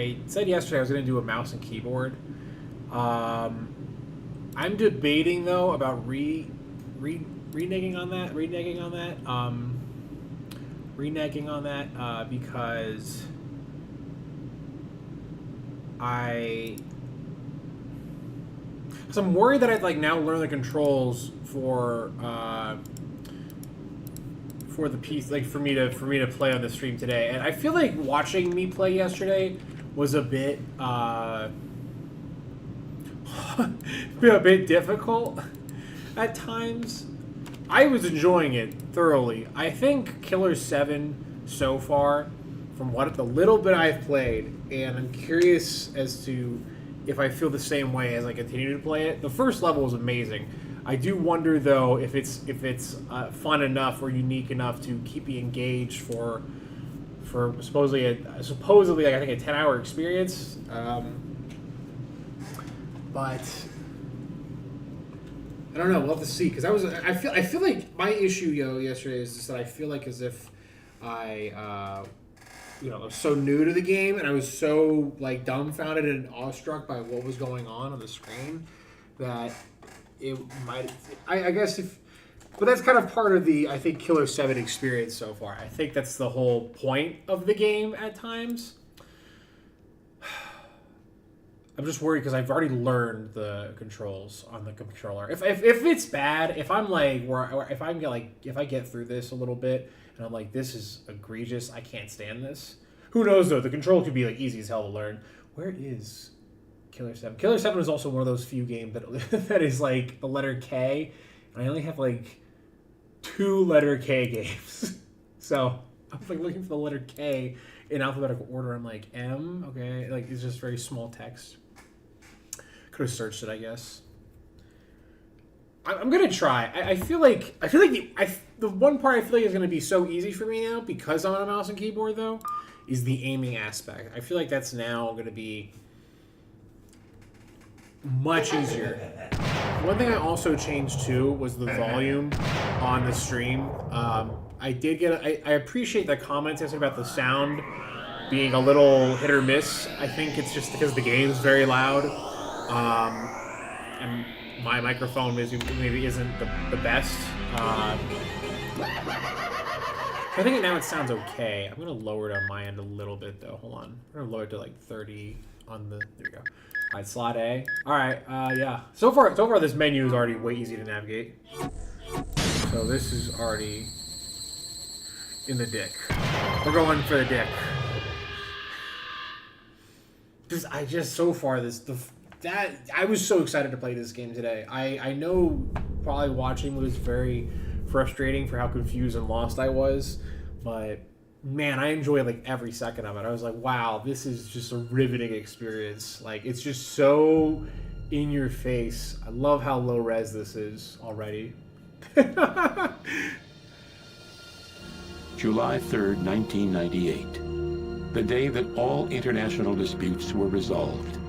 I said yesterday I was going to do a mouse and keyboard. I'm debating though about reneging on that, because because I'm worried that I'd like now learn the controls for the piece, like for me to play on the stream today, and I feel like watching me play yesterday was a bit a bit difficult at times. I was enjoying it thoroughly. I think Killer 7 so far, from what the little bit I've played, and I'm curious as to if I feel the same way as I continue to play it. The first level was amazing. I do wonder though if it's fun enough or unique enough to keep me engaged for supposedly like, I think a 10-hour experience. But I don't know. We'll have to see, because I feel like my issue yesterday is just that I feel like as if I was so new to the game, and I was so like dumbfounded and awestruck by what was going on the screen that it might. I guess but that's kind of part of the, I think, Killer 7 experience so far. I think that's the whole point of the game at times. I'm just worried because I've already learned the controls on the controller. If it's bad, if I'm like if I get through this a little bit and I'm like, this is egregious, I can't stand this. Who knows though? The control could be like easy as hell to learn. Where is Killer 7? Killer 7 is also one of those few games that is like the letter K, and I only have like 2 letter K games. So I'm like looking for the letter K in alphabetical order. I'm like, M, okay, like it's just very small text. Could have searched it, I guess. I'm gonna try. I feel like the one part I feel like is gonna be so easy for me now because I'm on a mouse and keyboard though, is the aiming aspect. I feel like that's now gonna be much easier. One thing I also changed too was the volume on the stream. I appreciate the comments yesterday about the sound being a little hit or miss. I think it's just because the game's very loud. And my microphone maybe isn't the best. I think now it sounds okay. I'm gonna lower it on my end a little bit though. Hold on. I'm gonna lower it to like 30 on the. There we go. All right, slot A. All right. Yeah. So far this menu is already way easy to navigate. So this is already in the dick. We're going for the dick. I was so excited to play this game today. I know probably watching was very frustrating for how confused and lost I was, but man, I enjoyed like every second of it. I was like, wow, this is just a riveting experience. Like, it's just so in your face. I love how low res this is already. July 3rd, 1998. The day that all international disputes were resolved.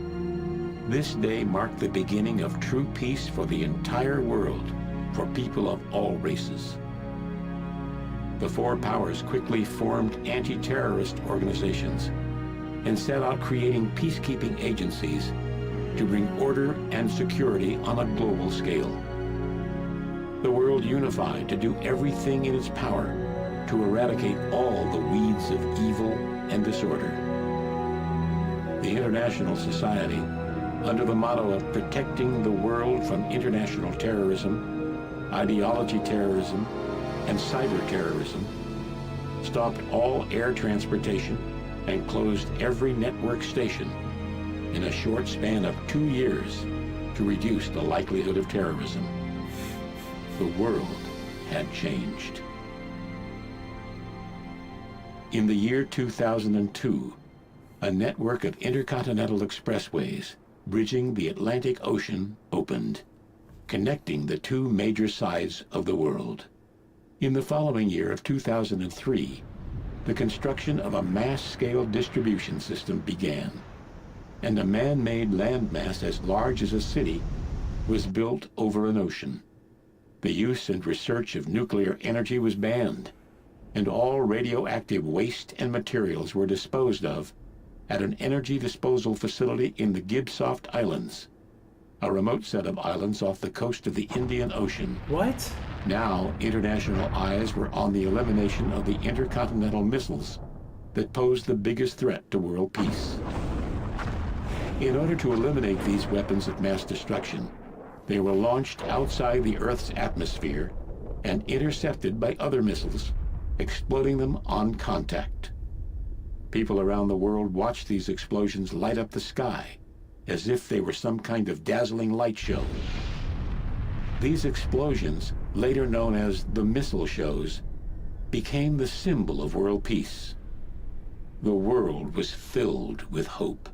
This day marked the beginning of true peace for the entire world, for people of all races. The four powers quickly formed anti-terrorist organizations and set out creating peacekeeping agencies to bring order and security on a global scale. The world unified to do everything in its power to eradicate all the weeds of evil and disorder. The international society, under the motto of protecting the world from international terrorism, ideology terrorism, and cyber terrorism, stopped all air transportation and closed every network station in a short span of 2 years to reduce the likelihood of terrorism. The world had changed. In the year 2002, a network of intercontinental expressways bridging the Atlantic Ocean opened, connecting the two major sides of the world. In the following year of 2003, the construction of a mass-scale distribution system began, and a man-made landmass as large as a city was built over an ocean. The use and research of nuclear energy was banned, and all radioactive waste and materials were disposed of at an energy disposal facility in the Gibsoft Islands, a remote set of islands off the coast of the Indian Ocean. What? Now, international eyes were on the elimination of the intercontinental missiles that posed the biggest threat to world peace. In order to eliminate these weapons of mass destruction, they were launched outside the Earth's atmosphere and intercepted by other missiles, exploding them on contact. People around the world watched these explosions light up the sky, as if they were some kind of dazzling light show. These explosions, later known as the missile shows, became the symbol of world peace. The world was filled with hope.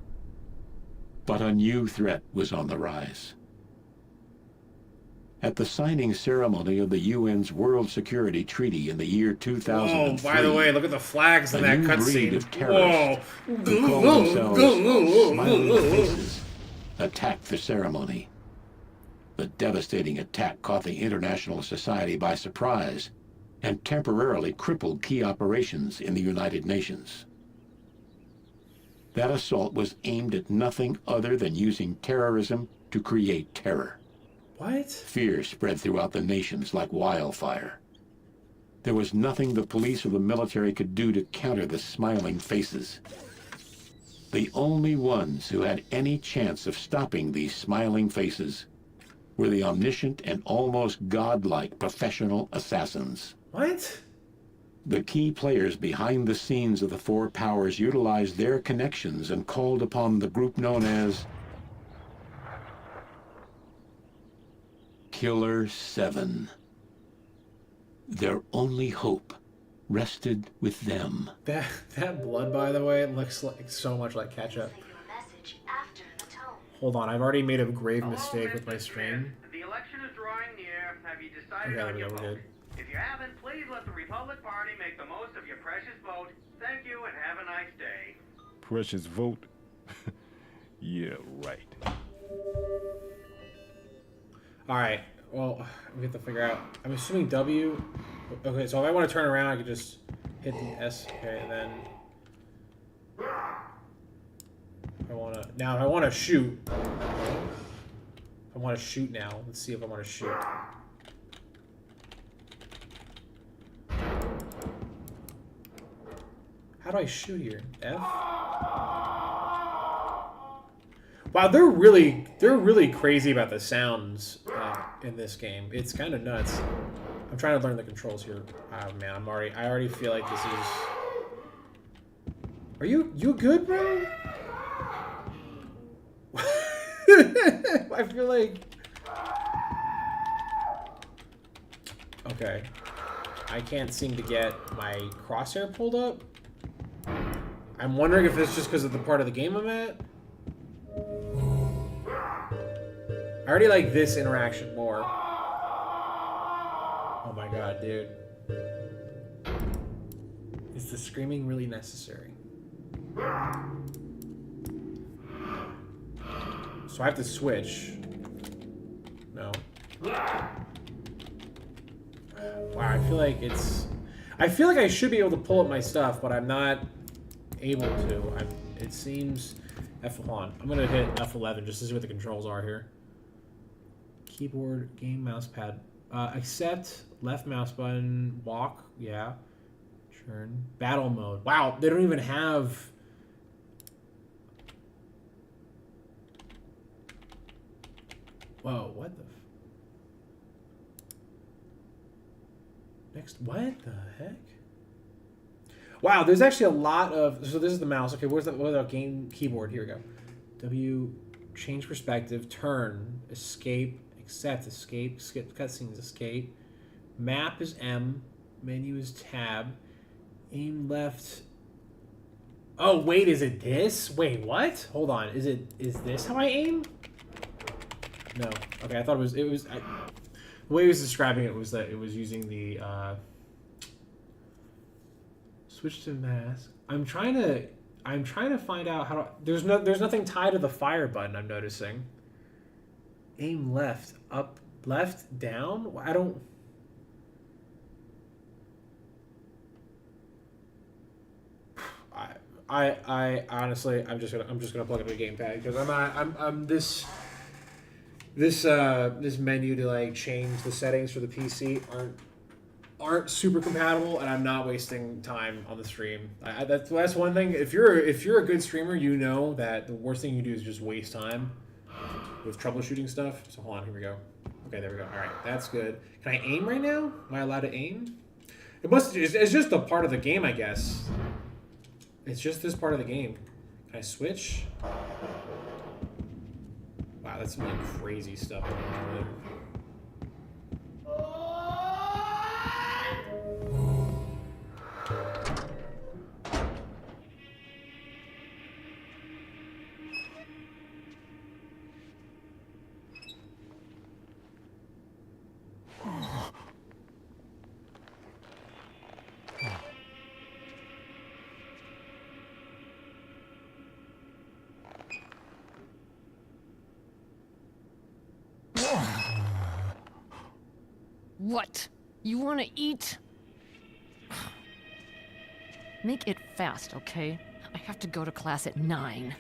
But a new threat was on the rise. At the signing ceremony of the UN's World Security Treaty in the year 2003, oh, by the way, look at the flags in that cutscene. Of terrorists who call themselves Smiling Faces attacked the ceremony. The devastating attack caught the international society by surprise and temporarily crippled key operations in the United Nations. That assault was aimed at nothing other than using terrorism to create terror. What? Fear spread throughout the nations like wildfire. There was nothing the police or the military could do to counter the smiling faces. The only ones who had any chance of stopping these smiling faces were the omniscient and almost godlike professional assassins. What? The key players behind the scenes of the four powers utilized their connections and called upon the group known as Killer 7. Their only hope rested with them. That blood, by the way, looks like so much like ketchup. Hold on, I've already made a grave mistake with my stream. The election is drawing near. Have you decided on your vote? If you haven't, please let the Republic Party make the most of your precious vote. Thank you and have a nice day. Precious vote? Yeah, right. Alright, well, we have to figure out. I'm assuming W. Okay, so if I want to turn around, I could just hit the S. Okay, and then. If I want to shoot. I want to shoot now. Let's see if I want to shoot. How do I shoot here? F? Wow, they're really crazy about the sounds in this game. It's kind of nuts. I'm trying to learn the controls here. Oh man, I already feel like this is. Are you good, bro? I feel like. Okay. I can't seem to get my crosshair pulled up. I'm wondering if it's just because of the part of the game I'm at. I already like this interaction more. Oh my god, dude. Is the screaming really necessary? So I have to switch. No. Wow, I feel like it's... I feel like I should be able to pull up my stuff, but I'm not able to. It seems... F1. I'm going to hit F11 just to see what the controls are here. Keyboard, game, mouse pad. Accept, left mouse button, walk, yeah. Turn. Battle mode. Wow, they don't even have... Whoa, what the... Next, what the heck? Wow, there's actually a lot of... So this is the mouse. Okay, where's the game keyboard? Here we go. W, change perspective, turn, escape, accept, escape, skip cutscenes, escape. Map is M, menu is tab, aim left. Oh, wait, is it this? Wait, what? Hold on, is this how I aim? No. Okay, I thought the way he was describing it was that it was using the switch to mask. I'm trying to find out how to... There's nothing tied to the fire button, I'm noticing. Aim left, up, left, down? I don't... I honestly, I'm just gonna plug it into a gamepad because I'm this menu to like change the settings for the PC aren't super compatible, and I'm not wasting time on the stream. That's one thing. If you're a good streamer, you know that the worst thing you do is just waste time with troubleshooting stuff. So hold on, here we go. Okay, there we go. All right, that's good. Can I aim right now? Am I allowed to aim? It's just a part of the game, I guess. It's just this part of the game. Can I switch? Wow, that's some like crazy stuff going on there. What? You want to eat? Make it fast, okay? I have to go to class at 9.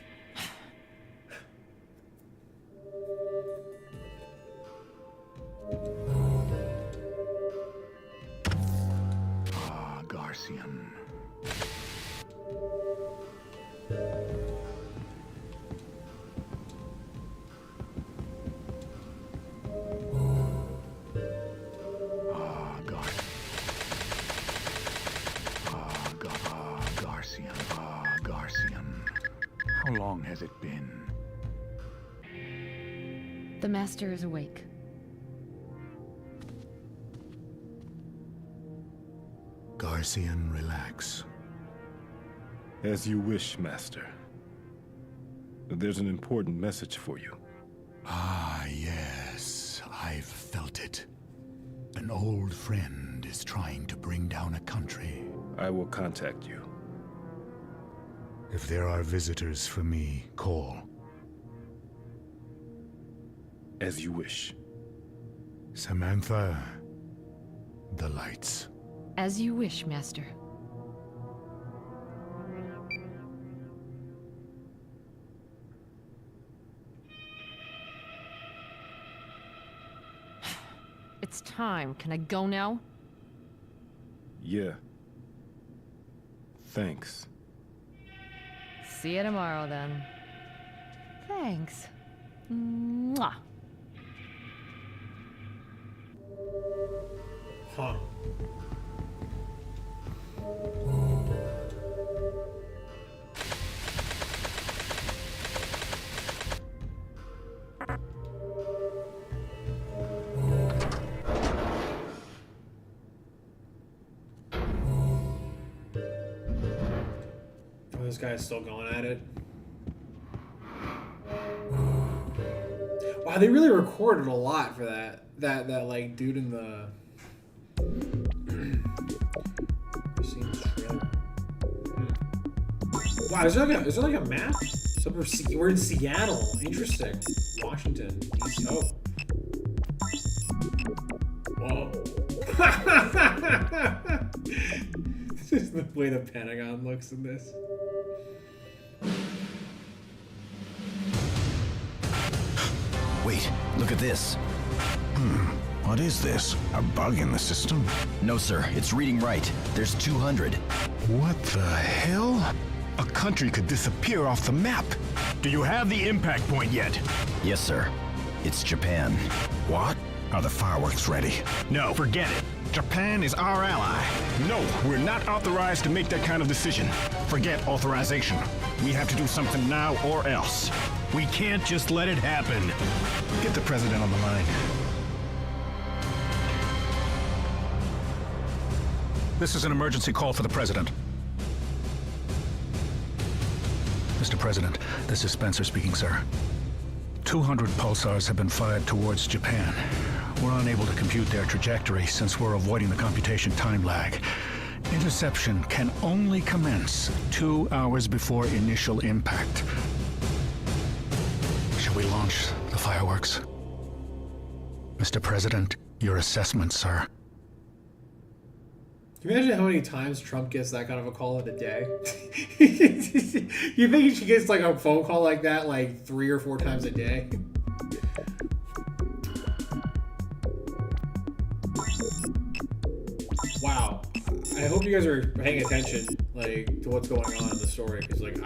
Ah, Garcian. How long has it been? The master is awake. Garcian, relax. As you wish, Master. There's an important message for you. Ah, yes. I've felt it. An old friend is trying to bring down a country. I will contact you. If there are visitors for me, call. As you wish. Samantha, the lights. As you wish, master. It's time. Can I go now? Yeah. Thanks. See you tomorrow, then. Thanks. Mwah. Huh. This guy's still going at it. Wow, they really recorded a lot for that like dude in the trailer. Wow, is there like a map? We're in Seattle. Interesting. Washington, DC. Oh. Whoa. This is the way the Pentagon looks in this. Wait, look at this. What is this? A bug in the system? No, sir, it's reading right. There's 200. What the hell? A country could disappear off the map. Do you have the impact point yet? Yes, sir. It's Japan. What? Are the fireworks ready? No, forget it. Japan is our ally. No, we're not authorized to make that kind of decision. Forget authorization. We have to do something now or else. We can't just let it happen. Get the president on the line. This is an emergency call for the president. Mr. President, this is Spencer speaking, sir. 200 pulsars have been fired towards Japan. We're unable to compute their trajectory since we're avoiding the computation time lag. Interception can only commence 2 hours before initial impact. Shall we launch the fireworks? Mr. President, your assessment, sir. Can you imagine how many times Trump gets that kind of a call in a day? You think she gets like a phone call like that like 3 or 4 times a day? Wow. I hope you guys are paying attention like to what's going on in the story, because like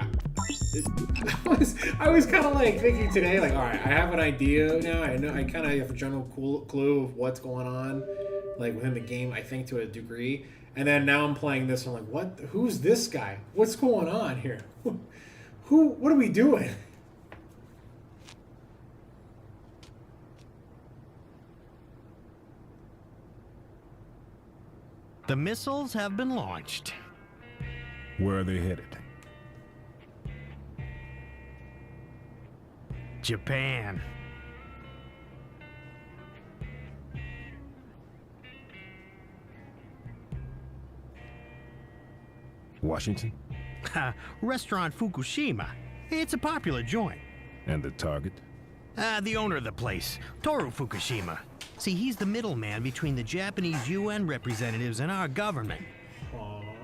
I was kind of like thinking today, like, all right, I have an idea now. I know I kind of have a general clue of what's going on, like within the game. I think to a degree, and then now I'm playing this. I'm like, what? Who's this guy? What's going on here? Who? What are we doing? The missiles have been launched. Where are they headed? Japan. Washington? Restaurant Fukushima. It's a popular joint. And the target? The owner of the place, Toru Fukushima. See, he's the middleman between the Japanese UN representatives and our government.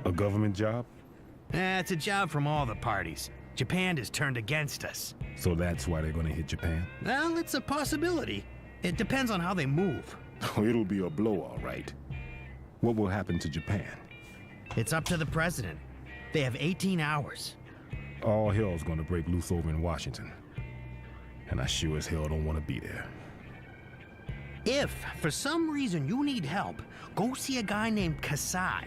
A government job? It's a job from all the parties. Japan has turned against us. So that's why they're gonna hit Japan? Well, it's a possibility. It depends on how they move. Oh, it'll be a blow, all right. What will happen to Japan? It's up to the president. They have 18 hours. All hell's gonna break loose over in Washington. And I sure as hell don't want to be there. If, for some reason, you need help, go see a guy named Kasai.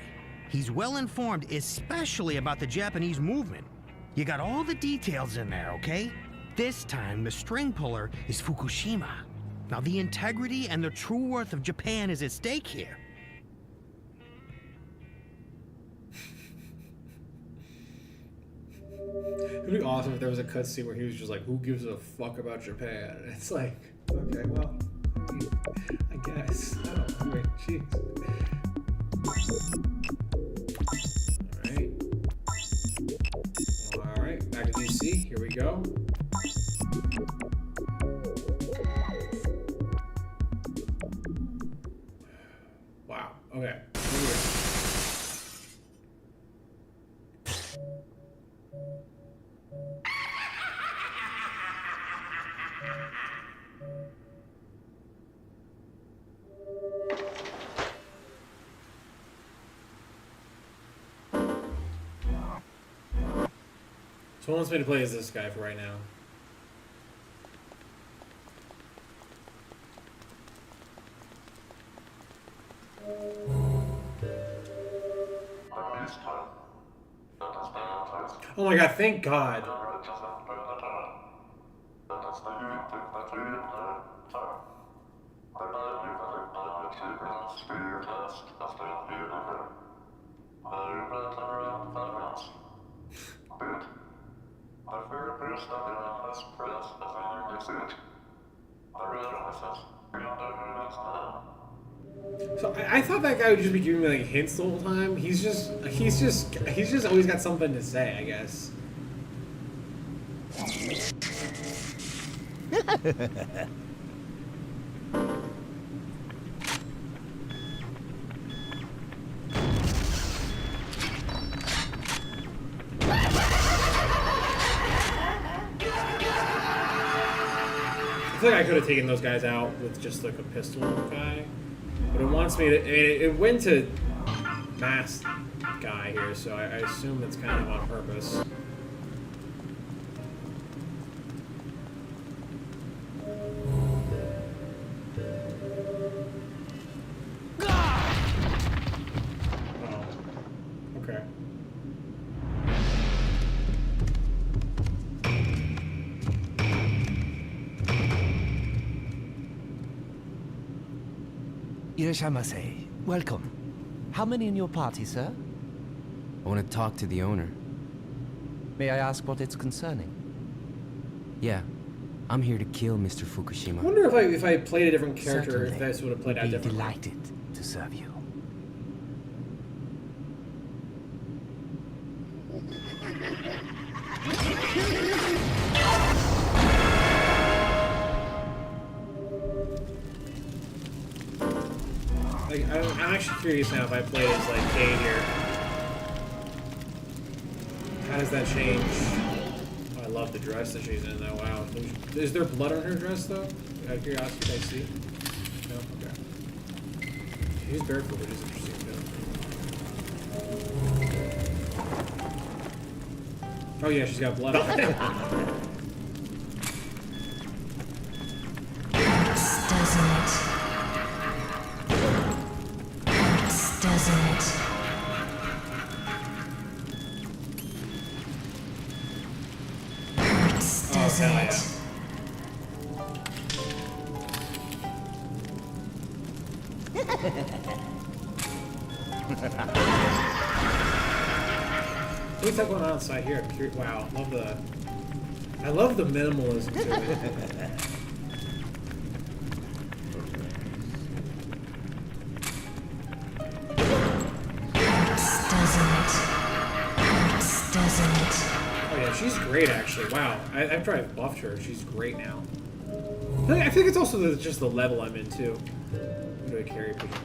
He's well informed, especially about the Japanese movement. You got all the details in there, okay? This time, the string puller is Fukushima. Now, the integrity and the true worth of Japan is at stake here. It'd be awesome if there was a cutscene where he was just like, "Who gives a fuck about Japan?" And it's like, okay, well, I guess. I don't know. Wait, jeez. All right, back to DC. Here we go. Wow. Okay. So wants me to play as this guy for right now. Oh my god, thank God. So I thought that guy would just be giving me like hints the whole time. He's just always got something to say, I guess. I feel like I could have taken those guys out with just like a pistol guy, but it wants me to. I mean, it went to masked guy here, so I assume it's kind of on purpose. Oh, okay. Irashamase. Welcome. How many in your party, sir? I want to talk to the owner. May I ask what it's concerning? Yeah, I'm here to kill Mr. Fukushima. I wonder if I played a different character, Certainly. if this would have played out Be differently. delighted to serve you. Like, I'm actually curious now if I play as like Kate here. How does that change? Oh, I love the dress that she's in though. Wow. Is there blood on her dress though? Out of curiosity, can I see? No? Okay. She's barefoot, which is interesting too. Oh yeah, she's got blood on her. Doesn't it? Doesn't it? Doesn't it? What's that going on outside here? I'm curious. Wow, I love the minimalism to it. Doesn't it? Oh yeah, she's great actually. Wow, after I've buffed her, she's great now. I think it's also just the level I'm in too. I'm gonna carry position.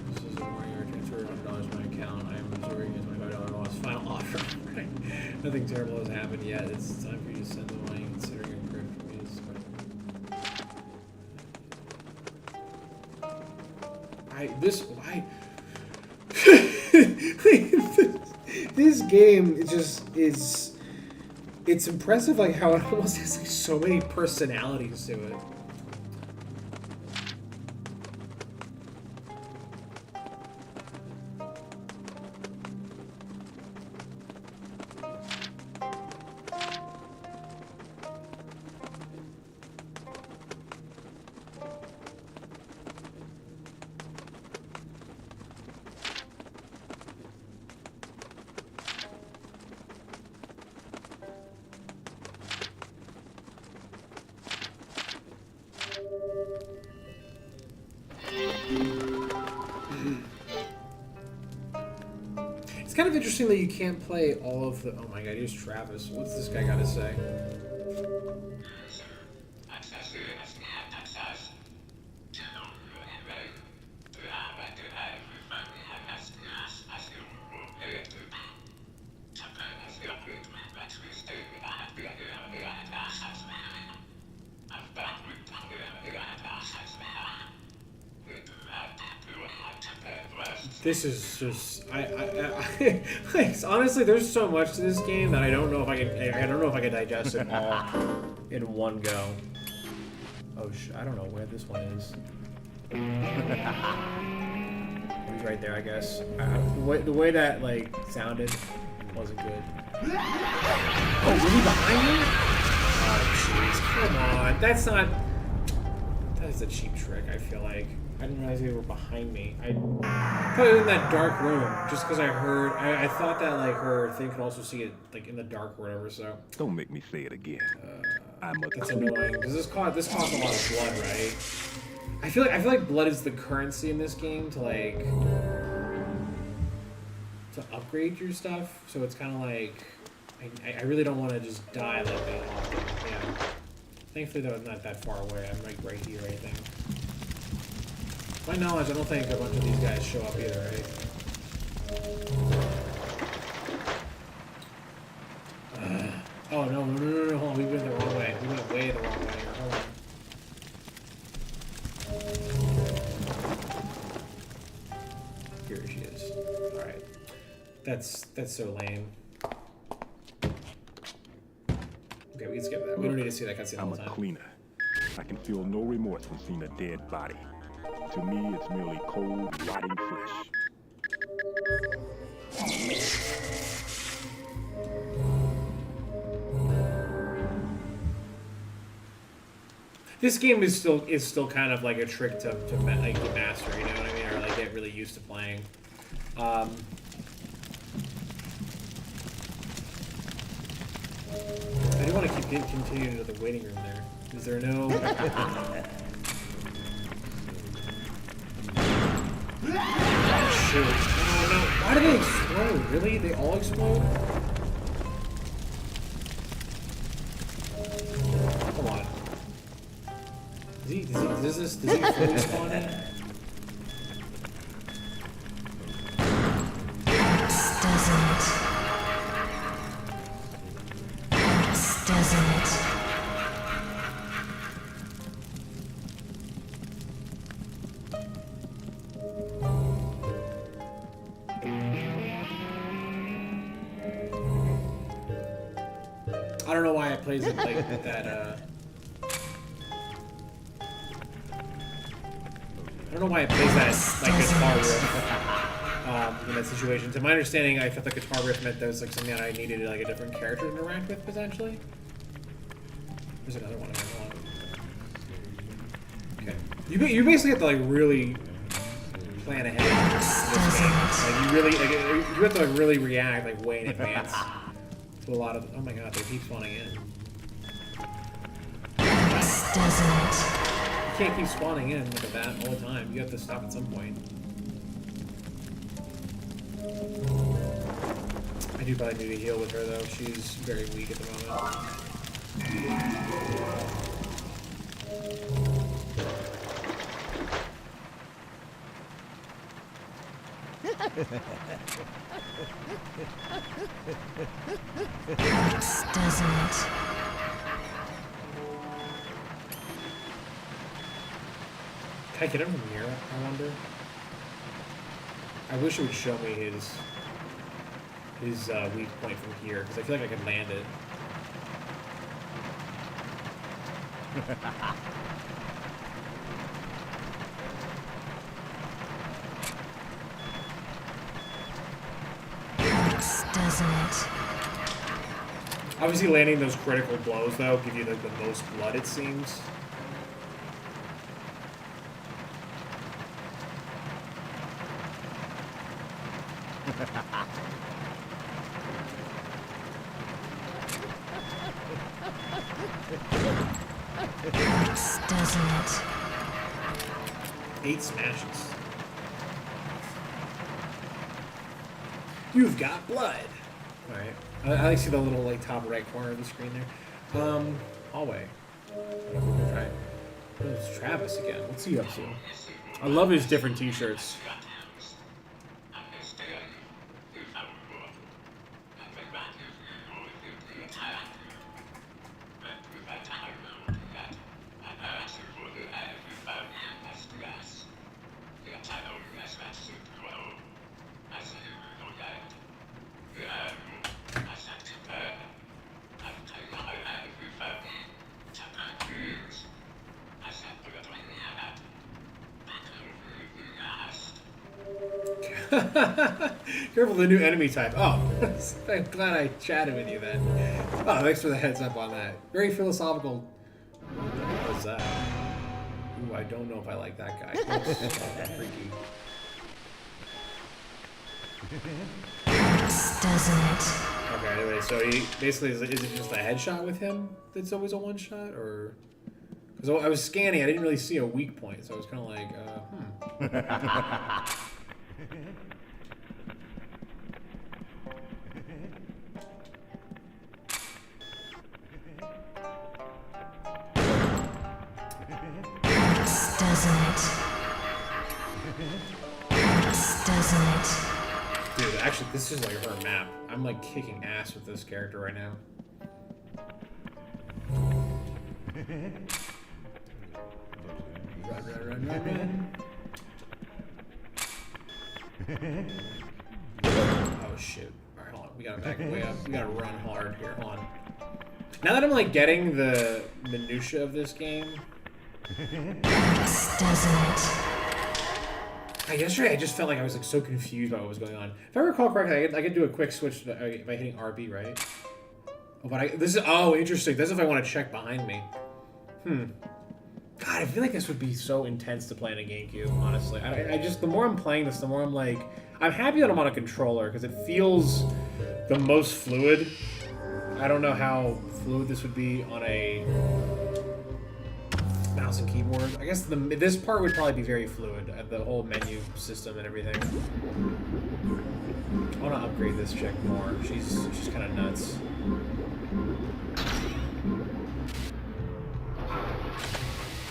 This is a warrior transfer $100 to my account. I am reserving a $25 loss. Final offer. Right. Nothing terrible has happened yet. It's time for you to send the money, considering a crypt for me is. This game it's impressive like how it almost has like so many personalities to it. It's kind of interesting that you can't play all of the... Oh my god, here's Travis. What's this guy got to say? This is just honestly, there's so much to this game that I don't know if I can digest it all in one go. Oh I don't know where this one is. He's right there, I guess. The way that like sounded wasn't good. Oh, really behind me? Oh jeez, come on. That is a cheap trick. I feel like. I didn't realize they were behind me. I put it in that dark room just because I heard. I thought that like her thing could also see it like in the dark or whatever. So don't make me say it again. That's annoying. Does this cost a lot of blood, right? I feel like blood is the currency in this game to like to upgrade your stuff. So it's kind of like I really don't want to just die like that often. Yeah. Thankfully though, I'm not that far away. I'm like right here, I think. To my knowledge, I don't think a bunch of these guys show up either, right? Oh, no, hold on, we went the wrong way. We went way the wrong way. Hold on. Here she is. Alright. That's so lame. Okay, we can skip that. We don't need to see that cutscene all the time. I'm a cleaner. I can feel no remorse when seeing a dead body. To me, it's merely cold, rotting flesh. This game is still kind of like a trick to like master, you know what I mean, or like get really used to playing. I do want to continue into the waiting room there. Is there no? Shoot. Oh, no. Why do they explode? Really? They all explode? Does he fully spawn in? Doesn't. I don't know why it plays it like that, I don't know why it plays that, like, guitar riff, in that situation. To my understanding, I thought the guitar riff meant that was, like, something that I needed, like, a different character to interact with, potentially. There's another one. Okay. You basically have to, like, really plan ahead in this game. Like, you really, like, you have to, like, really react, like, way in advance to a lot of... Oh my god, they keep spawning in. You can't keep spawning in like that all the time. You have to stop at some point. I do probably need to heal with her though. She's very weak at the moment. Doesn't. Can I get him from here, I wonder? I wish it would show me his weak point from here, because I feel like I could land it. Doesn't. Obviously landing those critical blows, though, give you like the most blood, it seems. Doesn't. 8 smashes. You've got blood. All right. I see the little like top right corner of the screen there. Hallway. We'll try. Oh, it's Travis again. What's he up to? I love his different T-shirts. Careful, the new enemy type. Oh, I'm glad I chatted with you then. Oh, thanks for the heads up on that. Very philosophical. What was that? Ooh, I don't know if I like that guy. That's freaky. Doesn't. Okay, anyway, so he basically is it just a headshot with him that's always a one shot, or? Because I was scanning, I didn't really see a weak point, so I was kind of like, Doesn't. Dude, actually, this is like her map. I'm like kicking ass with this character right now. Run. Oh shit. Alright, hold on. We gotta back way up. We gotta run hard here. Hold on. Now that I'm like getting the minutia of this game. Doesn't. Yesterday I just felt like I was like so confused by what was going on. If I recall correctly, I could do a quick switch by hitting RB, right? Oh, but this is interesting. This is if I want to check behind me. God, I feel like this would be so intense to play on a GameCube. Honestly, I just the more I'm playing this, the more I'm like, I'm happy that I'm on a controller because it feels the most fluid. I don't know how fluid this would be on a mouse and keyboard. I guess this part would probably be very fluid, the whole menu system and everything. I want to upgrade this chick more. She's kind of nuts.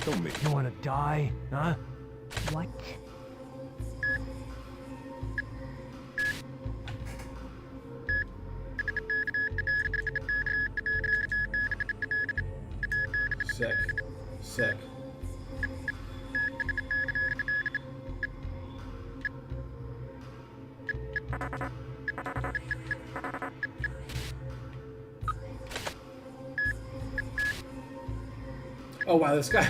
Don't make You wanna die, huh? What? Sick. Sick. Oh wow, this guy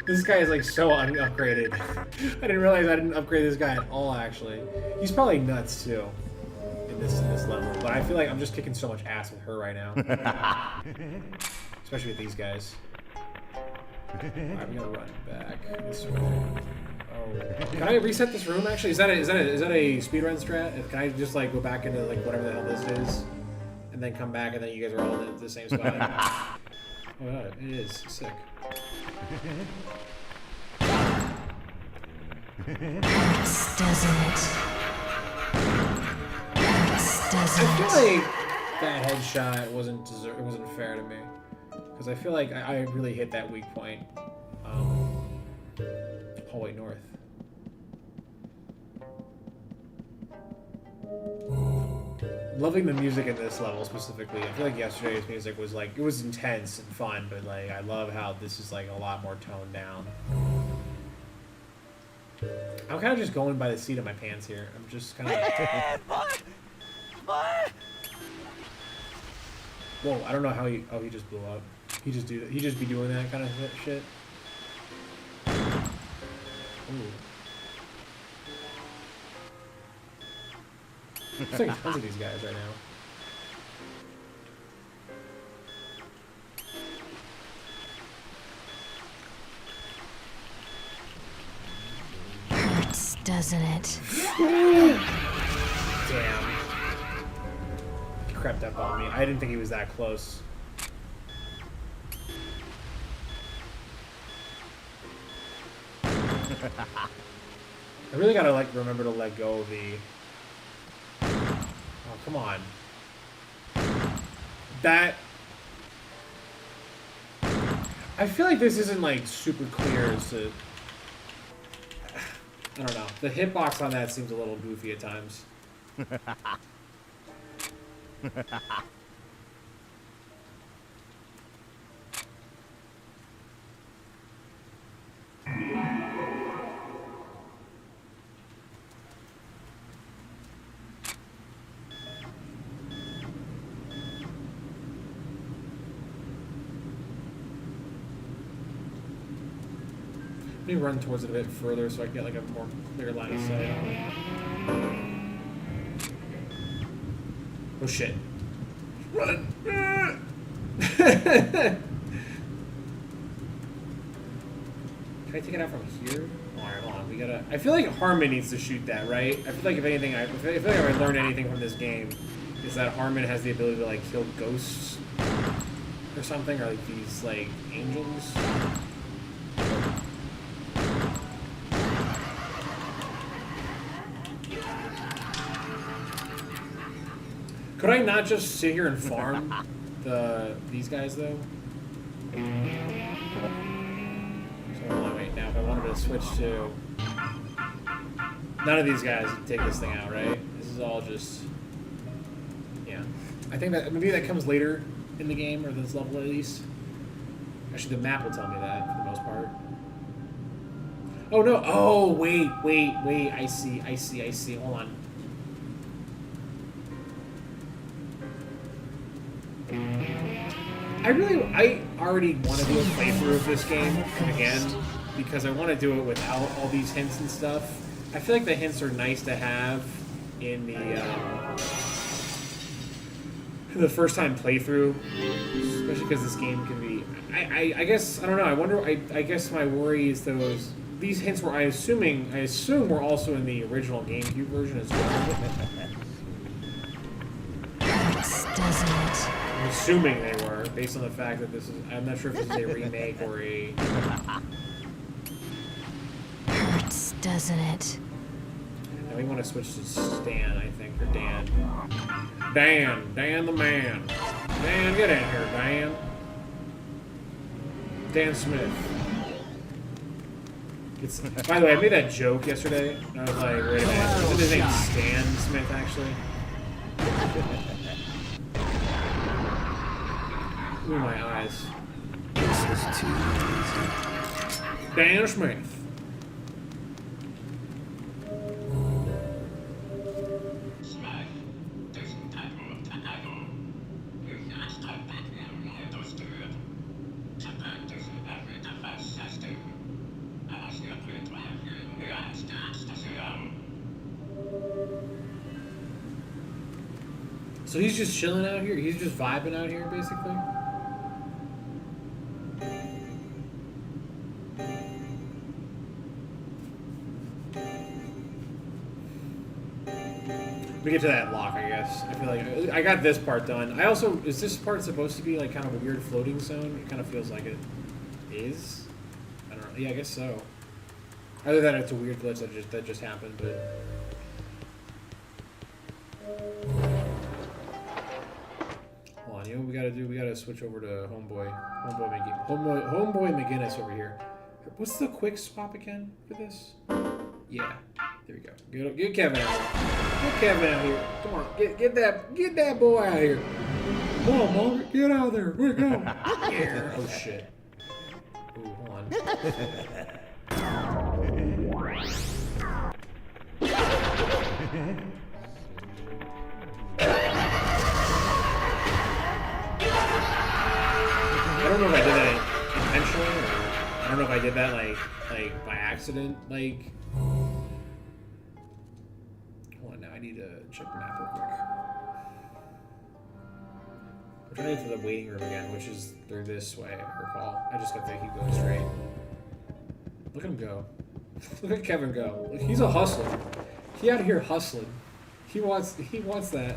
is like so upgraded. I didn't realize I didn't upgrade this guy at all. Actually, he's probably nuts too in this level. But I feel like I'm just kicking so much ass with her right now, especially with these guys. All right, we gotta run back this way. Oh, can I reset this room? Actually, is that a speedrun strat? Can I just like go back into like whatever the hell this is, and then come back, and then you guys are all in the same spot? Oh yeah, it is sick. Doesn't it? I feel like that headshot wasn't fair to me, because I feel like I really hit that weak point. Hallway north. Loving the music in this level specifically. I feel like yesterday's music was like, it was intense and fun, but like I love how this is like a lot more toned down. I'm kind of just going by the seat of my pants here. I'm just kind of. Whoa! I don't know how he. Oh, he just blew up. He just be doing that kind of shit. Ooh. There's like tons of these guys right now. Hurts, doesn't it? Damn. He crept up on me. I didn't think he was that close. I really gotta like remember to let go of the. Oh, come on. That. I feel like this isn't like super clear as to. I don't know. The hitbox on that seems a little goofy at times. Let me run towards it a bit further so I can get like a more clear line of sight. Oh shit. Run! Can I take it out from here? Alright, hold on. We gotta. I feel like Harmon needs to shoot that, right? I feel like if anything, I feel like if I learned anything from this game, is that Harmon has the ability to like kill ghosts or something, or like these like angels. Could I not just sit here and farm these guys though? So hold on, wait. Now, if I wanted to switch to none of these guys would take this thing out, right? This is all just yeah. I think that maybe that comes later in the game or this level at least. Actually, the map will tell me that for the most part. Oh no! Oh wait! I see. Hold on. I already want to do a playthrough of this game again because I want to do it without all these hints and stuff. I feel like the hints are nice to have in the first time playthrough, especially because this game can be. I guess I don't know. I wonder. I guess my worry is these hints were I assume were also in the original GameCube version as well. Doesn't it? I'm assuming they were, based on the fact that this is. I'm not sure if this is a remake or a. Hurts, doesn't it? And we want to switch to Stan, I think, or Dan. Dan the man. Dan, get in here, Dan. Dan Smith. It's, by the way, I made that joke yesterday, and I was like, wait a minute, isn't his name Stan Smith, actually? Ooh, my eyes. This is too easy. Stan Smith. So he's just chilling out here? He's just vibing out here, basically? We get to that lock, I guess. I feel like I got this part done. I also, is this part supposed to be like kind of a weird floating zone? It kind of feels like it is. I don't know. Yeah, I guess so. Other than it's a weird glitch that just happened, but. Hold on, you know what we gotta do? We gotta switch over to Homeboy McGinnis over here. What's the quick swap again for this? Yeah, there we go. Get Kevin out here. Get Kevin out here. Come on, get that boy out here. Come on, Mom, get out of there. Quick, go. Yeah. Oh shit. Ooh, hold on. I don't know if I did that intentionally, or I don't know if I did that like by accident. Like, hold on, now I need to check the map real quick. We're trying to get to the waiting room again, which is through this way, I recall. I just got to keep going straight. Look at him go. Look at Kevin go. Look, he's a hustler. He out here hustling. He wants that.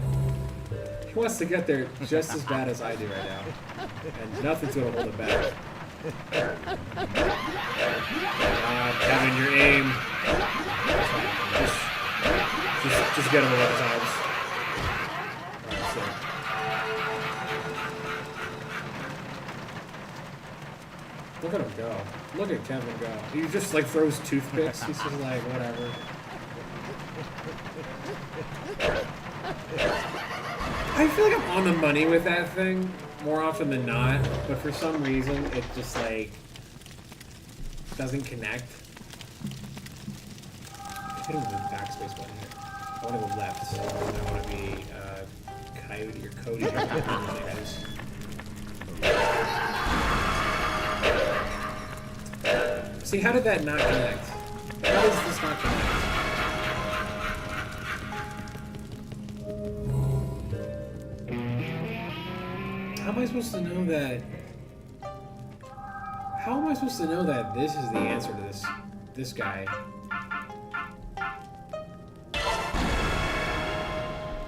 He wants to get there just as bad as I do right now. And nothing's gonna hold him back. Kevin, your aim. Just get him 11 times. Alright, so. Look at him go. Look at Kevin go. He just like throws toothpicks. He's just like, whatever. I feel like I'm on the money with that thing more often than not, but for some reason it just like doesn't connect. Hit him with the backspace button here. I want to go left, so I want to be Coyote or Cody or whatever it is. See, how did that not connect? How does this not connect? How am I supposed to know that? How am I supposed to know that this is the answer to this guy?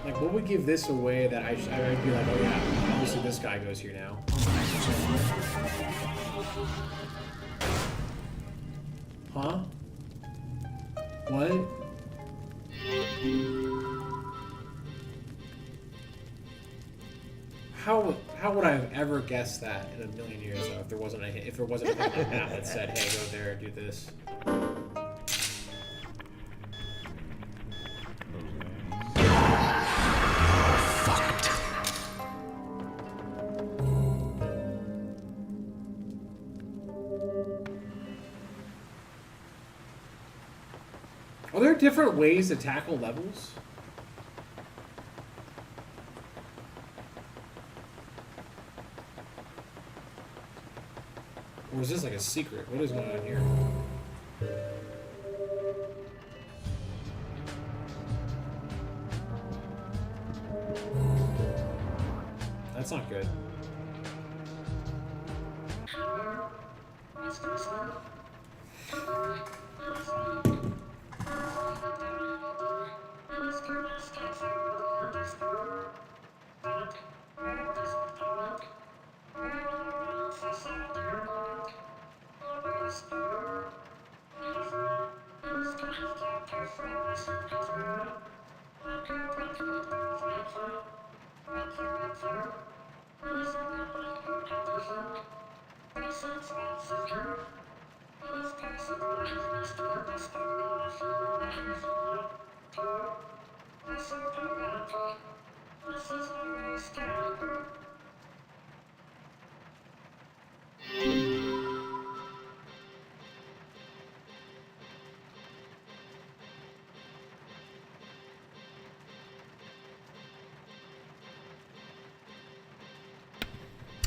Like, what would give this away that I'd be like, oh yeah, obviously this guy goes here now. Huh? What? How would I have ever guessed that in a million years though if there wasn't a hint on the map that said, hey, go there, do this. Fucked. Are there different ways to tackle levels? Or is this like a secret? What is going on here? That's not good.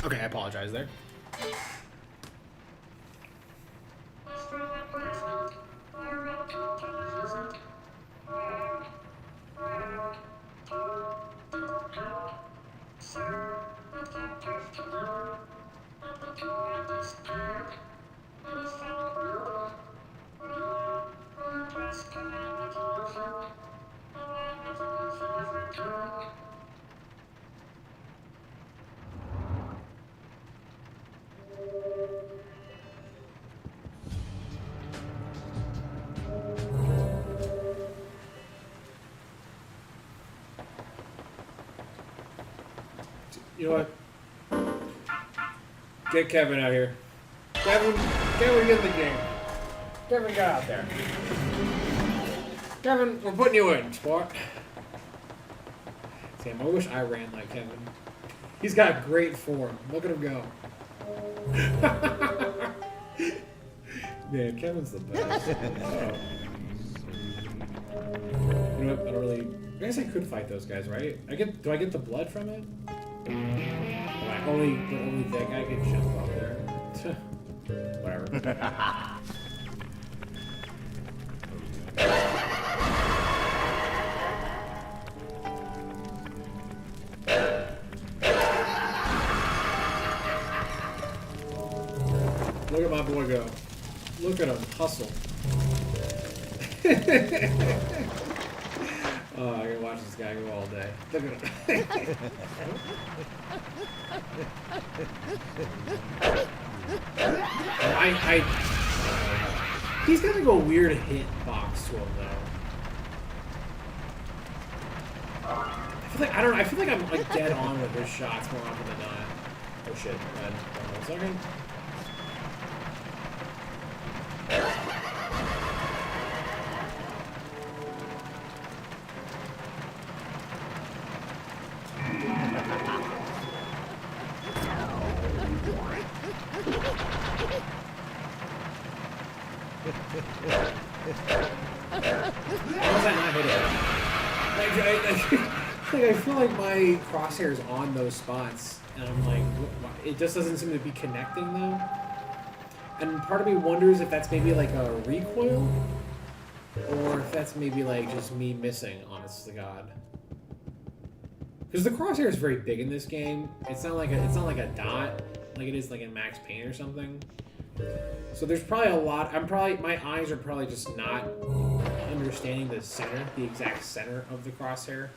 Okay, I apologize there. You know what? Get Kevin out here. Kevin, get in the game. Kevin, get out there. Kevin, we're putting you in, sport. Damn, I wish I ran like Kevin. He's got great form. Look at him go. Man, Kevin's the best. Oh. You know what? I don't really. I guess I could fight those guys, right? Do I get the blood from it? Only that guy can jump up there. Whatever. Look at my boy go. Look at him hustle. Oh, I can watch this guy go all day. Look at him. He's got like a weird hit box to him though. I feel like I'm like dead on with his shots more often than not. Oh shit, man. Hold on a second. How was that not hitting? I feel like my crosshair's on those spots, and I'm like, it just doesn't seem to be connecting though. And part of me wonders if that's maybe like a recoil, or if that's maybe like just me missing, honest to God. Because the crosshair is very big in this game. It's not like a dot like it is like in Max Payne or something. So there's probably a lot. My eyes are probably just not understanding the center, the exact center of the crosshair.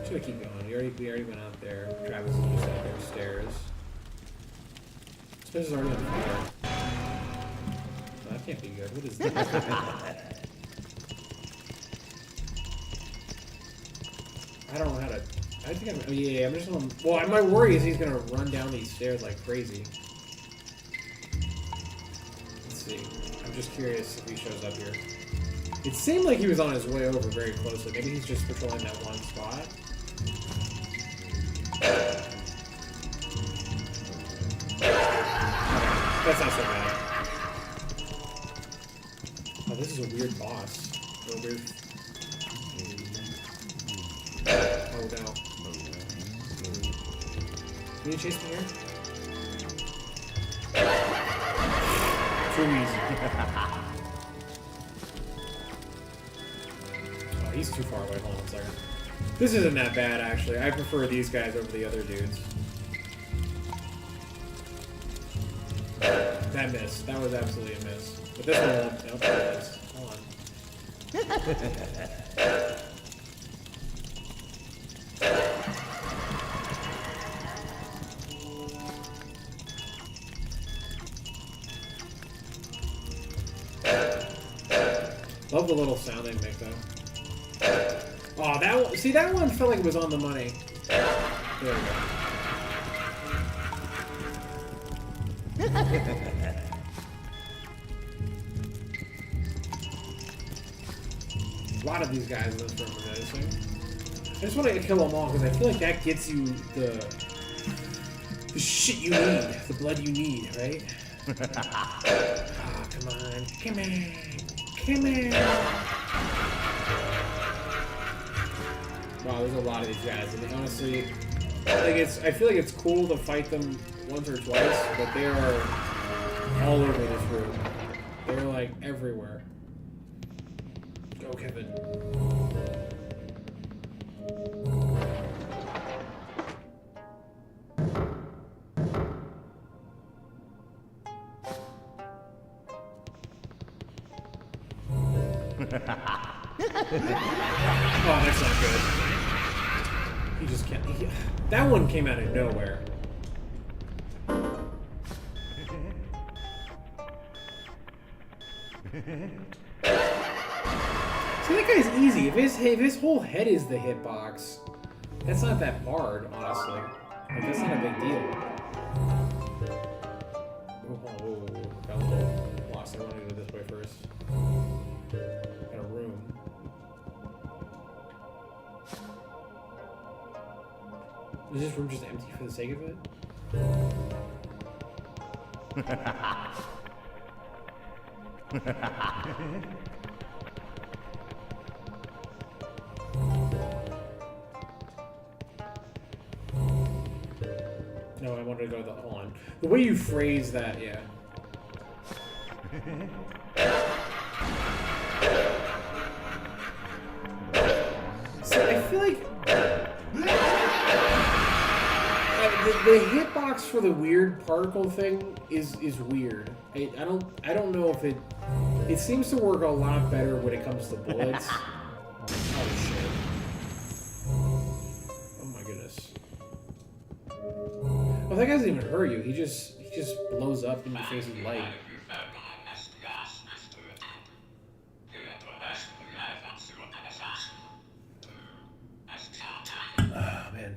Should I keep going? We already went out there. Travis is just out there stairs. This place is already on fire. Oh, that can't be good. What is that? I don't know how to. I think I'm. Oh yeah, I'm just on. Well, my worry is he's gonna run down these stairs like crazy. Let's see. I'm just curious if he shows up here. It seemed like he was on his way over very closely. Maybe he's just patrolling that one spot. That's not so bad. Oh, this is a weird boss. A weird. Oh no. Can you chase me here? Too easy. Oh, he's too far away. Hold on a second. This isn't that bad, actually. I prefer these guys over the other dudes. That missed. That was absolutely a miss. But this one won't. Nope, it is. Hold on. Love the little sound they make, though. Oh, that one. See, that one felt like it was on the money. There we go. A lot of these guys in this room are noticing. I just want to kill them all because I feel like that gets you the shit you need, the blood you need, right? Oh, come on, come on, come on. Wow, there's a lot of these guys, and honestly, I feel like it's cool to fight them once or twice, but they are all over this room. They're like everywhere. Go, Kevin. Oh, that's not good. He just can't. That one came out of nowhere. See, that guy's easy. If his whole head is the hitbox, that's not that hard, honestly. Like, that's not a big deal. Oh, got a little lost. I want to go this way first. Got a room. Is this room just empty for the sake of it? No, I wanted to go to the... Hold on. The way you phrase that, yeah. So I feel like... the hitbox for the weird particle thing is weird. I don't know if it seems to work a lot better when it comes to bullets. Oh shit. Oh my goodness. Well, that guy doesn't even hurt you. He just blows up in your face with light. Oh man.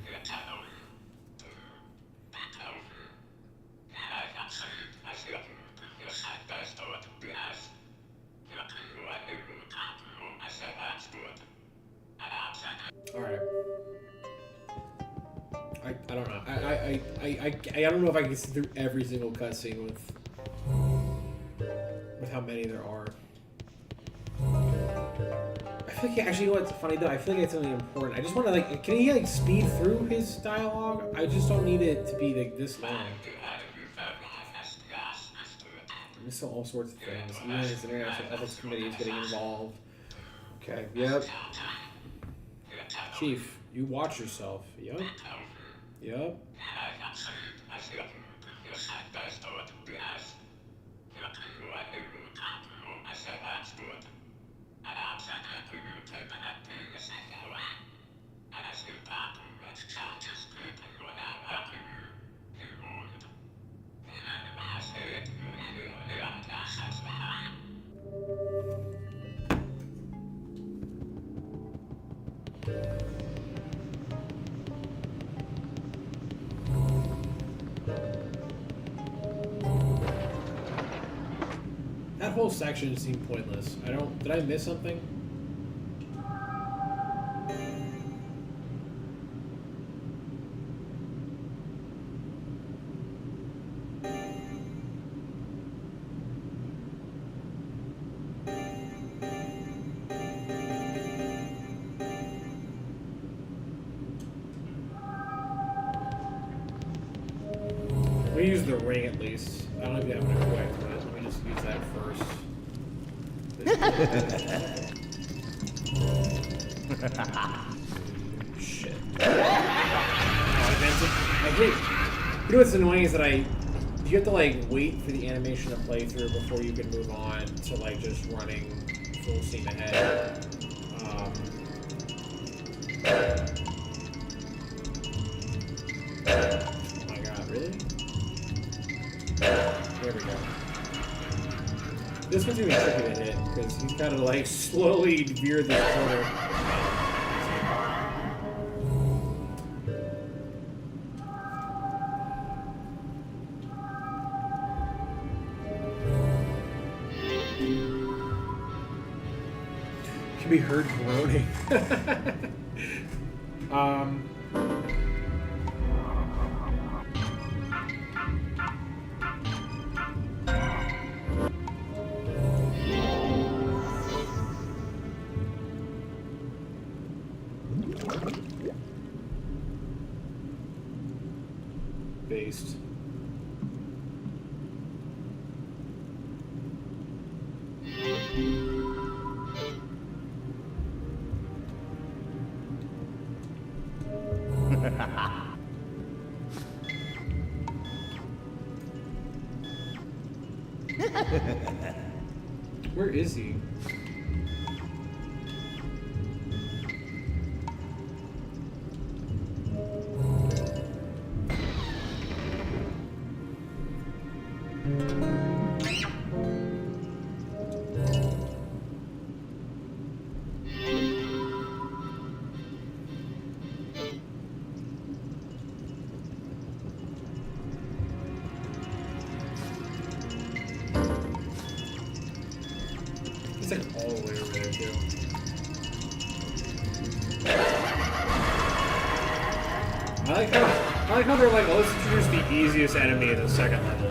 Alright. I don't know. I don't know if I can sit through every single cutscene with how many there are. I feel like actually, you know what's funny though? I feel like it's something important. I just want to like, can he like speed through his dialogue? I just don't need it to be like this long. I saw all sorts of things. Even his international ethics committee is getting involved. Okay. Yep. Chief, you watch yourself. Yep. Yep. That whole section seemed pointless. Did I miss something? We use the ring at least. I don't know if you have an equipped, but let me just use that first. Shit. I hate. You know what's annoying is that you have to like wait for the animation to play through before you can move on to like just running full steam ahead. Oh my god, really? There we go. This one's gonna be tricky to hit because he's got to like slowly veer the corner. Can be heard groaning. based. Where is he? It's like all the way over there too. I like how they're like, oh, let's introduce the easiest enemy in the second level.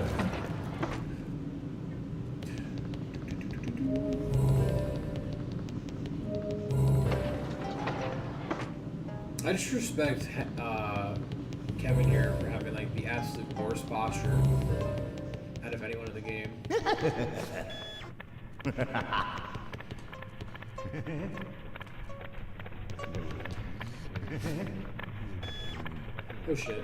I just respect Kevin here for having like the absolute worst posture out of anyone in the game. Oh shit.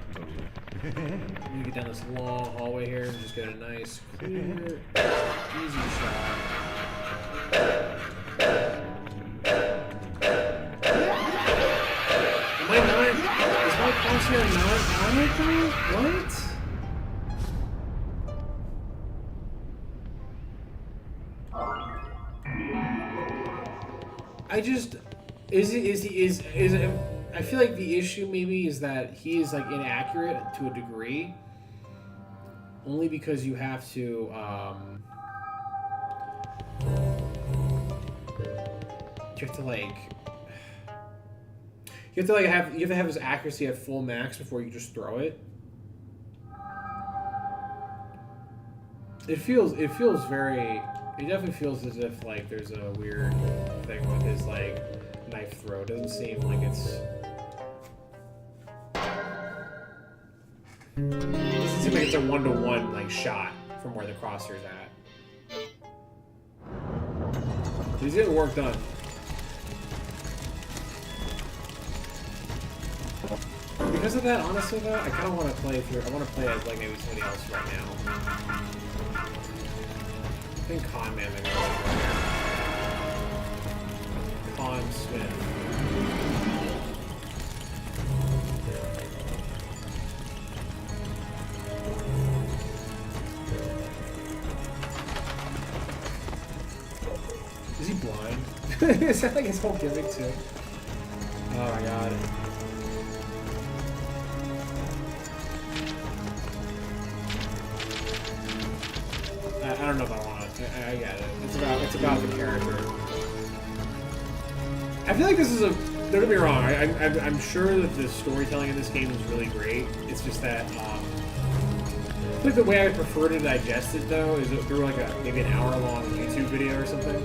I'm gonna get down this long hallway here and just get a nice, clear, easy shot. Am I not? Is my crosshair not on it though? What? I just I feel like the issue maybe is that he is like inaccurate to a degree, only because you have to you have to have his accuracy at full max before you just throw it. It definitely feels as if like there's a weird thing with his like knife throw. It doesn't seem like it's a one-to-one like shot from where the crosshair's at. He's getting work done. Because of that, honestly though, I kind of want to play through. I want to play as like maybe somebody else right now. I think Con Man maybe. Con Smith. Is he blind? Is that like his whole gimmick too? Oh my god. I don't know if I want to. I get it. It's about the character. I feel like this is a. Don't get me wrong. I'm sure that the storytelling in this game is really great. It's just that I think the way I prefer to digest it though is through like maybe an hour-long YouTube video or something.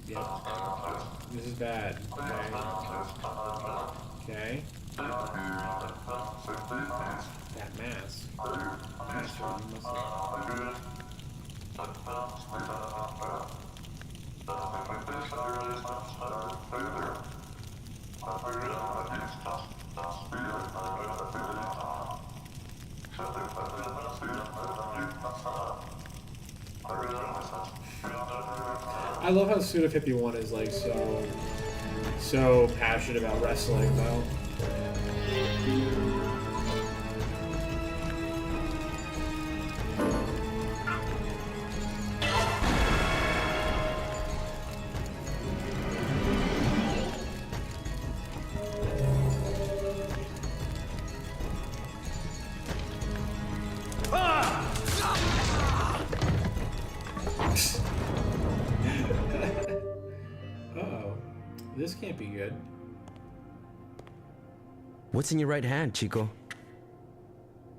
Yeah. This is bad. Okay. That mask. I love how Suda 51 is like so passionate about wrestling though. This can't be good. What's in your right hand, Chico?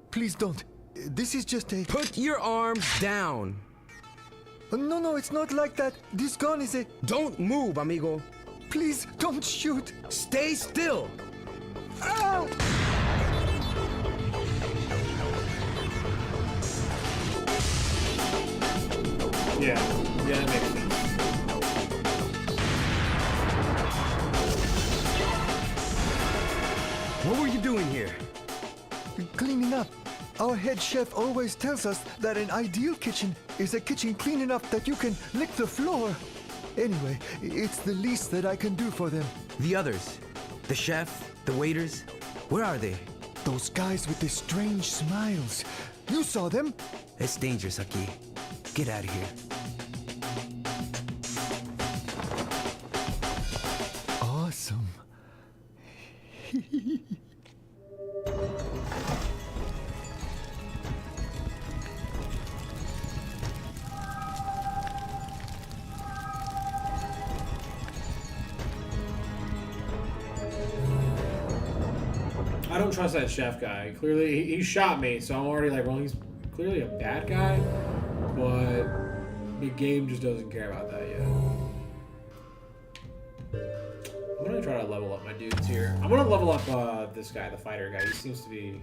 Please don't. This is just a... Put your arms down! No, it's not like that. This gun is a... Don't move, amigo. Please, don't shoot. Stay still! Ah! Yeah, that makes sense. What were you doing here? Cleaning up. Our head chef always tells us that an ideal kitchen is a kitchen clean enough that you can lick the floor. Anyway, it's the least that I can do for them. The others, the chef, the waiters, where are they? Those guys with the strange smiles. You saw them? It's dangerous, Aki. Get out of here. Awesome. I don't trust that chef guy. Clearly, he shot me, so I'm already like, well, he's clearly a bad guy, but the game just doesn't care about that yet. I'm gonna try to level up my dudes here. I'm gonna level up this guy, the fighter guy. He seems to be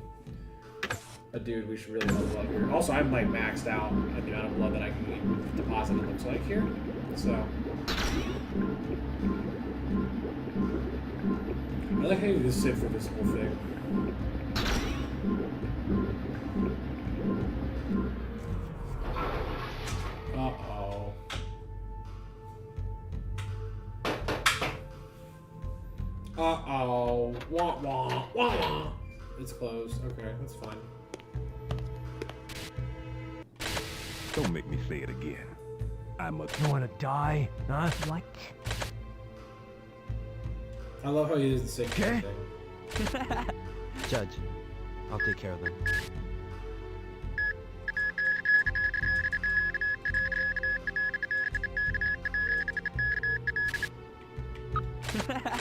a dude we should really level up here. Also, I'm like maxed out at the amount of blood that I can deposit, it looks like here. So I like how you just sit for this whole thing. Uh-oh. Uh-oh. Wah, wah, wah, wah. It's closed. Okay, that's fine. Don't make me say it again. I'm a... You wanna die? Huh? What? I love how he doesn't say anything. Judge, I'll take care of them.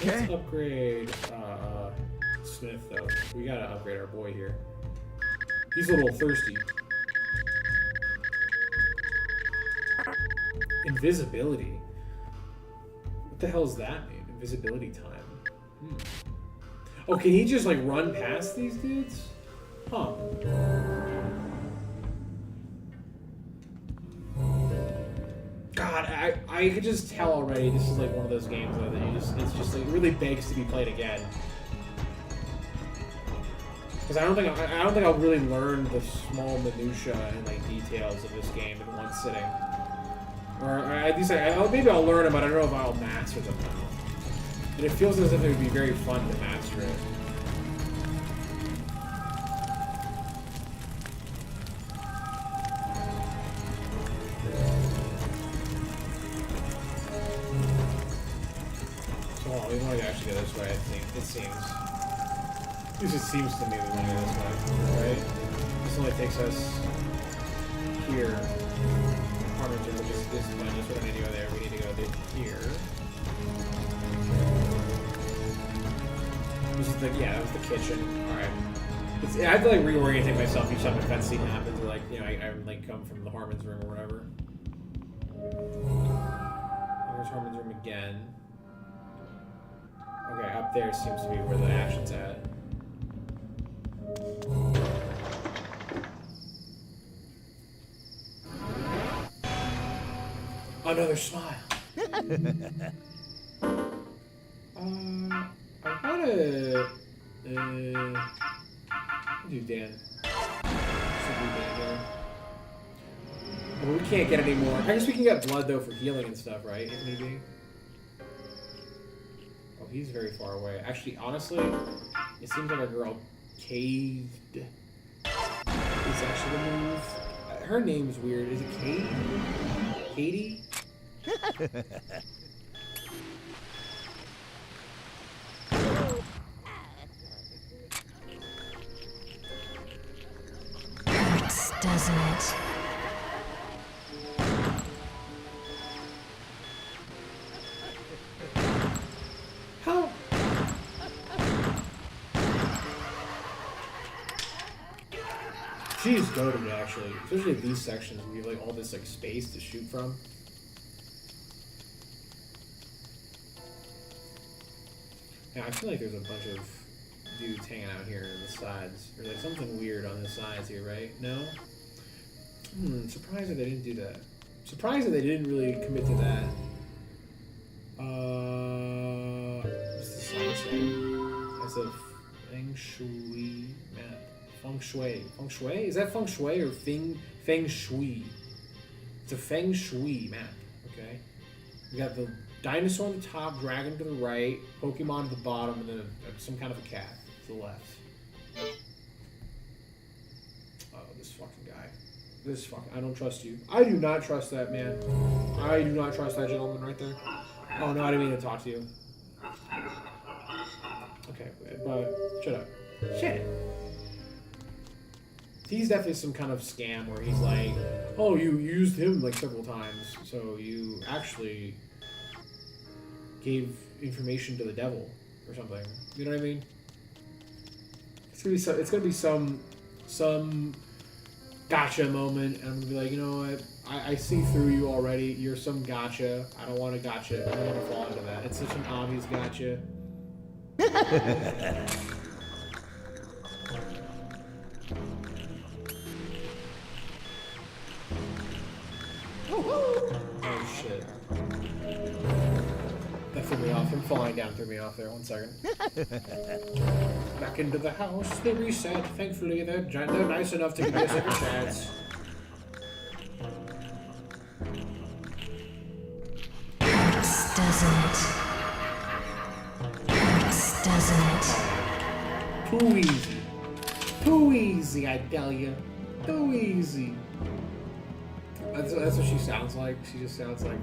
Let's upgrade Smith, though. We gotta upgrade our boy here. He's a little thirsty. Invisibility. What the hell does that mean? Invisibility time. Oh, can he just like run past these dudes? Huh. God, I could just tell already this is like one of those games though, that it's just like really begs to be played again. Because I don't think I'll really learn the small minutia and like details of this game in one sitting. Or at least maybe I'll learn them, but I don't know if I'll master them now. And it feels as if it would be very fun to master it. So hold on, we want to actually go this way, it seems. At least it seems to me we want to go this way, right? This only takes us here. Which is this one, we don't need to go there, we need to go to here. This is the, yeah, that was the kitchen. Alright. I have to like reorientate myself each time a cutscene happens, or like, you know, I like come from the Harmon's room or whatever. There's Harmon's room again. Okay, up there seems to be where the action's at. Another smile. I gotta do Dan. Should do Dan here. Well, we can't get any more. I guess we can get blood though for healing and stuff, right? If need be. Oh, he's very far away. Actually, honestly, it seems like our girl caved. Is actually the move. Her name's weird. Is it Kate? Katie? Hurts, doesn't it? How? She's goated actually, especially in these sections where you have like all this like space to shoot from. Yeah, I feel like there's a bunch of dudes hanging out here on the sides. There's like something weird on the sides here, right? No? Surprised that they didn't do that. Surprised that they didn't really commit to that. What's the sign say? It's a feng shui map. Feng shui. Feng shui? Is that feng shui or feng shui? It's a feng shui map. Okay. We got the dinosaur on the top, dragon to the right, Pokemon at the bottom, and then some kind of a cat to the left. Oh, this fucking guy. This fucking... I don't trust you. I do not trust that man. I do not trust that gentleman right there. Oh, no, I didn't mean to talk to you. Okay, but shut up. Shit. He's definitely some kind of scam where he's like, oh, you used him like several times, so you actually gave information to the devil or something. You know what I mean? It's gonna be some gotcha moment, and I'm gonna be like, you know what? I see through you already. You're some gotcha. I don't want to gotcha. I don't want to fall into that. It's such an obvious gotcha. Oh shit. That threw me off. Him falling down threw me off there. 1 second. Back into the house. They reset. Thankfully, they're nice enough to give me a second chance. Doesn't it? Doesn't it? Too easy. Too easy, I tell you. Too easy. That's what she sounds like. She just sounds like,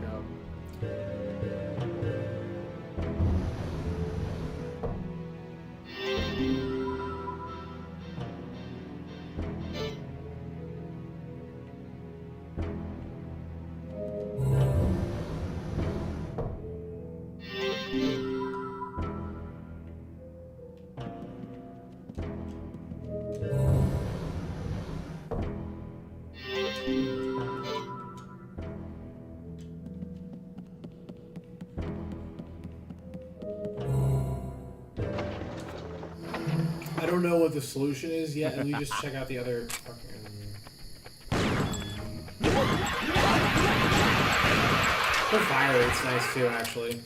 I don't know what the solution is yet. Let me just check out the other fucking... Her fire rate's nice too, actually.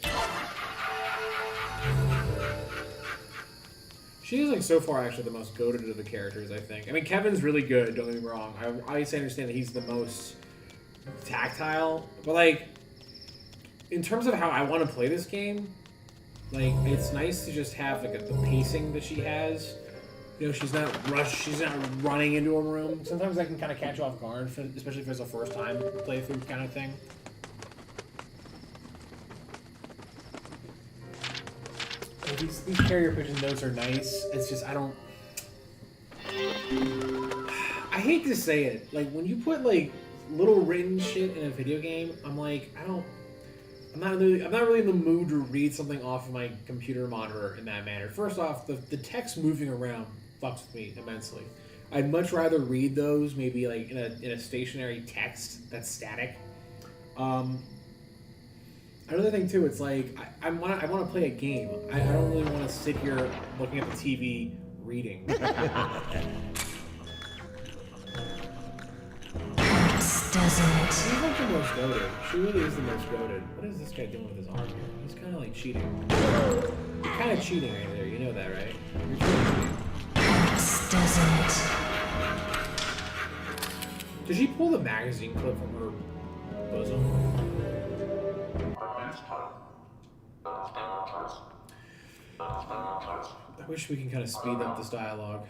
She is, like, so far, actually, the most goated of the characters, I think. I mean, Kevin's really good, don't get me wrong. I obviously understand that he's the most tactile, but, like, in terms of how I want to play this game, like, it's nice to just have, like, the pacing that she has. You know, she's not running into a room. Sometimes that can kind of catch you off guard, especially if it's a first time playthrough kind of thing. These carrier pigeon notes are nice. It's just, I hate to say it. Like, when you put, like, little written shit in a video game, I'm like, I'm not really in the mood to read something off of my computer monitor in that manner. First off, the text moving around fucks with me immensely. I'd much rather read those maybe like in a stationary text that's static. Another thing too, it's like I want to play a game. I don't really want to sit here looking at the TV reading. Doesn't it? She's like the most goated. She really is the most goated. What is this guy doing with his arm here? He's kind of like cheating. You're kind of cheating right there. You know that, right? You're cheating. Doesn't it? Did she pull the magazine clip from her bosom? I wish we can kind of speed up this dialogue.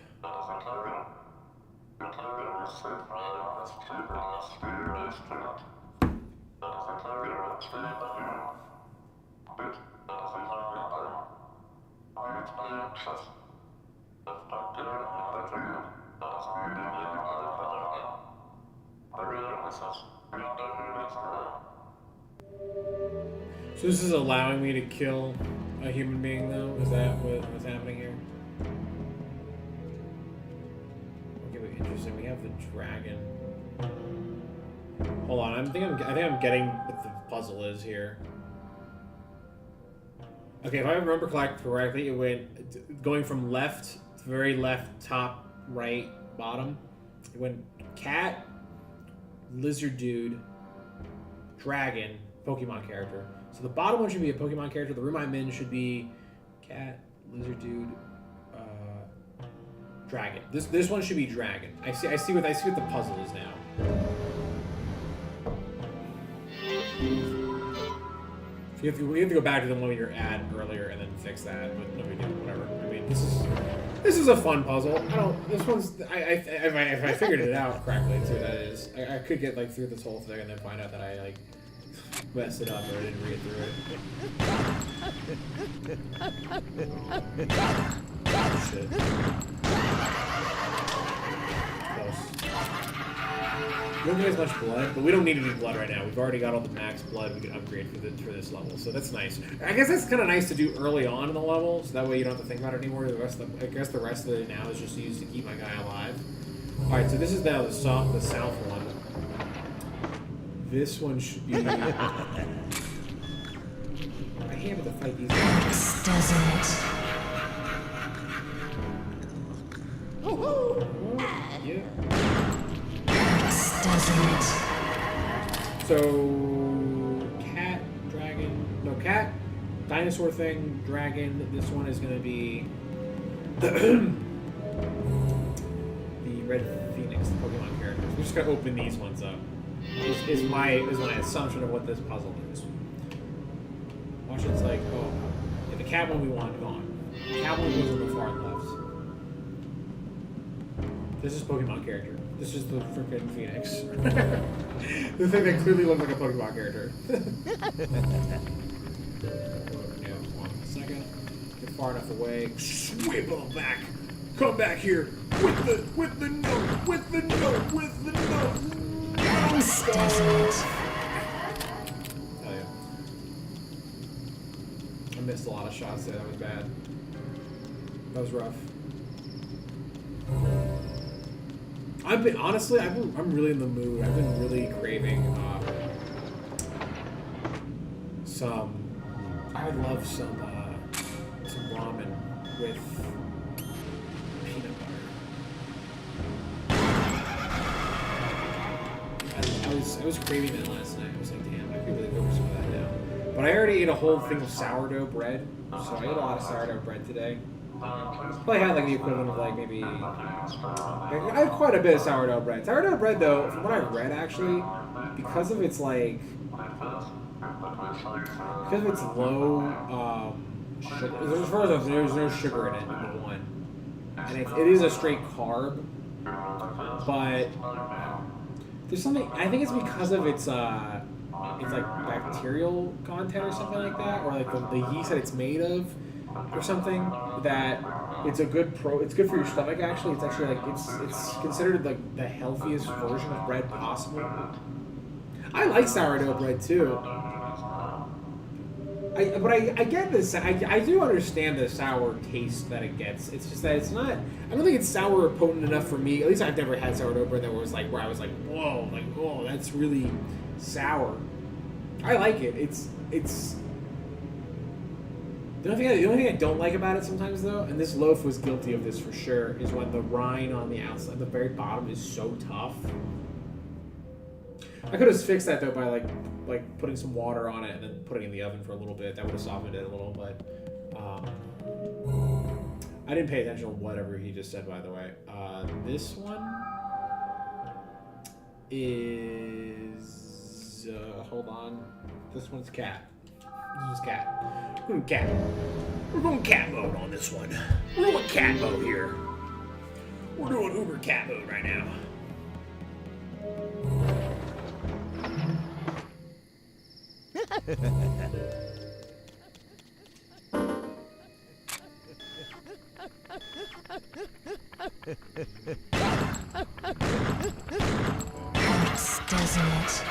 So this is allowing me to kill a human being, though? Is that what's happening here? Okay, but interesting. We have the dragon. Hold on. I think I'm getting what the puzzle is here. Okay, if I remember correctly, it went going from left to very left, top, right, bottom. It went cat, lizard dude, dragon, Pokemon character. So the bottom one should be a Pokemon character. The room I'm in should be cat, lizard dude, dragon. This one should be dragon. I see what the puzzle is now. We have to go back to the one we were at earlier and then fix that, but no big deal, whatever. I mean, this is a fun puzzle. This one's if I figured it out correctly too, that is. I could get like through this whole thing and then find out that I like messed it up or I didn't read through it. Oh, shit. Close. We don't get as much blood, but we don't need any blood right now. We've already got all the max blood we can upgrade for this level, so that's nice. I guess that's kind of nice to do early on in the level, so that way you don't have to think about it anymore. I guess the rest of it now is just used to keep my guy alive. All right, so this is now the south one. This one should be. I can't have to fight these guys. Doesn't. Yeah. Doesn't. So, cat, dragon, no cat, dinosaur thing, dragon. This one is gonna be the red phoenix, the Pokemon characters. We're just gonna open these ones up. Is my assumption of what this puzzle is. Watch, it's like, oh, yeah, the cat one we want gone. The cat one goes on the far left. This is Pokemon character. This is the freaking Phoenix. The thing that clearly looks like a Pokemon character. Yeah, 1 second. Get far enough away. Sweep them back. Come back here with the note. Hell yeah. I missed a lot of shots there. That was bad. That was rough. I'm really in the mood. I've been really craving I would love some ramen with peanut butter. I was craving that last night. I was like, damn, I could really go for some of that now. But I already ate a whole thing of sourdough bread, so I ate a lot of sourdough bread today. Probably had like the equivalent of like maybe. I had quite a bit of sourdough bread. Sourdough bread, though, from what I read, actually, because of its like, because of its low sugar. As far as there's no sugar in it. Number one, and it is a straight carb, but there's something. I think it's because of its like bacterial content or something like that, or like the yeast that it's made of. Or something that it's it's good for your stomach. Actually, it's actually like it's considered like the healthiest version of bread possible. I like sourdough bread too. I get this. I do understand the sour taste that it gets. It's just that it's not. I don't think it's sour or potent enough for me. At least I've never had sourdough bread that was like where I was like, whoa, like oh, that's really sour. I like it. It's. The only thing I don't like about it sometimes, though, and this loaf was guilty of this for sure, is when the rind on the outside, the very bottom, is so tough. I could have fixed that though by like putting some water on it and then putting it in the oven for a little bit. That would have softened it a little, but I didn't pay attention to whatever he just said. By the way, this one is hold on. This one's cat. This is cat. We're going cat. We're going cat mode on this one. We're going cat mode here. We're doing uber cat mode right now. Doesn't it?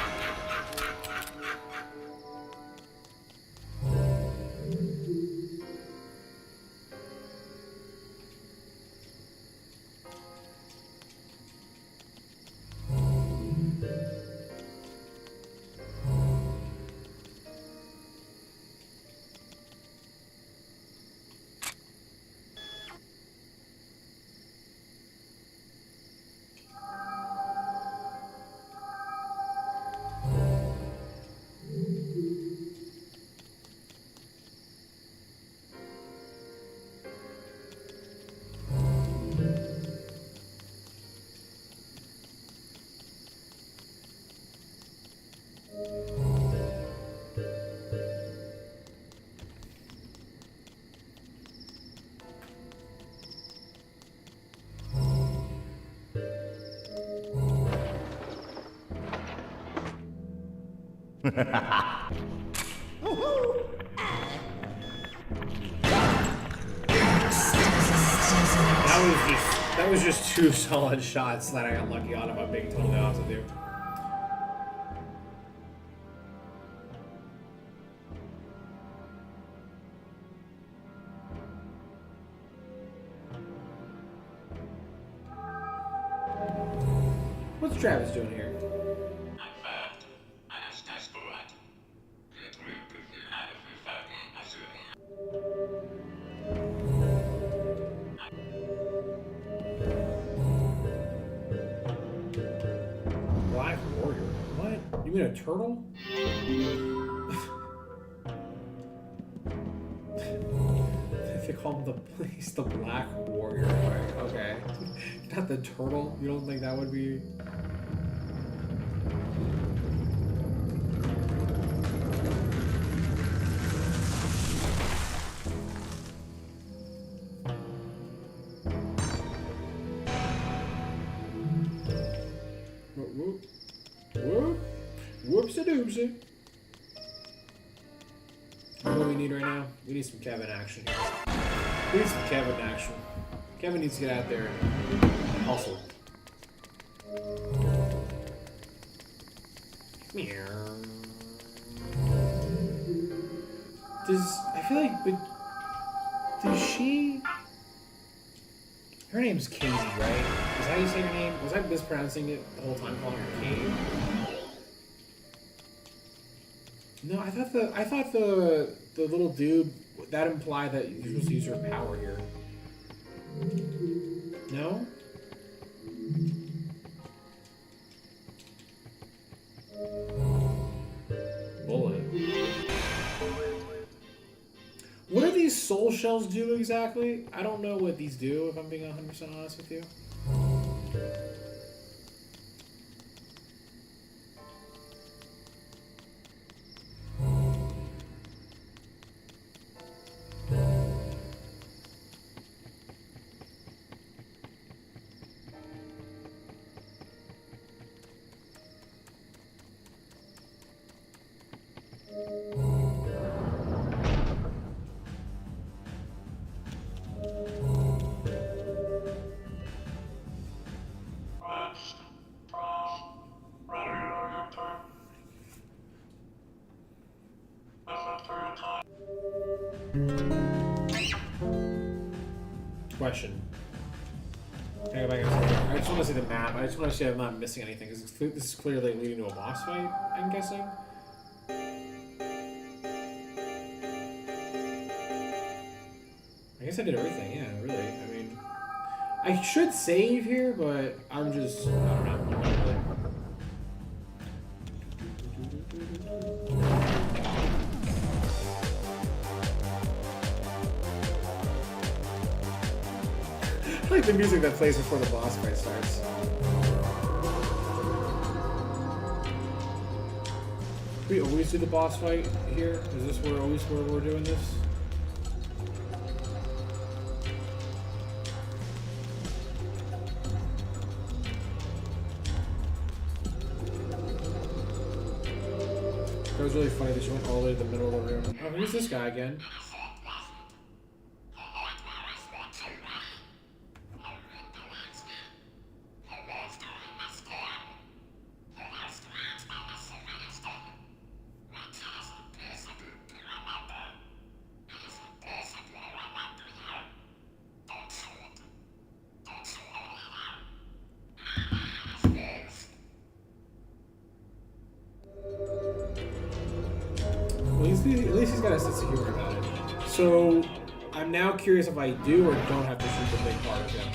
That was just 2 solid shots that I got lucky on, if I'm being totally honest with you. What's Travis doing here? Black warrior? What? You mean a turtle? They call him the Black Warrior. Okay. Not the turtle? You don't think that would be... Whoopsie-doopsie. What do we need right now? We need some Kevin action here. We need some Kevin action. Kevin needs to get out there and hustle. I feel like, but does she? Her name's Katie, right? Is that how you say her name? Was I mispronouncing it the whole time, calling her Katie? No, I thought the little dude, that implied that you're supposed to use her power here. No? Bullet. What do these soul shells do exactly? I don't know what these do, if I'm being 100% honest with you. Question. I just want to see the map. I just want to see I'm not missing anything, because this is clearly leading to a boss fight, I'm guessing. I guess I did everything, yeah, really. I mean, I should save here, but I'm just, I don't know. I like the music that plays before the boss fight starts. We always do the boss fight here? Is this where we're doing this? That was really funny that she went all the way to the middle of the room. Oh, who's this guy again? At least he's got a sense of humor about it. So, I'm now curious if I do or don't have to shoot the big part of him.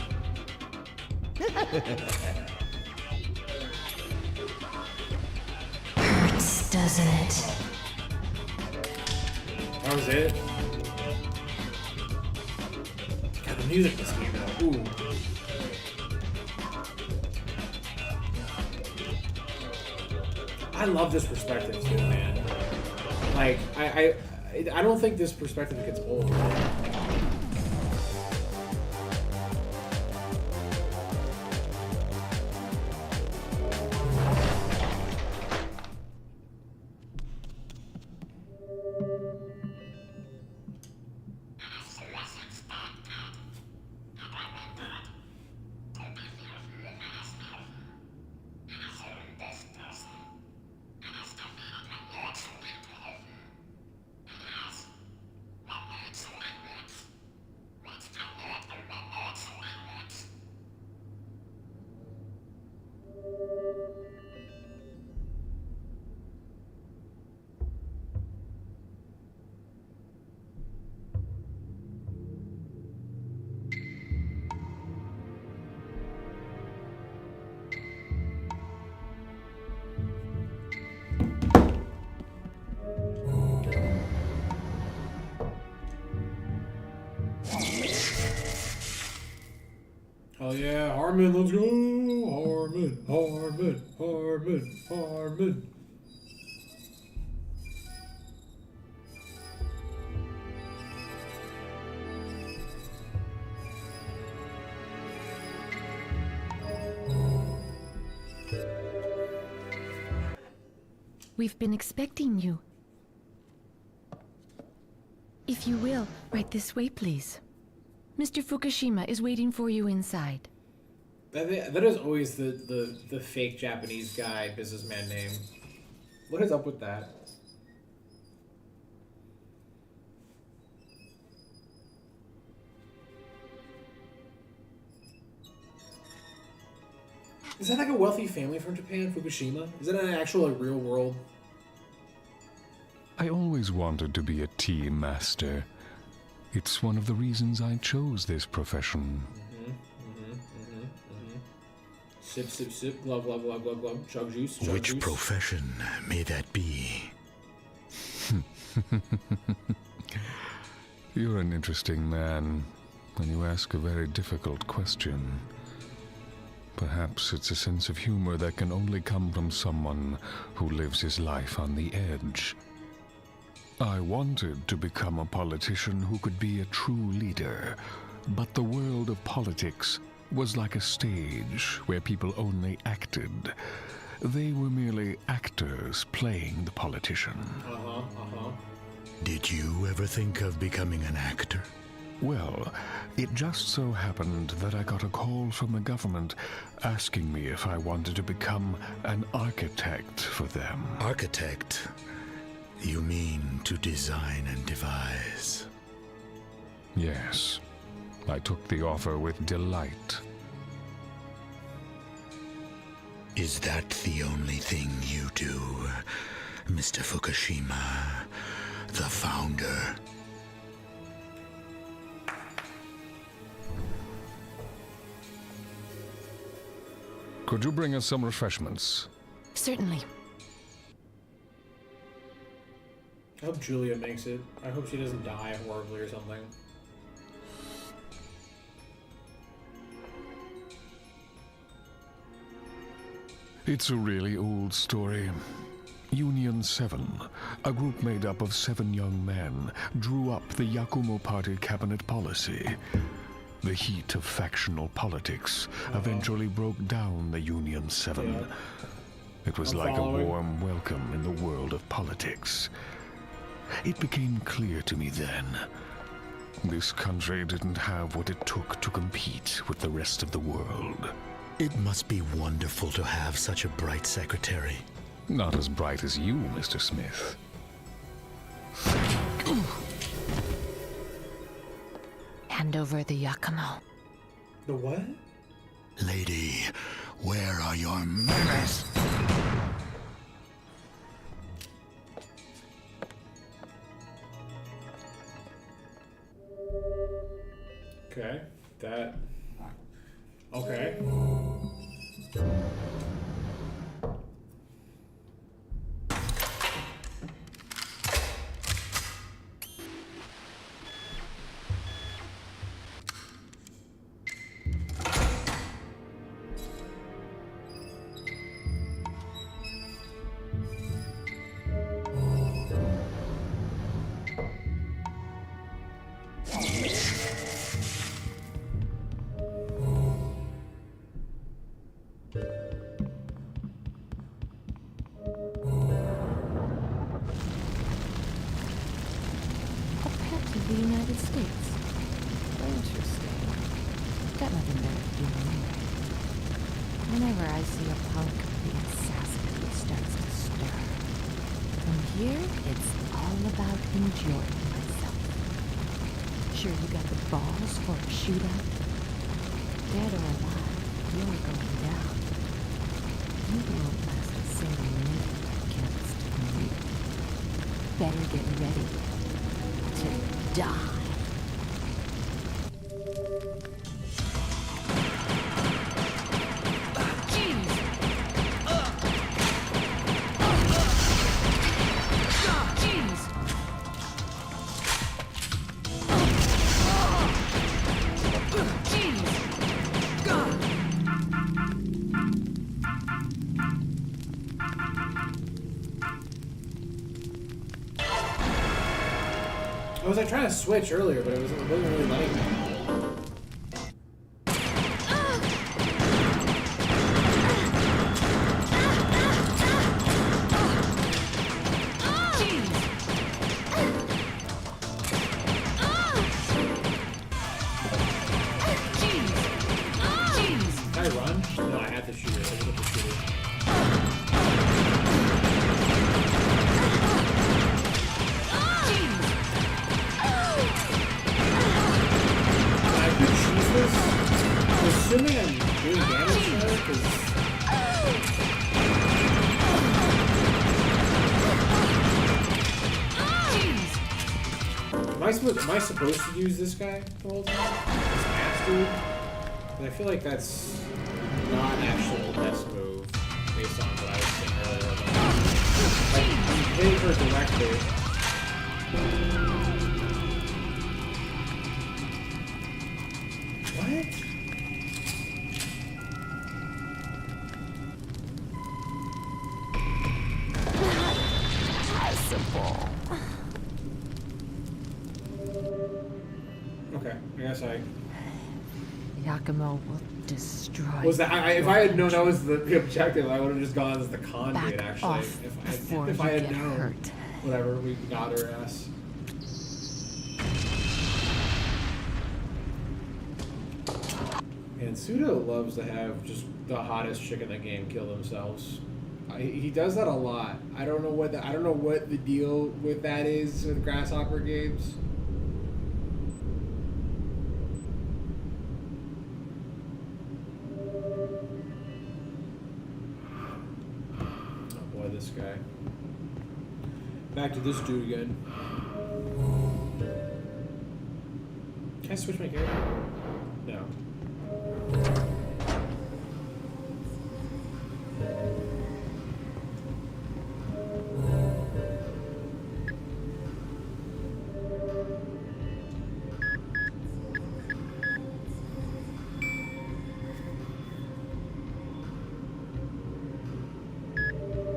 Hurts, doesn't it? That was it? God, the music in this game though. Ooh. I love this perspective too, man. Like, I don't think this perspective gets old. Oh yeah, Harmon, let's go! Harmon, Harmon, Harmon, Harmon. We've been expecting you. If you will, right this way, please. Mr. Fukushima is waiting for you inside. That is always the fake Japanese guy businessman name. What is up with that? Is that like a wealthy family from Japan, Fukushima? Is that an actual like, real world? I always wanted to be a tea master. It's one of the reasons I chose this profession. Sip, sip, sip, glug, glug, glug, glug, glug, chug juice, chug Which juice. profession may that be? You're an interesting man, and you ask a very difficult question. Perhaps it's a sense of humor that can only come from someone who lives his life on the edge. I wanted to become a politician who could be a true leader, but the world of politics was like a stage where people only acted. They were merely actors playing the politician. Did you ever think of becoming an actor? Well, it just so happened that I got a call from the government asking me if I wanted to become an architect for them. Architect? You mean to design and devise? Yes. I took the offer with delight. Is that the only thing you do, Mr. Fukushima, the founder? Could you bring us some refreshments? Certainly. I hope Julia makes it. I hope she doesn't die horribly or something. It's a really old story. Union 7, a group made up of 7 young men, drew up the Yakumo Party cabinet policy. The heat of factional politics eventually broke down the Union 7. Yeah. It was like a warm welcome in the world of politics. It became clear to me then. This country didn't have what it took to compete with the rest of the world. It must be wonderful to have such a bright secretary. Not as bright as you, Mr. Smith. Hand over the Yakumo. The what? Lady, where are your manners? Okay, that... Okay. The United States. Interesting. Got nothing better to do anyway. Whenever I see a punk, the assassin starts to stir. From here, it's all about enjoying myself. Sure you got the balls for a shootout? Dead or alive, you're going down. You won't last a single minute against me. Better get ready to die. like trying to switch earlier, but it wasn't really letting me. Can I run? No, I had to shoot it. I didn't get to shoot it. I'm assuming I'm doing damage to her, because... Am I supposed to use this guy the whole time? This ass dude? But I feel like that's not actually the best move, based on what I was saying earlier. I'm hitting her directly. What? Okay, I guess I... Yakumo will destroy. Was that if I had known that was the objective, I would have just gone as the conduit. Back Actually, off if I had known, hurt. whatever, we got her ass. And Pseudo loves to have just the hottest chick in the game kill themselves. He does that a lot. I don't know what the deal with that is with Grasshopper games. This guy. Back to this dude again. Can I switch my character? No.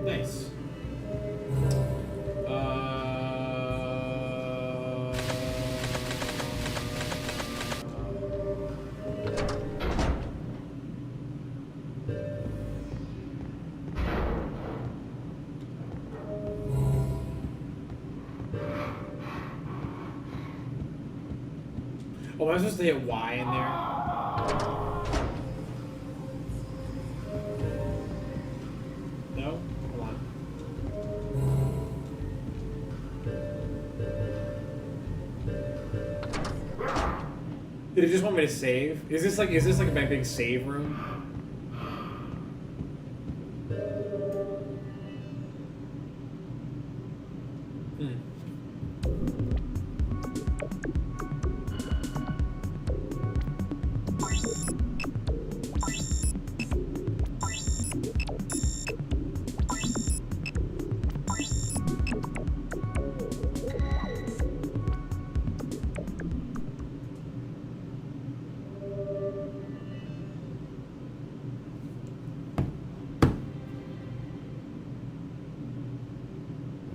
Nice. Oh, am I supposed to hit Y in there? No? Hold on. Did it just want me to save? Is this like my big save room?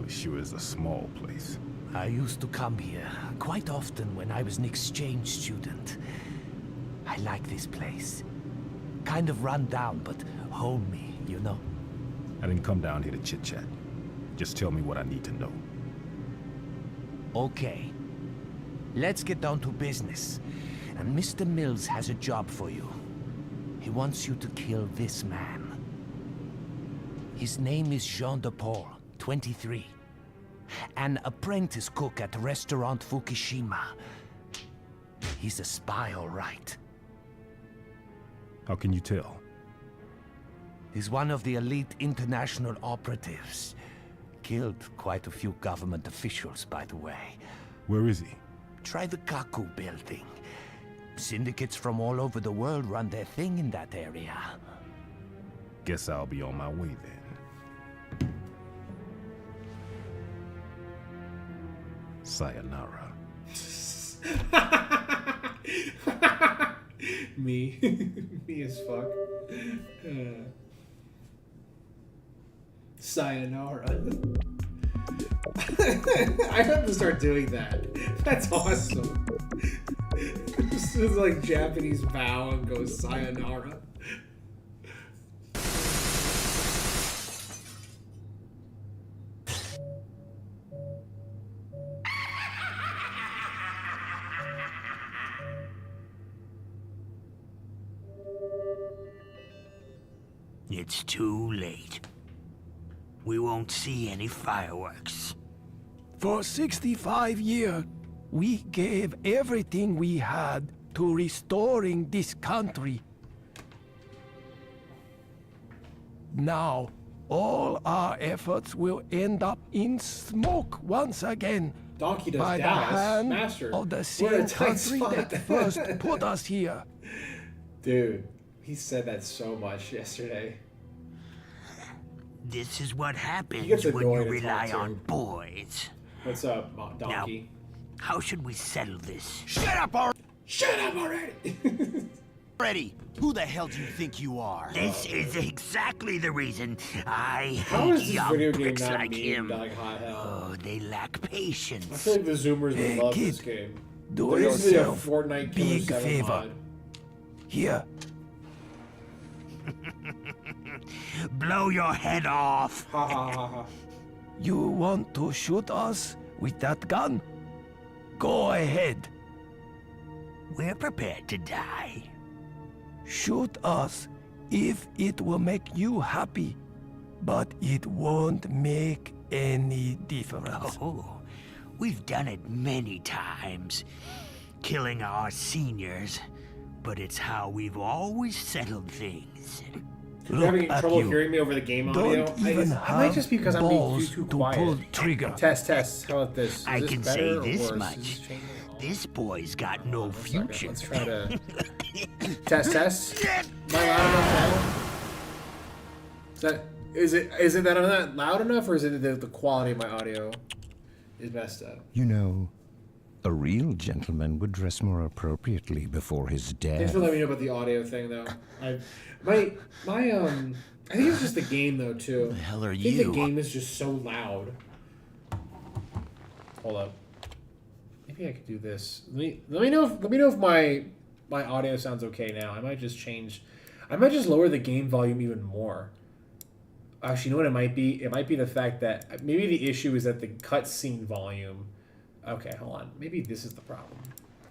Sure is a small place. I used to come here quite often when I was an exchange student. I like this place. Kind of run down, but homey, you know? I didn't come down here to chit-chat. Just tell me what I need to know. Okay. Let's get down to business. And Mr. Mills has a job for you. He wants you to kill this man. His name is Jean de Paul, 23. An apprentice cook at Restaurant Fukushima. He's a spy, all right. How can you tell? He's one of the elite international operatives. Killed quite a few government officials, by the way. Where is he? Try the Kaku building. Syndicates from all over the world run their thing in that area. Guess I'll be on my way then. Sayonara. Me. Me as fuck. Sayonara. I have to start doing that. That's awesome. This is like Japanese bow and goes sayonara. It's too late. We won't see any fireworks. For 65 years, we gave everything we had to restoring this country. Now, all our efforts will end up in smoke once again. Donkey does by Dallas. the hand Master. of the We're in same a tight country spot. that first put us here. Dude, he said that so much yesterday. This is what He happens gets when you annoying to rely talk to. on boys. What's up, Donkey? Now, how should we settle this? Shut up already! Shut up already! Freddy, who the hell do you think you are? This is exactly the reason I How is hate this young video game pricks not like memed him. like hot hell? Oh, they lack patience. I feel like the Zoomers would love kid, this game. do There used to be a yourself Fortnite Killer big 7 favor. mod. Here, Blow your head off. Ha ha ha ha. you want to shoot us with that gun? Go ahead. We're prepared to die. Shoot us if it will make you happy, but it won't make any difference. Oh, we've done it many times, killing our seniors, but it's how we've always settled things. You're having Look at trouble you. hearing me over the game audio? Don't even I might just be because I'm being balls too to quiet. pull trigger. Test. How about this? Is I this can better say or this worse? Is much. this changing? This boy's got no One second, future. Let's try to test. Am I loud enough now? Is it that I'm not loud enough, or is it the quality of my audio is messed up? You know, a real gentleman would dress more appropriately before his Thanks death. for letting me know about the audio thing, though. I think it's just the game, though, too. Who the hell are I think you? the game is just so loud. Hold up. Maybe I could do this. Let me know if my audio sounds okay now. I might just lower the game volume even more. Actually, you know what it might be? It might be the fact that maybe the issue is that the cutscene volume. Okay, hold on. Maybe this is the problem.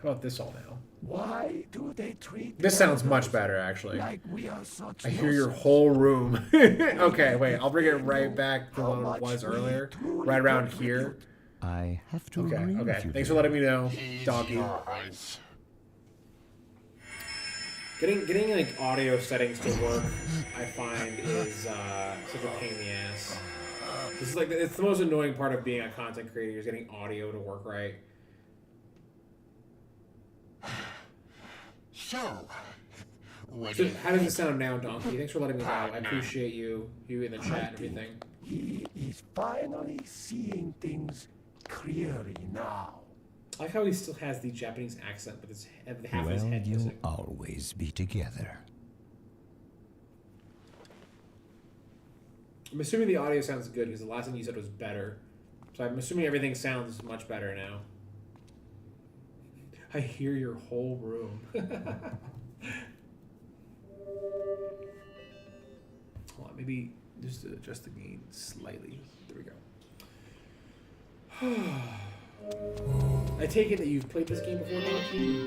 How about this all now? Why do they treat This sounds much better, actually. like we are such I hear your whole room. Okay, wait. I'll bring it right back to what it was earlier. Right around here. I have to Okay, agree with okay. you Thanks for there. letting me know, Donkey. Getting like audio settings to work, I find is such a pain in the ass. This is like it's the most annoying part of being a content creator is getting audio to work right. So, So how does it sound now, Donkey? Thanks for letting me know. I appreciate you in the chat and everything. He is finally seeing things clearly now. I like how he still has the Japanese accent, but it's half of his Well, head you'll missing. always be together. I'm assuming the audio sounds good because the last thing you said was better. So I'm assuming everything sounds much better now. I hear your whole room. Hold on, maybe just to adjust the gain slightly. There we go. I take it that you've played this game before, Donkey?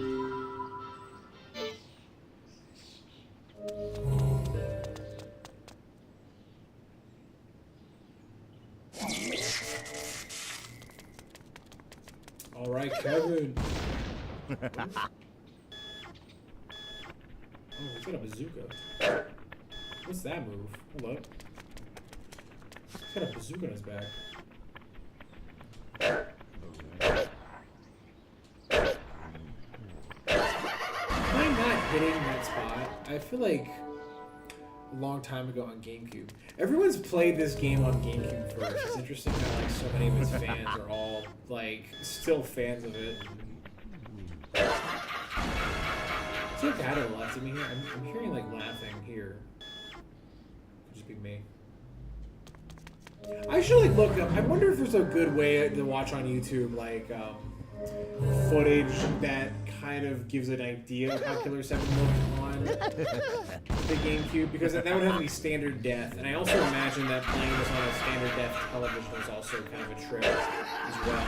All right, Kevin. Oh, he's got a bazooka. What's that move? Hold up. He's got a bazooka in his back. Am I not hitting that spot? I feel like a long time ago on GameCube. Everyone's played this game on GameCube first. It's interesting that like so many of its fans are all like still fans of it. Is there data left in me here? I'm hearing like laughing here. Could just be me. I should like look up. I wonder if there's a good way to watch on YouTube, like footage that kind of gives an idea of how Killer 7 looked on the GameCube, because that would have to be standard def, and I also imagine that playing this on a standard def television is also kind of a trip as well.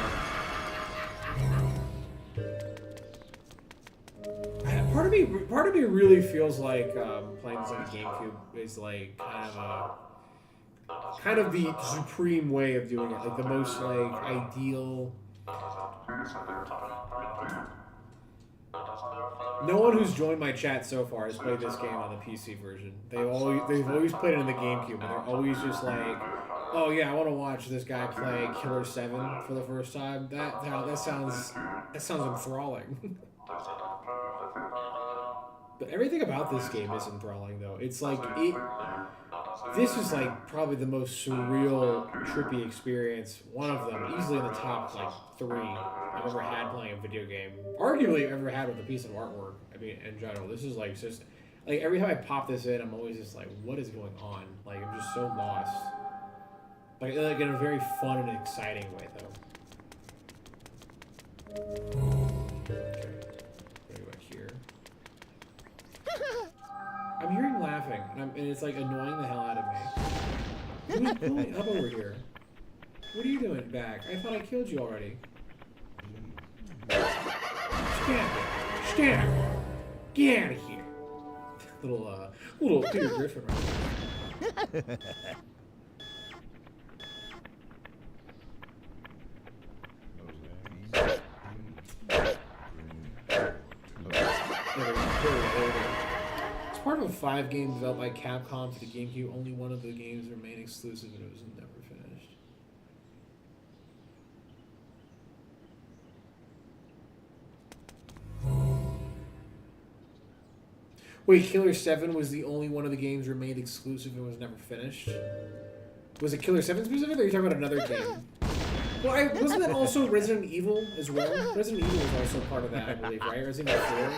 Part of me really feels like playing this on the GameCube is like kind of the supreme way of doing it, like the most like ideal. No one who's joined my chat so far has played this game on the PC version. They've always played it in the GameCube, and they're always just like, oh yeah, I want to watch this guy play Killer 7 for the first time. That sounds enthralling. But everything about this game is enthralling, though. It's like this is like probably the most surreal, trippy experience. One of them, easily in the top like 3 I've ever had playing a video game. Arguably, I've ever had with a piece of artwork. I mean, in general, this is like just like every time I pop this in, I'm always just like, what is going on? Like I'm just so lost. Like in a very fun and exciting way, though. I'm hearing laughing, and it's like annoying the hell out of me. Who's pulling up over here? What are you doing back? I thought I killed you already. Stand! Get out of here! Little Peter Griffin right there. Part of a 5 game developed by Capcom for the GameCube. Only one of the games remained exclusive, and it was never finished. Wait, Killer 7 was the only one of the games remained exclusive and was never finished? Was it Killer 7 specific, or are you talking about another game? Well, wasn't that also Resident Evil as well? Resident Evil was also part of that, I believe, right? Resident Evil 4?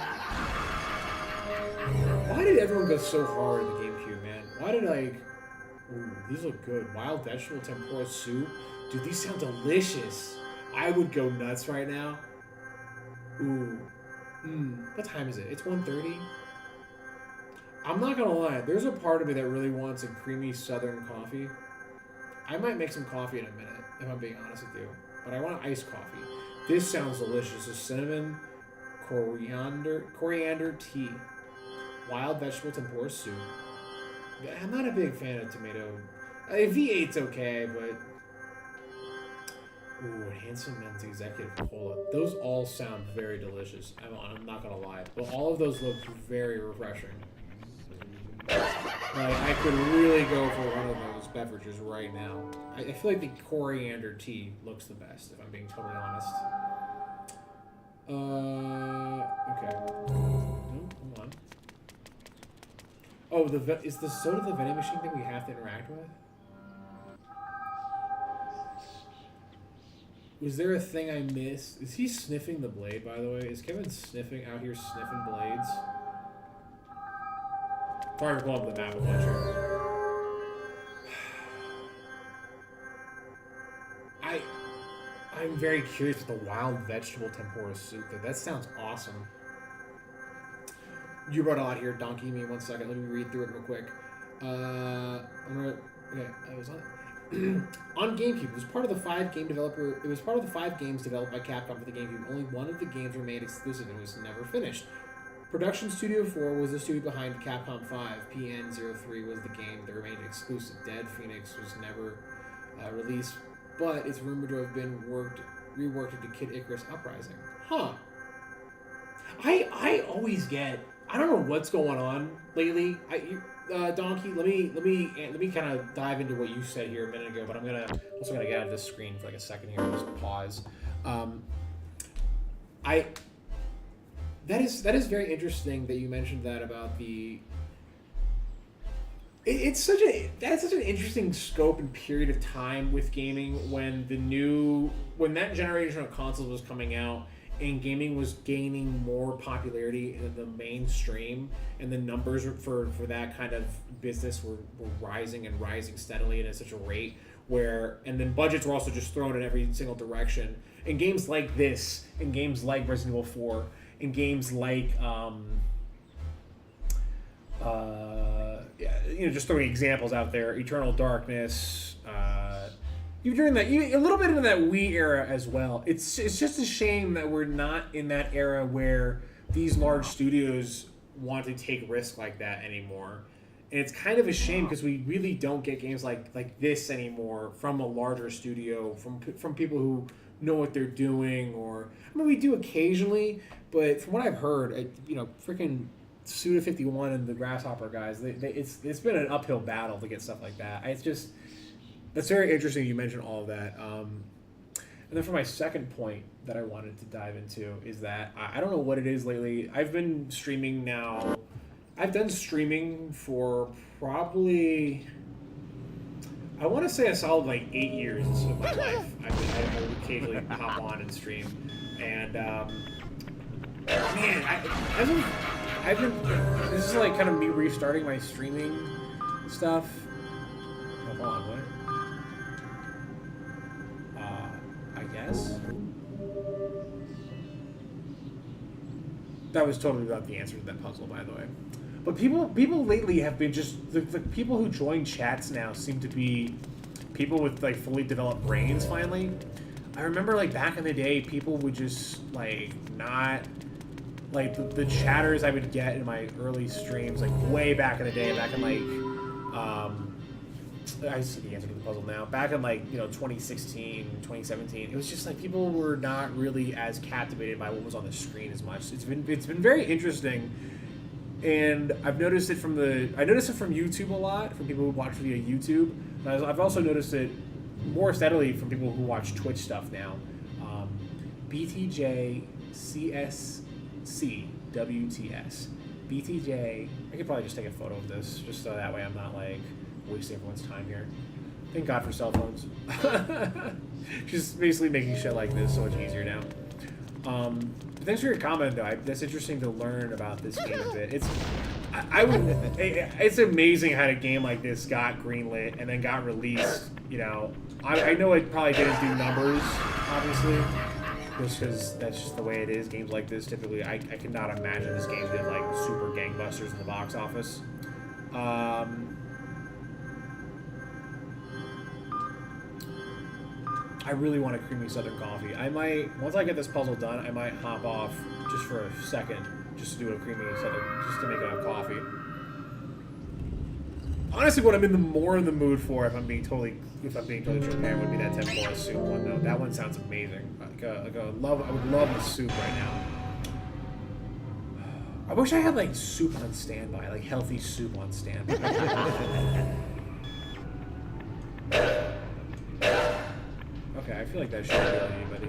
Why did everyone go so hard in the GameCube, man? Why did ooh, these look good. Wild vegetable tempura soup. Dude, these sound delicious. I would go nuts right now. Ooh. What time is it? It's 1:30. I'm not gonna lie. There's a part of me that really wants a creamy southern coffee. I might make some coffee in a minute, if I'm being honest with you. But I want iced coffee. This sounds delicious. It's cinnamon, coriander tea. Wild vegetable tempura soup. I'm not a big fan of tomato. V8's okay, but ooh, Handsome Men's Executive Cola. Those all sound very delicious. I'm not gonna lie, but all of those look very refreshing. Like I could really go for one of those beverages right now. I feel like the coriander tea looks the best, if I'm being totally honest. Okay. Hold on. Oh, is the soda the vending machine thing we have to interact with? Was there a thing I missed? Is he sniffing the blade, by the way? Is Kevin out here sniffing blades? Sorry for pulling up the map a bunch here. I'm very curious with the wild vegetable tempura soup. That sounds awesome. You wrote a lot here, Donkey. Give me 1 second. Let me read through it real quick. Okay, I was on it. On GameCube, it was part of the 5 games developed by Capcom for the GameCube. Only one of the games remained exclusive and was never finished. Production Studio 4 was the studio behind Capcom 5. PN03 was the game that remained exclusive. Dead Phoenix was never released, but it's rumored to have been reworked into Kid Icarus Uprising. Huh. I always get. I don't know what's going on lately. Donkey, let me kind of dive into what you said here a minute ago, but I'm also gonna get out of this screen for like a second here. Just pause. That is very interesting that you mentioned that about the. That's such an interesting scope and period of time with gaming when that generation of consoles was coming out and gaming was gaining more popularity in the mainstream, and the numbers for that kind of business were rising and rising steadily and at such a rate and then budgets were also just thrown in every single direction. In games like this, in games like Resident Evil 4, in games like just throwing examples out there, Eternal Darkness, even during that, a little bit into that Wii era as well. It's just a shame that we're not in that era where these large studios want to take risks like that anymore. And it's kind of a shame because we really don't get games like this anymore from a larger studio, from people who know what they're doing. Or I mean, we do occasionally, but from what I've heard, freaking Suda51 and the Grasshopper guys, it's been an uphill battle to get stuff like that. That's very interesting you mentioned all of that. And then for my second point that I wanted to dive into is that I don't know what it is lately. I've been streaming now. I've done streaming for probably, I want to say a solid 8 years of my life. I would occasionally hop on and stream. And man, I've been, this is kind of me restarting my streaming stuff. Hold on, what? I guess that was totally not the answer to that puzzle, by the way. But people lately have been just the people who join chats now seem to be people with fully developed brains. Finally, I remember back in the day, people would just not the chatters I would get in my early streams, way back in the day, back in I see the answer to the puzzle now. Back in 2016, 2017, it was just people were not really as captivated by what was on the screen as much. It's been very interesting, and I've noticed it from YouTube a lot, from people who watch via YouTube. And I've also noticed it more steadily from people who watch Twitch stuff now. BTJ CSC WTS BTJ. I could probably just take a photo of this just so that way I'm not wasting everyone's time here. Thank God for cell phones. Just basically making shit like this so much easier now. Thanks for your comment, though. That's interesting to learn about this game a bit. It's amazing how a game like this got greenlit and then got released. I know it probably didn't do numbers, obviously, just because that's just the way it is. Games like this, typically, I cannot imagine this game did super gangbusters in the box office. I really want a creamy Southern coffee. I might, once I get this puzzle done, I might hop off just for a second, just to do a creamy Southern, just to make a coffee. Honestly, what I'm more in the mood for, if I'm being totally transparent, would be that tempura soup one though. That one sounds amazing. I would love a soup right now. I wish I had soup on standby, healthy soup on standby. Okay, I feel like that should be anybody.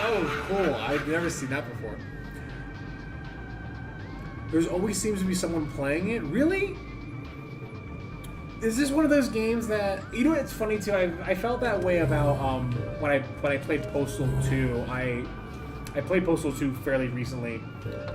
Oh, cool. I've never seen that before. There's always seems to be someone playing it. Really? Is this one of those games that it's funny too? I felt that way about when I played Postal 2. I played Postal 2 fairly recently,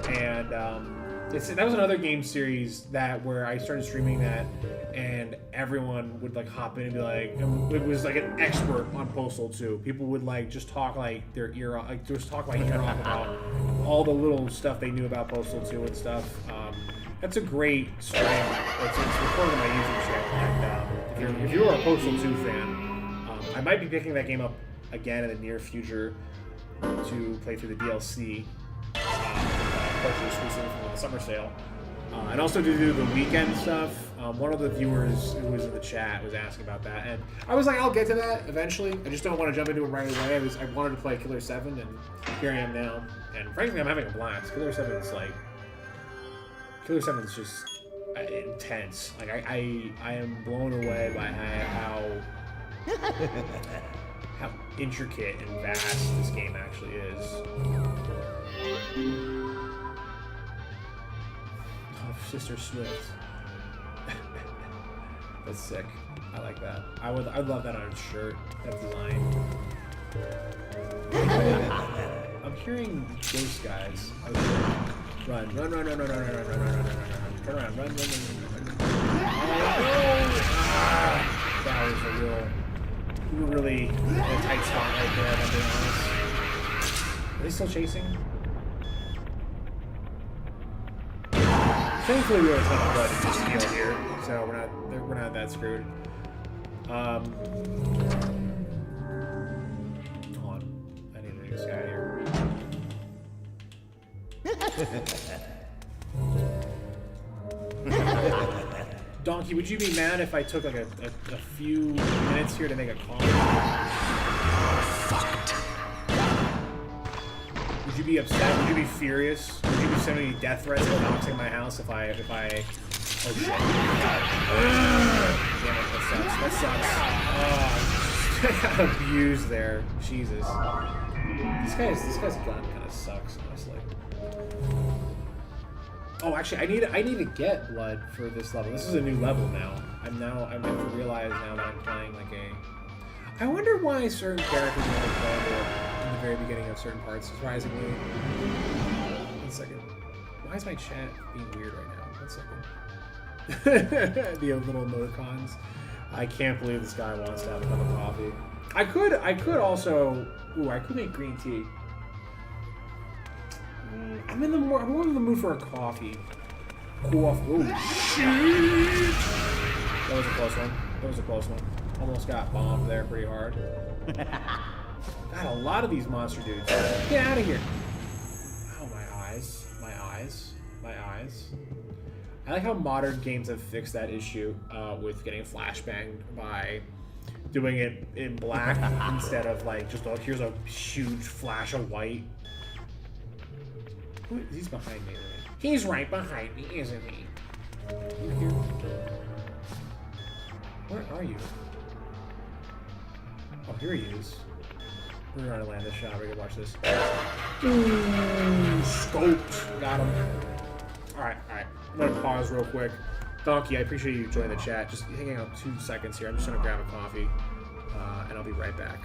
and that was another game series where I started streaming that, and everyone would hop in and be it was an expert on Postal 2. People would just talk their ear off, just talk ear off about all the little stuff they knew about Postal 2 and stuff. That's a great stream. It's recorded on my YouTube channel. And if you're a Postal 2 fan, I might be picking that game up again in the near future to play through the DLC. Purchase recently from the summer sale, and also to do the weekend stuff. One of the viewers who was in the chat was asking about that, and I was I'll get to that eventually. I just don't want to jump into it right away. I wanted to play Killer 7, and here I am now. And frankly, I'm having a blast. Killer 7 is just intense. I am blown away by how intricate and vast this game actually is. Sister Swift. That's sick. I like that. I'd love that on a shirt. That design. I'm hearing ghost guys. Run. Turn around, run. That was a really a tight spot right there, if I'm being honest. Are they still chasing? Thankfully, we have a ton of blood to just heal here, so we're not that screwed. Hold on, I need a new guy here. Donkey, would you be mad if I took like a few minutes here to make a call? Fucked. Would you be upset? Would you be furious? Would you be sending me death threats and doxing my house if I? Oh shit! Damn it, that sucks. I got abused there. Jesus. This guy's gun kind of sucks, honestly. Oh, actually, I need to get blood for this level. This is a new level now. I have to realize now that I'm playing like a. I wonder why certain characters are playable in the very beginning of certain parts. Surprisingly. 1 second. Why is my chat being weird right now? 1 second. The little emoticons. I can't believe this guy wants to have a cup of coffee. I could also. Ooh, I could make green tea. I'm more in the mood for a coffee. Oh shit! That was a close one. Almost got bombed there pretty hard. Got a lot of these monster dudes. Get out of here! Oh, my eyes. I like how modern games have fixed that issue with getting flashbanged by doing it in black instead of like just here's a huge flash of white. He's behind me, right? He's right behind me, isn't he? You here? Where are you? Oh, here he is. We're gonna land this shot. We're gonna watch this. Scoped. Got him. Alright. I'm gonna pause real quick. Donkey, I appreciate you joining the chat. Just hanging out 2 seconds here. I'm just gonna grab a coffee, and I'll be right back.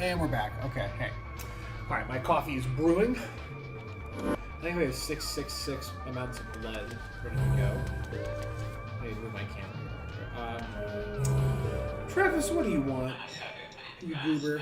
And we're back. Okay, hey. Alright, my coffee is brewing. I think we have 666 amounts of lead ready to go. I need to move my camera here. Travis, what do you want? You goober.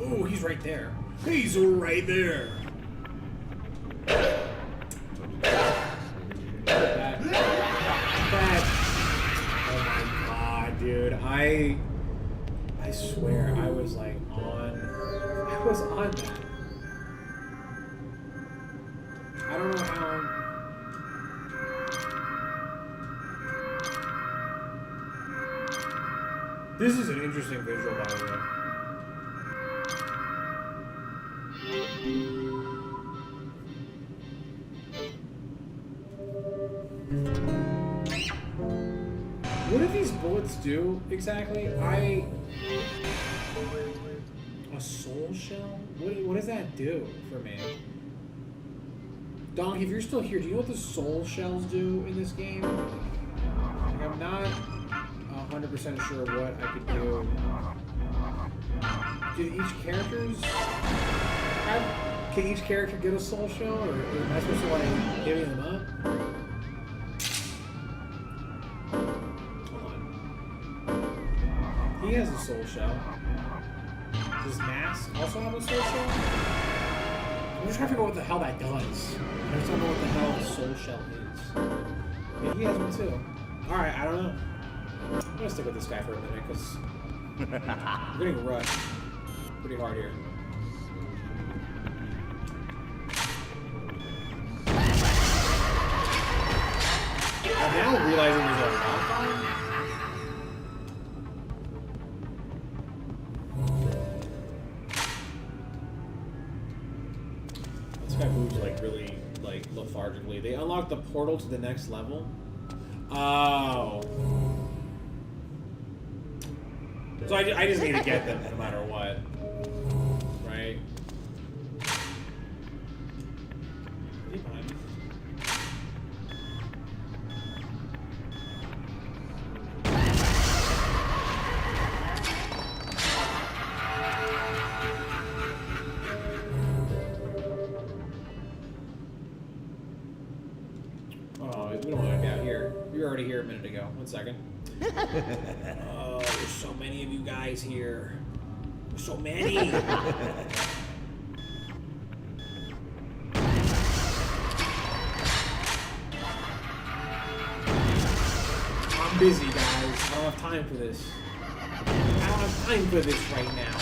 Oh, he's right there. He's right there. Oh my god, dude. I swear I was like on that. I don't know how. This is an interesting visual, by the way. What do these bullets do exactly? A soul shell? What does that do for me? Donkey, if you're still here, do you know what the soul shells do in this game? Like, I'm not 100% sure what I could do. Do each characters have? Can each character get a soul shell, or am I supposed to like giving them up? Hold on. He has a soul shell. Does Mask also have a soul shell? I'm just trying to figure out what the hell that does. I just don't know what the hell a soul shell is. Yeah, he has one too. Alright, I don't know. I'm gonna stick with this guy for a minute, because I'm getting rushed pretty hard here. I'm now realizing there's a lock on. This guy moves like really like lethargically. They unlock the portal to the next level. Oh. So I just need to get them no matter what. Right? Is he behind me? Oh, we don't want to get out here. We were already here a minute ago. 1 second. Oh, there's so many of you guys here. There's so many. I'm busy, guys. I don't have time for this. I don't have time for this right now.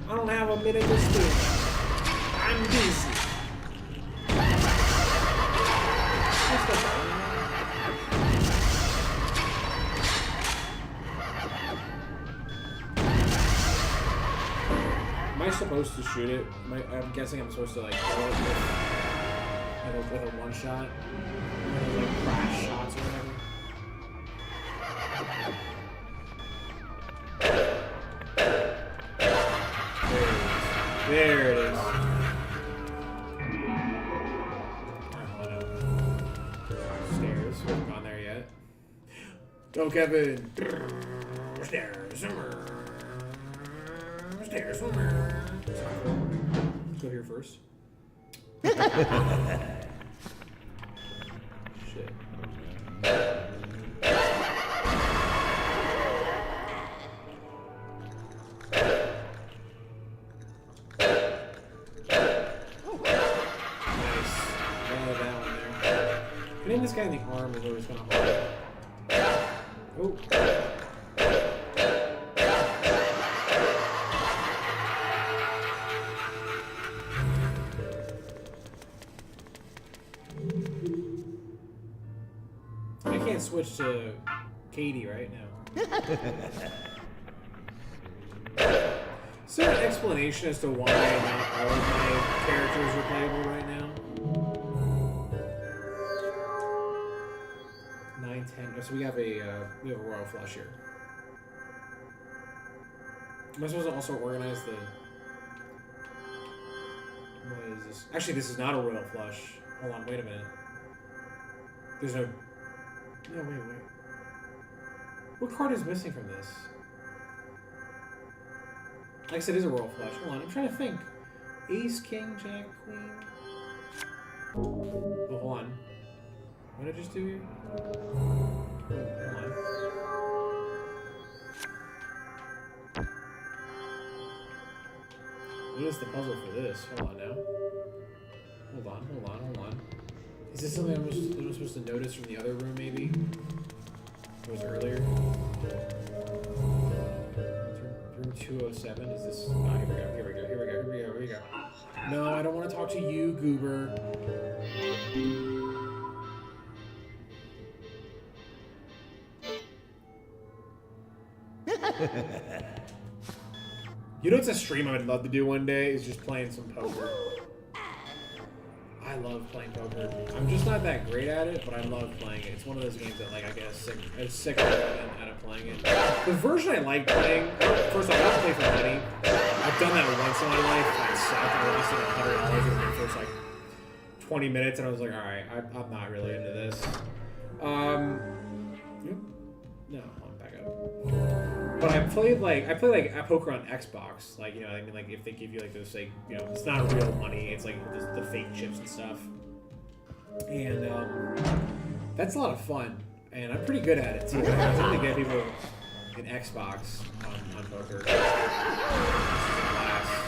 I don't have a minute to spare. I'm busy. Am I supposed to shoot it? I'm guessing I'm supposed to like kill it with a one shot, like crash shots or whatever. There it is. Stairs. We haven't gone there yet. Go, Kevin. Stairs. Stairs. Let's go here first. Shit. Hitting this guy in the arm is always kind of hard. Oh. I can't switch to Katie right now. Is there an explanation as to why not all of my characters are playable right now? 9, 10. So we have a royal flush here. Am I supposed to also organize the? What is this? Actually, this is not a royal flush. Hold on, wait a minute. There's no. No, wait. What card is missing from this? Like I said, it is a royal flush. Hold on, I'm trying to think. Ace, King, Jack, Queen. Oh, hold on. What did I just do here? Hold on. What is the puzzle for this? Hold on now. Hold on. Is this something I'm supposed to notice from the other room, maybe? Or was it earlier? Room 207, is this? Oh, here we go. No, I don't want to talk to you, Goober. You know what's a stream I would love to do one day is just playing some poker. I love playing poker. I'm just not that great at it, but I love playing it. It's one of those games that, like, I get sick of out of playing it. The version I like playing, first off, I don't play for money. I've done that once in my life. I sucked. I lost like $100 in the first like 20 minutes, and I was like, all right, I'm not really into this. No, I'm back up. But I play like poker on Xbox, like, you know what I mean, like if they give you like those, like, you know, it's not real money, it's like the fake chips and stuff, and that's a lot of fun, and I'm pretty good at it too. I tend to get people an Xbox on poker. This is a blast.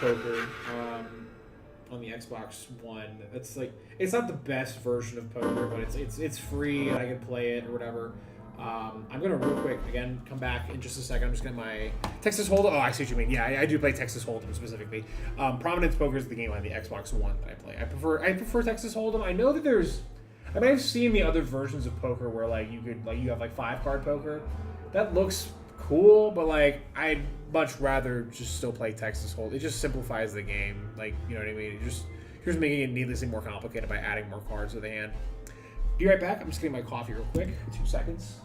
Poker on the Xbox One. It's like, it's not the best version of poker, but it's free and I can play it or whatever. I'm gonna real quick again come back in just a second. I'm just getting my Texas Hold'em. Oh, I see what you mean. Yeah, I do play Texas Hold'em specifically. Prominence Poker is the game on the Xbox One that I play. I prefer Texas Hold'em. I know that I've seen the other versions of poker where like you have like 5-card poker. That looks cool, but like I'd much rather just still play Texas Hold'em. It just simplifies the game, like, you know what I mean. You're just making it needlessly more complicated by adding more cards to the hand. Be right back. I'm just getting my coffee real quick. 2 seconds.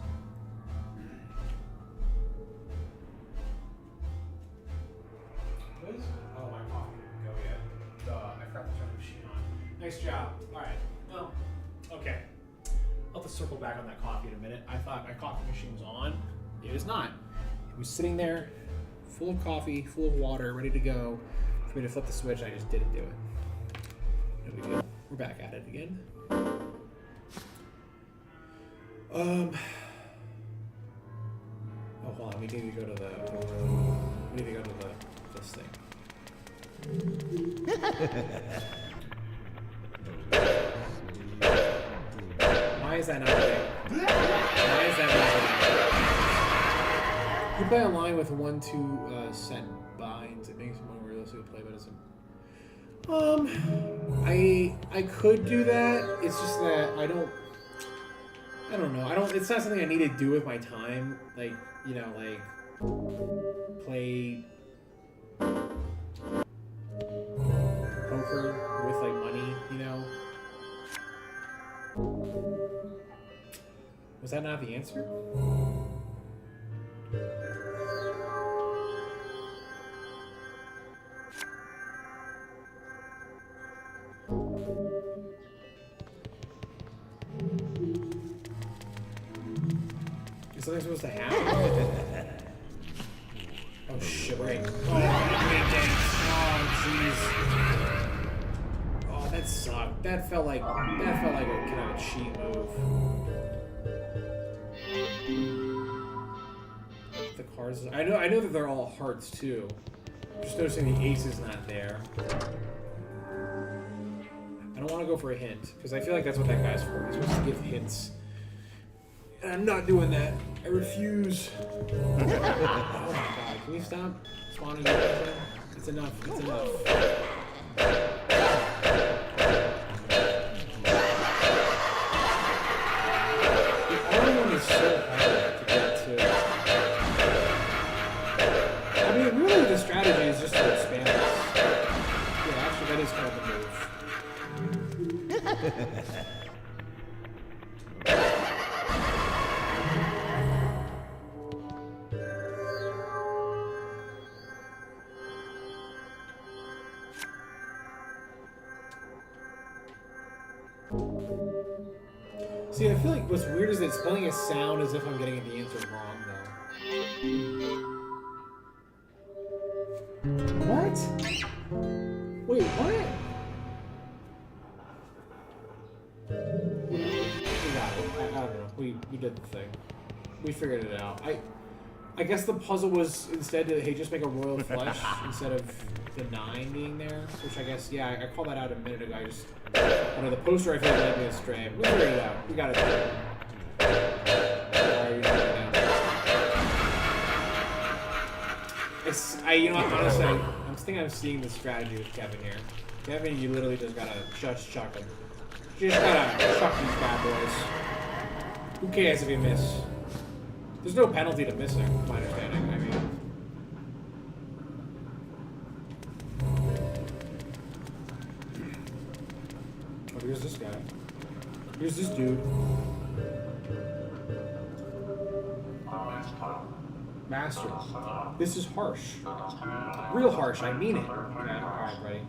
What is it? Oh, my coffee didn't go yet. I forgot to turn the machine on. Nice job. All right. Well, okay. I'll have to circle back on that coffee in a minute. I thought my coffee machine was on. It is not. It was sitting there, full of coffee, full of water, ready to go. For me to flip the switch, I just didn't do it. No big deal. We're back at it again. Oh, hold on. We need to go to this thing. Why is that not a thing? Why is that not a thing? You play online with 1-2 cent binds. It makes it more realistic to play medicine. I could do that. It's just that I don't know. It's not something I need to do with my time. Like, you know, like play poker with like money, you know. Was that not the answer? Is something supposed to happen? Oh shit, right. Oh, jeez. Oh, that sucked. That felt like a kind of a cheat move. The cards. I know that they're all hearts too. Just noticing the ace is not there. I don't want to go for a hint because I feel like that's what that guy's for. He's supposed to give hints. And I'm not doing that. I refuse. Oh my god! Can we stop spawning everything? It's enough. It's enough. So hard to get to. I mean, really, the strategy is just to expand this. Yeah, actually, that is kind of the See, I feel like what's weird is that it's playing a sound as if I'm getting the answer wrong, though. What? Wait, what? We got it. I don't know. We did the thing. We figured it out. I guess the puzzle was instead to, hey, just make a royal flush instead of the 9 being there, which I guess, yeah, I called that out a minute ago. I don't know, the poster I feel like led me astray. We figured it out. We got it done. You know, honestly, I'm thinking I'm seeing the strategy with Kevin here. Kevin, you literally just gotta just chuck him. You just gotta chuck these bad boys. Who cares if you miss? There's no penalty to missing, my understanding. I mean, oh, here's this guy. Here's this dude. Master. This is harsh. Real harsh, I mean it. Okay, alright, ready.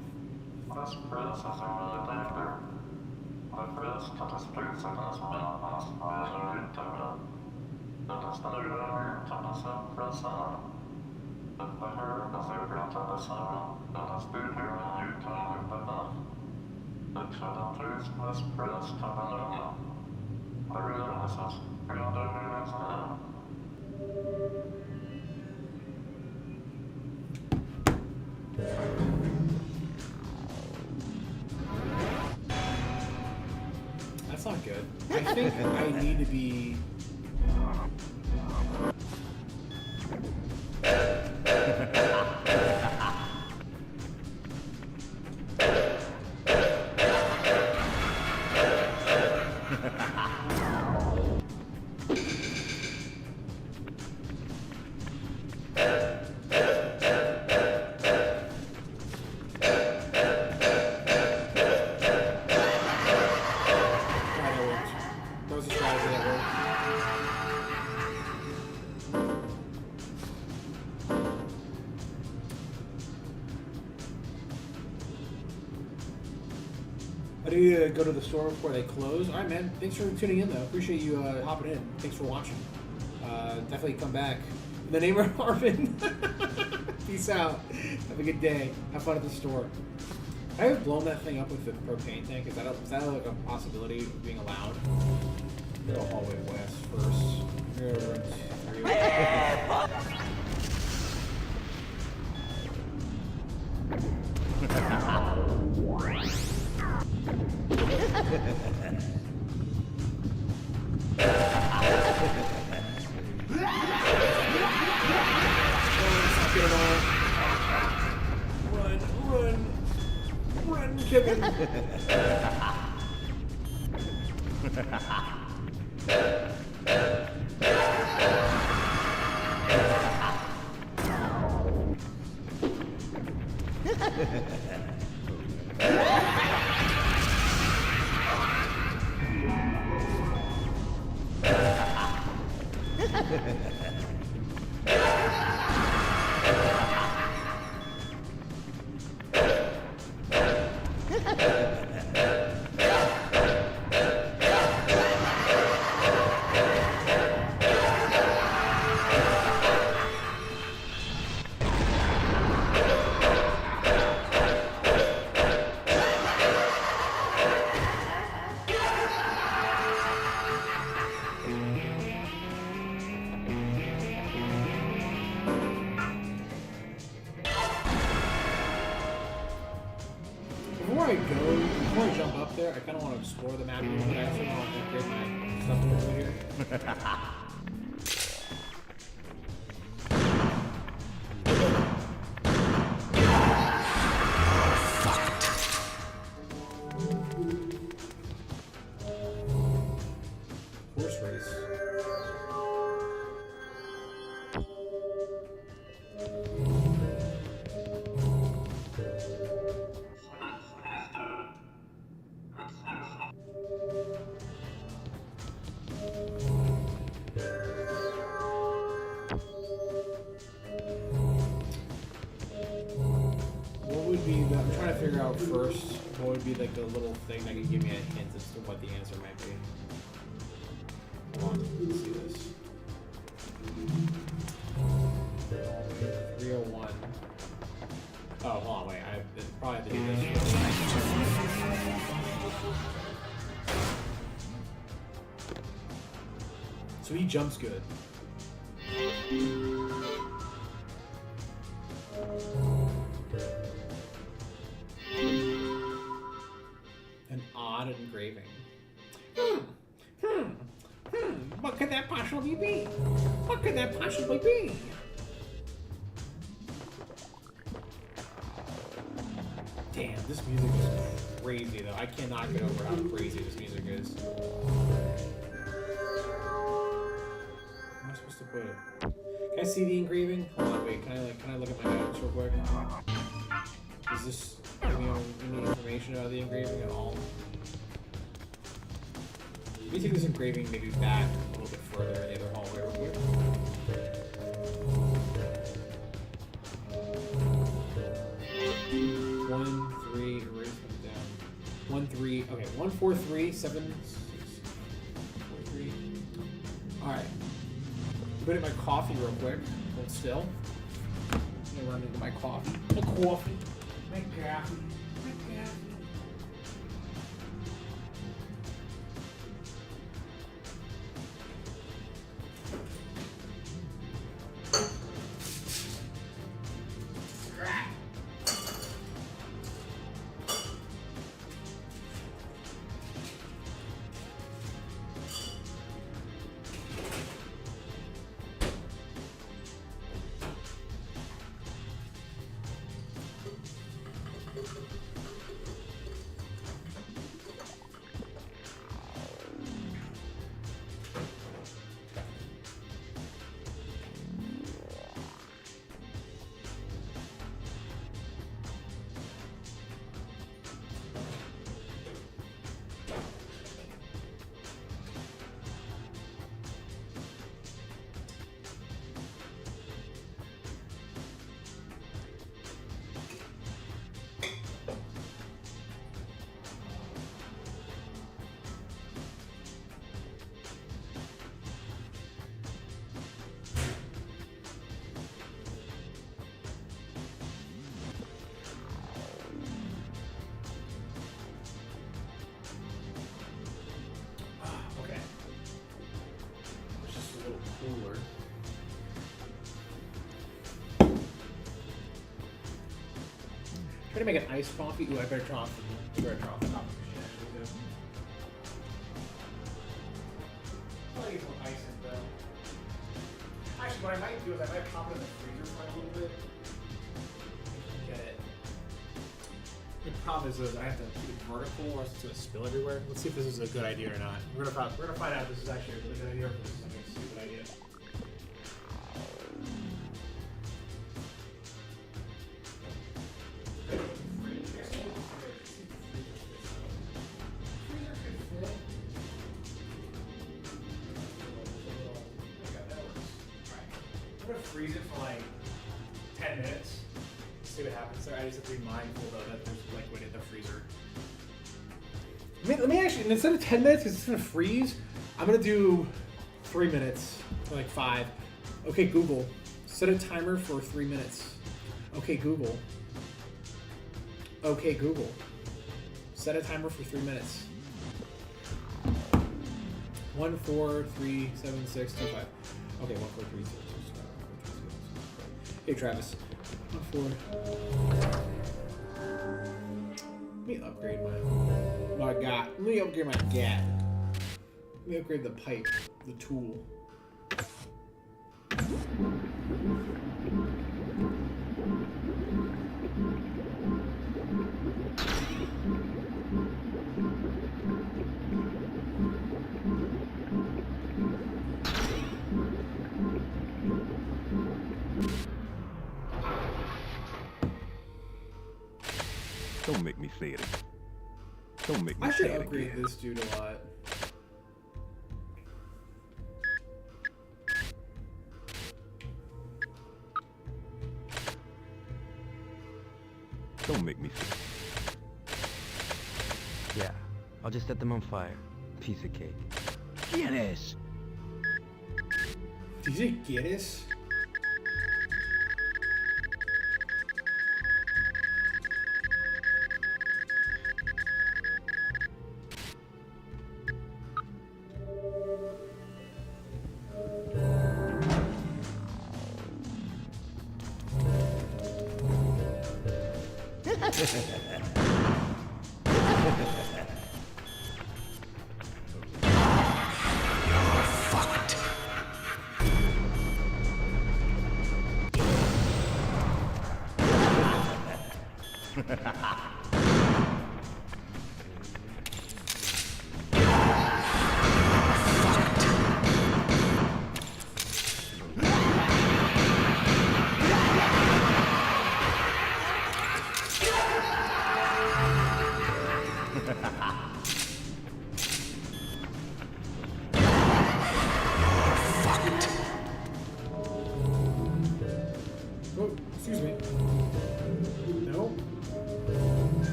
That's not good. I think I need to be... I need to go to the store before they close. All right, man. Thanks for tuning in, though. Appreciate you hopping in. Thanks for watching. Definitely come back. In the name of Arvin. Peace out. Have a good day. Have fun at the store. I have blown that thing up with the propane tank. Is that like a possibility of being allowed? Go all the way west first. Run, Kevin. I go, before I jump up there, I kind of want to explore the map a little bit. I actually want to upgrade my stuff over here. Horse race. What would be the, I'm trying to figure out first what would be like the little thing that could give me a hint as to what the answer might be. Hold on, let's see this. 301. Oh, hold on, wait. I probably have to do this. So he jumps good. An odd engraving. What could that possibly be? What could that possibly be? Damn, this music is crazy though. I cannot get over how crazy this music is. Where am I supposed to put it? Can I see the engraving? Hold on, wait. Can I look at my notes real quick? Is this giving me any information about the engraving at all? Let me take this engraving maybe back a little bit further in the other hallway real quick. 1, 3, erase them down. 1, 3, okay, 1, 4, 3, 7, 6, 4, 3. Alright. Put in my coffee real quick. Hold still. I'm gonna run into my coffee. My coffee. My coffee. My coffee. Cooler. Try to make an iced coffee. Ooh, I better turn off the top of the machine. I'll get some ice in though. Actually, what I might do is I might pop it in the freezer for a little bit. Get it. The problem is I have to keep it vertical or else it's gonna spill everywhere. Let's see if this is a good idea or not. We're gonna find out if this is actually a really good idea or if this is like a stupid idea. Freeze it for like 10 minutes. See what happens there. I just have to be mindful though that there's liquid in the freezer. Let me actually, instead of 10 minutes, because it's gonna freeze, I'm gonna do 3 minutes, or like 5. Okay, Google, set a timer for 3 minutes. Okay, Google. Okay, Google, set a timer for 3 minutes. 1, 4, 3, 7, 6, 2, 5. Okay, 1, 4, 3, 6, 2, 5. Hey Travis. 1, 4. Let me upgrade my gat. Let me upgrade my gat. Let me upgrade the pipe, the tool. Don't make me say it. Don't make me I should say it upgrade again. this dude a lot. Don't make me say it. Yeah, I'll just set them on fire. Piece of cake. Guinness! Did you say Guinness? Oh, excuse me. No.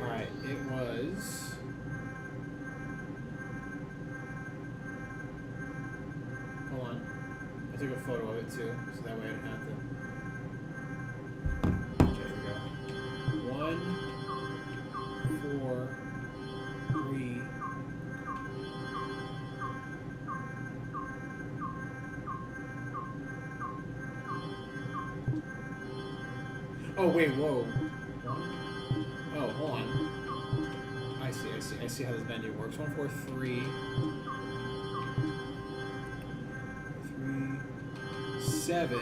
Alright, it was... Hold on. I took a photo of it too, so that way I didn't have to... Okay, here we go. 1, 4, 3... Oh, wait, whoa. Oh, hold on. I see how this menu works. 1, 4, 3. 7.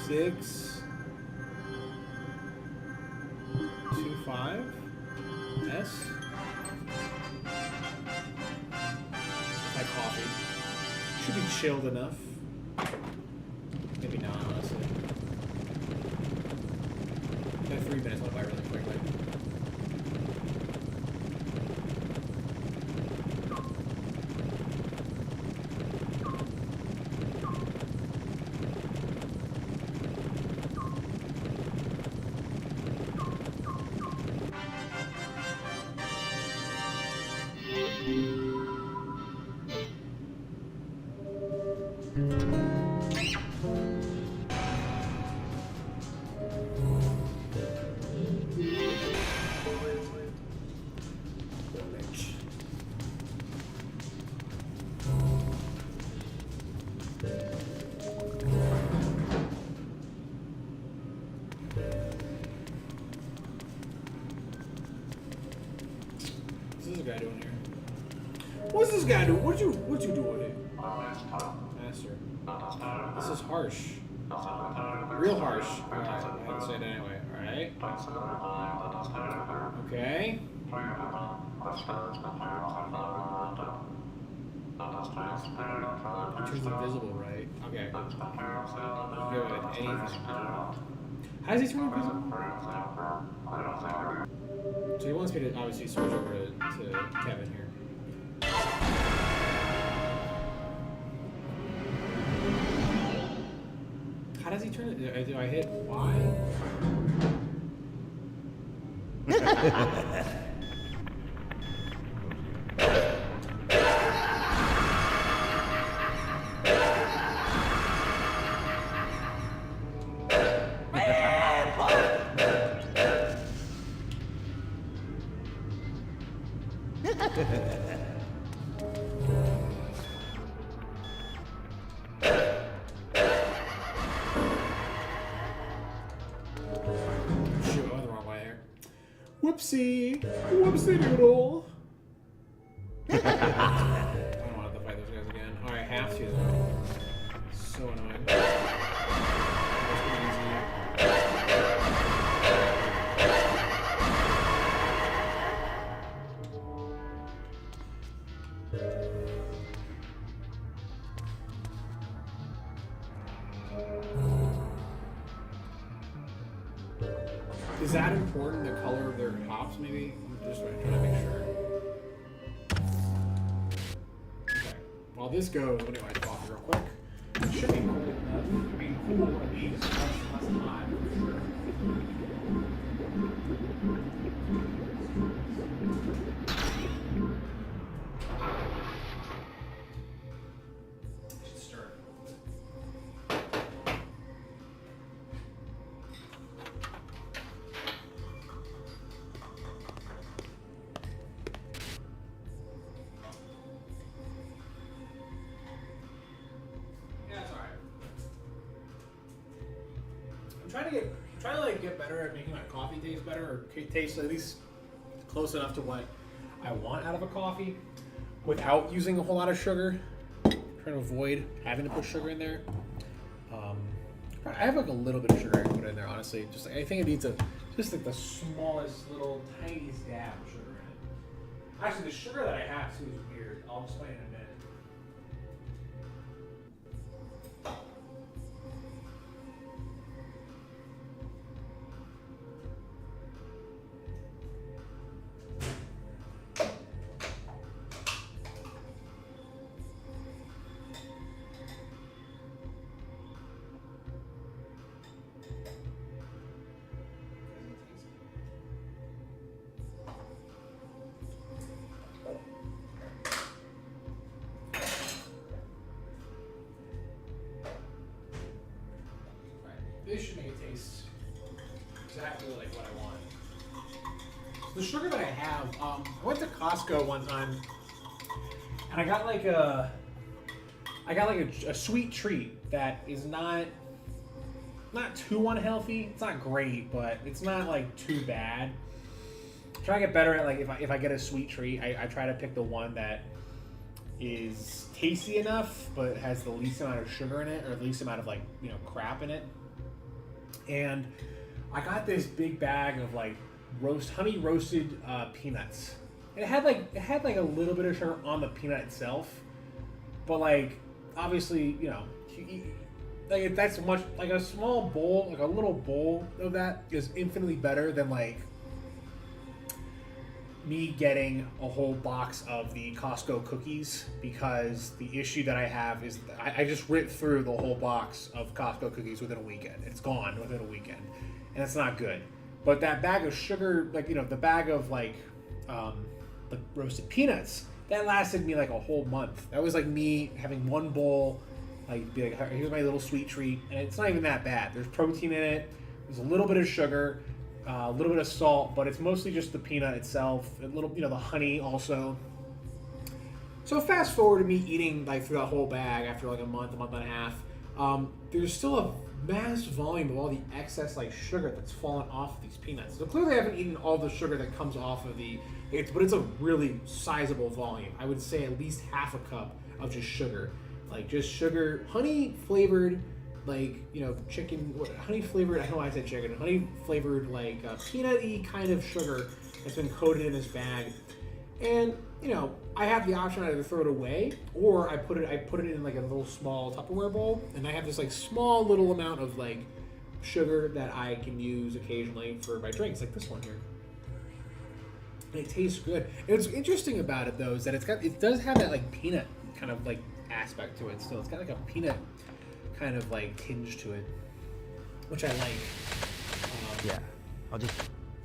6. 2, 5. S. My coffee. Should be chilled enough. Maybe not, honestly. Got 3 minutes went by really quickly. What's this guy doing here? What's this guy doing? What'd you do with it? Master. This is harsh. Real harsh. Alright, I had to say it anyway. Alright. Okay. He turns invisible, right? Okay. Go with anything. How does he turn invisible? So he wants me to obviously switch over to Kevin here. How does he turn it? Do I hit Y? Whoopsie. Whoopsie doodle. I don't want to fight those guys again. Oh, I have to though. So annoying. Is that important, the color of their tops, maybe? I'm just trying to make sure. Okay. While this goes, what do I talk real quick? It should be cool enough. I mean, cool at least. Less hot, for sure. Should start. Trying to like get better at making my coffee taste better, or taste at least close enough to what I want out of a coffee without using a whole lot of sugar. Trying to avoid having to put sugar in there. I have like a little bit of sugar I can put in there, honestly. Just I think it needs just like the smallest little tiniest dab of sugar in it. Actually, the sugar that I have too is weird. I'll explain in a minute. This should make it taste exactly like what I want. The sugar that I have, I went to Costco one time, and I got like a sweet treat that is not too unhealthy. It's not great, but it's not like too bad. I try to get better at like if I get a sweet treat, I try to pick the one that is tasty enough, but has the least amount of sugar in it, or the least amount of like crap in it. And I got this big bag of like honey roasted peanuts. And it had like a little bit of sugar on the peanut itself, but like obviously like that's much like a small bowl, like a little bowl of that is infinitely better than like me getting a whole box of the Costco cookies, because the issue that I have is I just ripped through the whole box of Costco cookies within a weekend. It's gone within a weekend, and it's not good. But that bag of sugar, like the bag of like the roasted peanuts, that lasted me like a whole month. That was like me having one bowl, like be like, here's my little sweet treat, and it's not even that bad. There's protein in it. There's a little bit of sugar. A little bit of salt, but it's mostly just the peanut itself. A little, the honey also. So fast forward to me eating like through that whole bag after like a month and a half. There's still a mass volume of all the excess like sugar that's fallen off of these peanuts. So clearly I haven't eaten all the sugar that comes off of but it's a really sizable volume. I would say at least half a cup of just sugar. Like just sugar, honey flavored, like chicken, honey flavored. I don't know why I said chicken. Honey flavored, like peanut-y kind of sugar that's been coated in this bag, and I have the option either to throw it away or I put it in like a little small Tupperware bowl, and I have this like small little amount of like sugar that I can use occasionally for my drinks, like this one here. And it tastes good. And what's interesting about it though is that it does have that like peanut kind of like aspect to it. Still, it's got like a peanut kind of like tinge to it, which I like. Yeah, I'll just.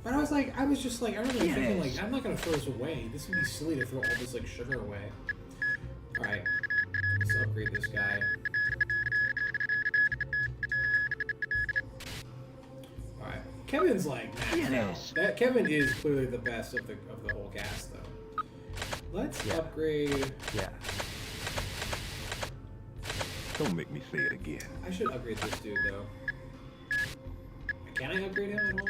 But I was just like, I remember thinking like, I'm not gonna throw this away. This would be silly to throw all this like sugar away. All right, let's upgrade this guy. All right, Kevin's like, Kevin is clearly the best of the whole cast though. Let's upgrade. Yeah. Don't make me say it again. I should upgrade this dude, though. Can I upgrade him at all?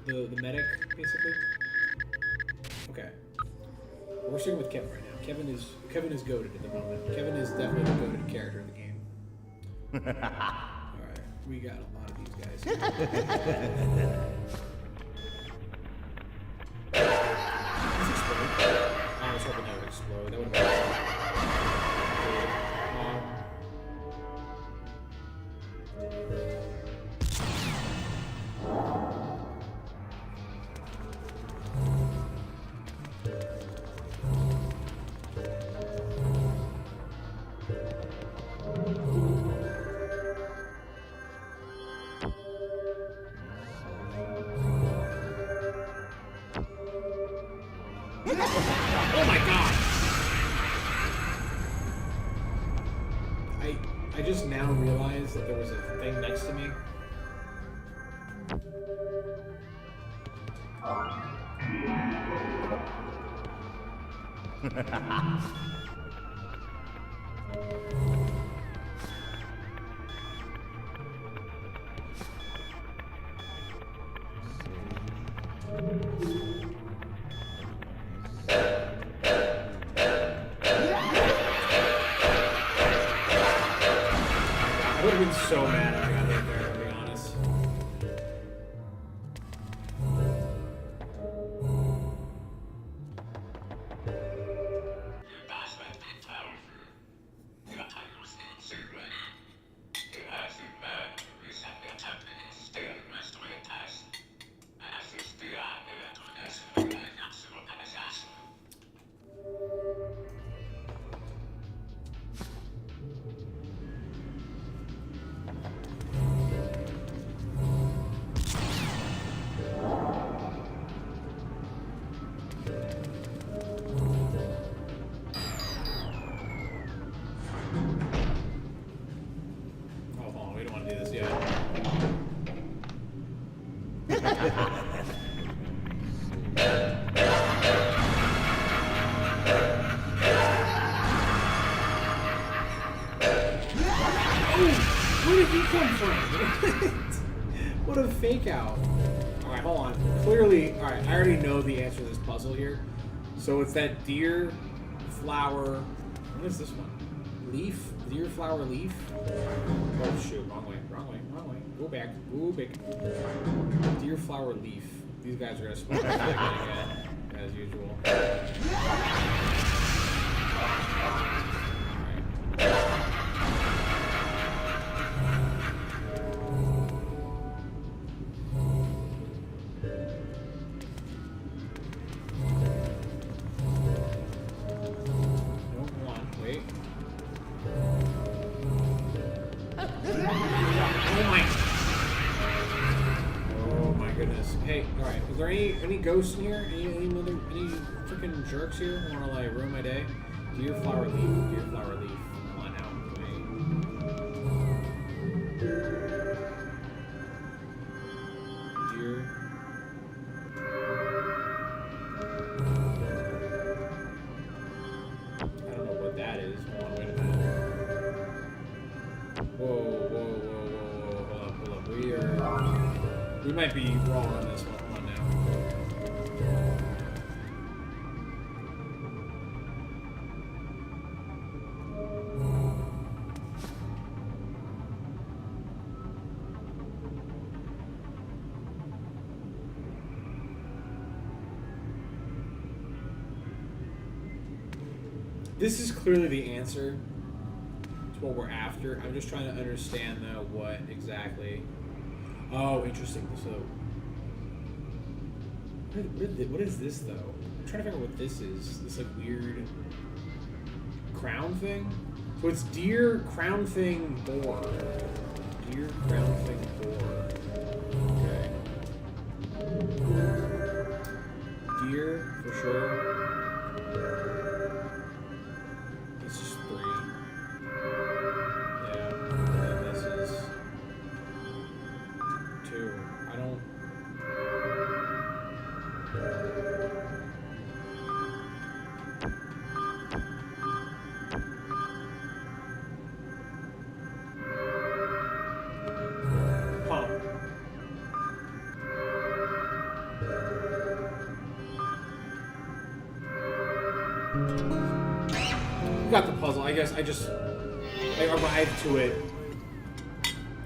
the medic, basically. Okay. We're sticking with Kevin right now. Kevin is goated at the moment. Kevin is definitely the goated character in the game. Alright, we got a lot of these guys here. I was hoping that would explode. That would have oh my god! I just now realized that there was a thing next to me. I would have been so mad if I got hit there, to be honest. Oh, hold on, we don't want to do this yet. Where did he come from? What a fake out. Alright, hold on. Clearly, alright, I already know the answer to this puzzle here. So it's that deer, flower, what is this one? Leaf? Deer, flower, leaf? Oh shoot, wrong way. Go back. Deer, flower, leaf. These guys are gonna spawn again, as usual. Hey, alright, is there any ghosts in here? Any freaking jerks here who wanna like ruin my day? Deer, flower, leaf. Deer, flower, leaf. Come on now. Deer. I don't know what that is. Hold on, wait a minute. Whoa. Hold up. We might be wrong on this one. Come on now. This is clearly the answer to what we're after. I'm just trying to understand though what exactly. Oh, interesting. So, what is this though? I'm trying to figure out what this is. This like weird crown thing. So it's deer, crown thing, boar. Deer, crown thing, boar. Okay. Deer for sure. It's just 3. Yeah. And then this is 2. I don't. Huh. Got the puzzle. I guess I arrived to it.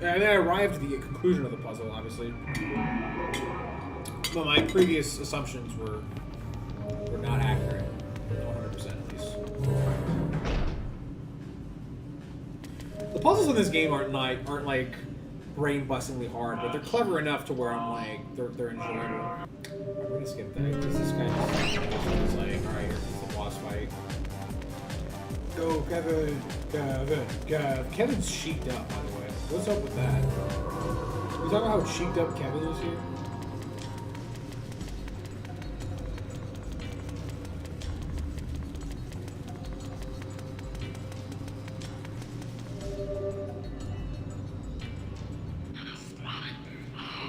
And then I arrived at the conclusion of the puzzle, obviously. But my previous assumptions were not accurate. 100% at least. The puzzles in this game aren't like brain-bustingly hard, but they're clever enough to where I'm like they're enjoyable. I'm gonna skip that because this guy is like, alright, here's the boss fight. Go, Kevin. Kevin's cheeked up, by the way. What's up with that? Can we talk about how cheeked up Kevin is here?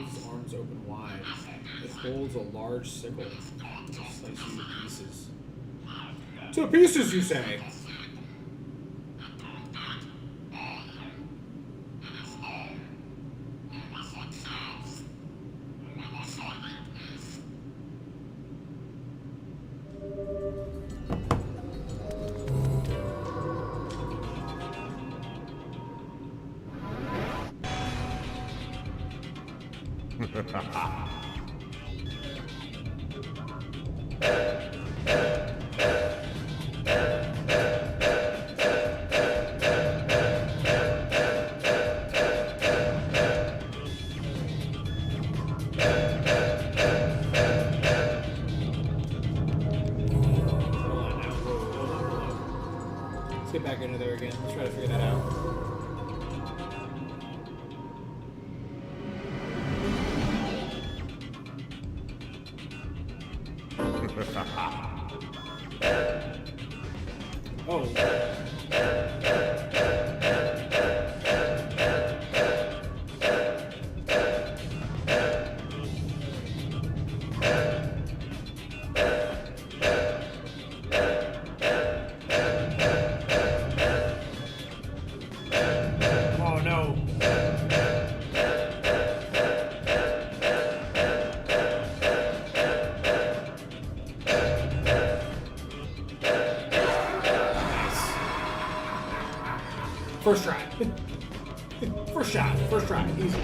His arms open wide. It holds a large sickle. It slices you to pieces. To pieces, you say? Let's get back into there again. Let's try to figure that out. Oh. First try. First shot. First try. Easy.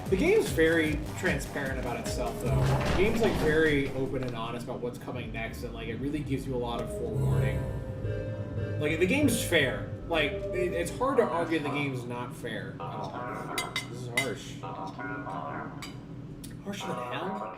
The game's very transparent about itself, though. The game's like very open and honest about what's coming next, and like it really gives you a lot of forewarning. Like the game's fair. Like it's hard to argue the game's not fair at all. This is harsh. Harsher than hell?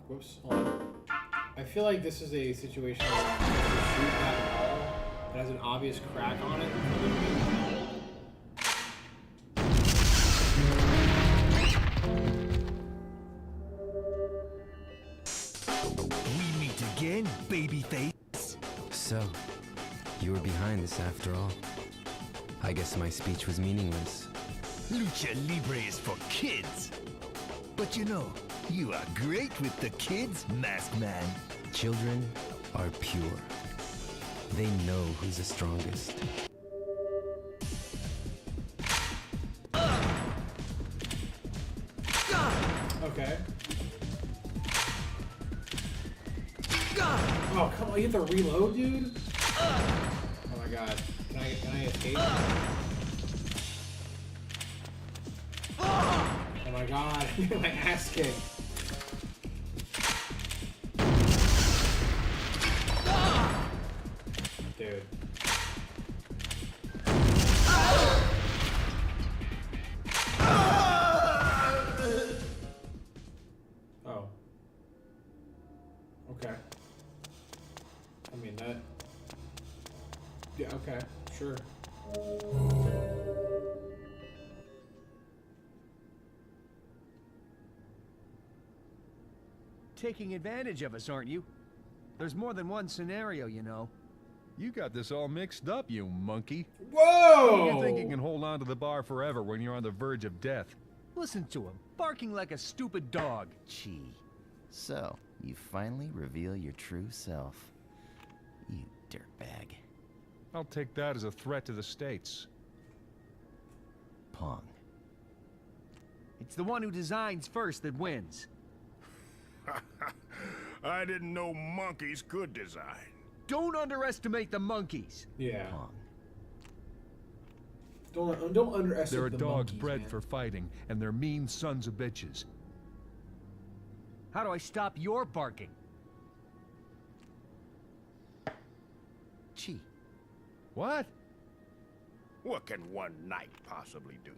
Whoops, hold on. I feel like this is a situation where you shoot that ball that has an obvious crack on it. We meet again, babyface. So, you were behind this after all. I guess my speech was meaningless. Lucha Libre is for kids. But you know, you are great with the kids, Masked Man. Children are pure. They know who's the strongest. Okay. Oh, come on, you have to reload, dude? Oh my god. Can I escape? Oh my god, I'm getting my ass kicked. good. Oh. Okay. I mean, that... Yeah, okay. Sure. Taking advantage of us, aren't you? There's more than one scenario, you know. You got this all mixed up, you monkey. Whoa! You think you can hold on to the bar forever when you're on the verge of death? Listen to him, barking like a stupid dog. Gee. So, you finally reveal your true self. You dirtbag. I'll take that as a threat to the States. Pong. It's the one who designs first that wins. I didn't know monkeys could design. Don't underestimate the monkeys. Yeah. Pong. Don't underestimate There are the dogs monkeys, bred man. for fighting, and they're mean sons of bitches. How do I stop your barking? Gee. What? What can one knight possibly do?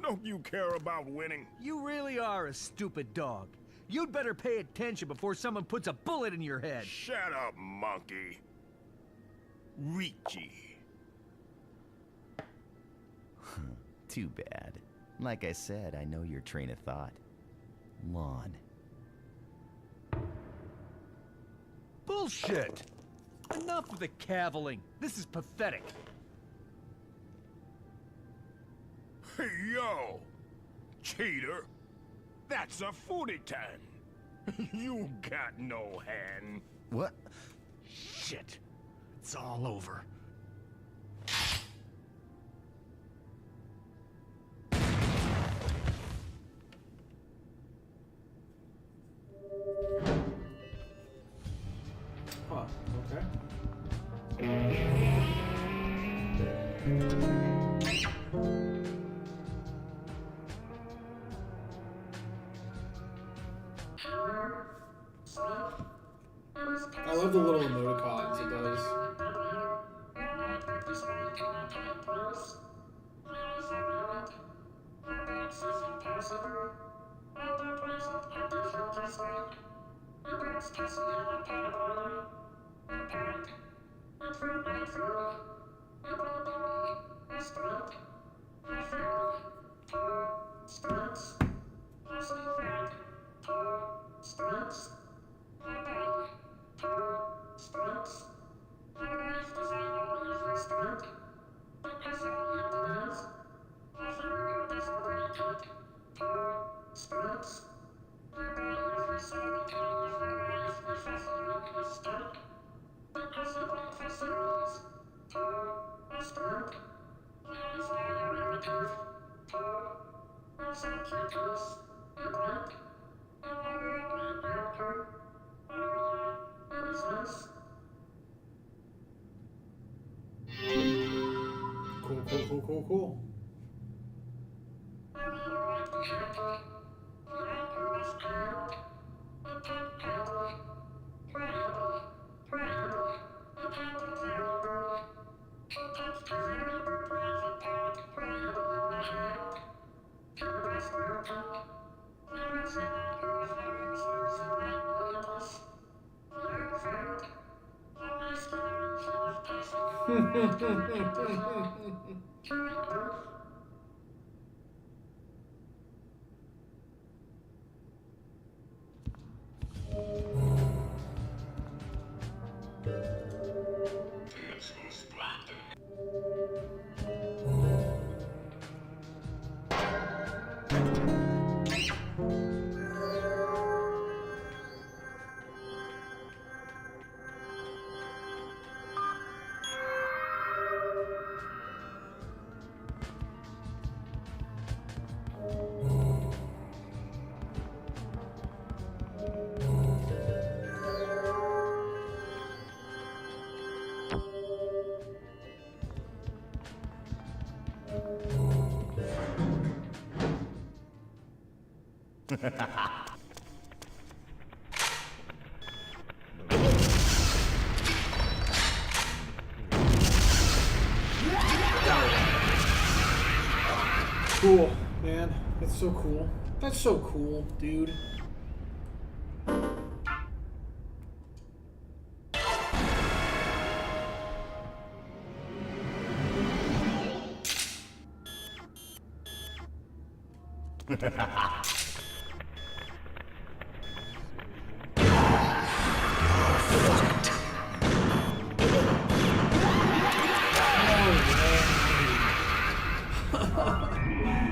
Don't you care about winning? You really are a stupid dog. You'd better pay attention before someone puts a bullet in your head. Shut up, monkey. Reachy. Too bad. Like I said, I know your train of thought. Lawn. Bullshit! Enough of the caviling. This is pathetic. Hey, yo! Cheater! That's a footy-tan! You got no hand. What? Shit. It's all over. Huh, okay. I love the little emoticons it does. Cool. cool, man. That's so cool. That's so cool, dude.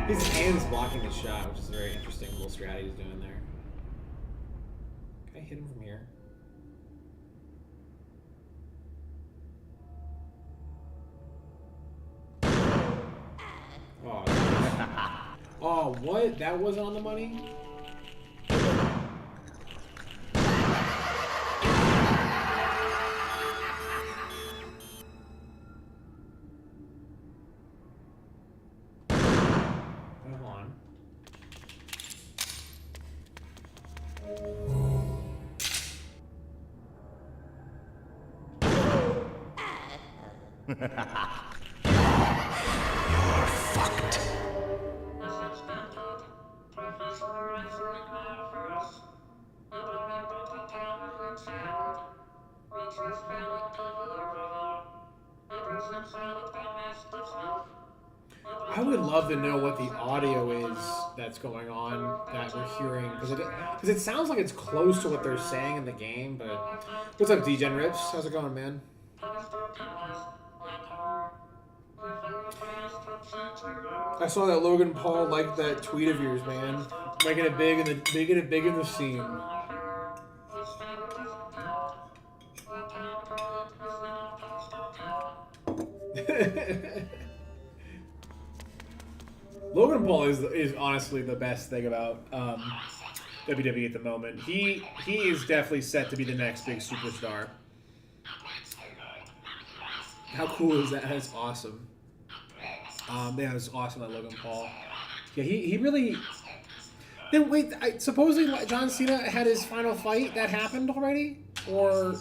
His hand's blocking the shot, which is a very interesting little strat he's doing there. Can I hit him from here? Oh, oh, what? That wasn't on the money? You're fucked. I would love to know what the audio is that's going on that we're hearing, because it sounds like it's close to what they're saying in the game. But what's up, Degen Rips? How's it going, man? I saw that Logan Paul liked that tweet of yours, man. Making it big in the scene. Logan Paul is honestly the best thing about WWE at the moment. He is definitely set to be the next big superstar. How cool is that? That's awesome. Yeah, it's awesome that Logan Paul. Yeah, he really. Then wait, supposedly John Cena had his final fight. That happened already, or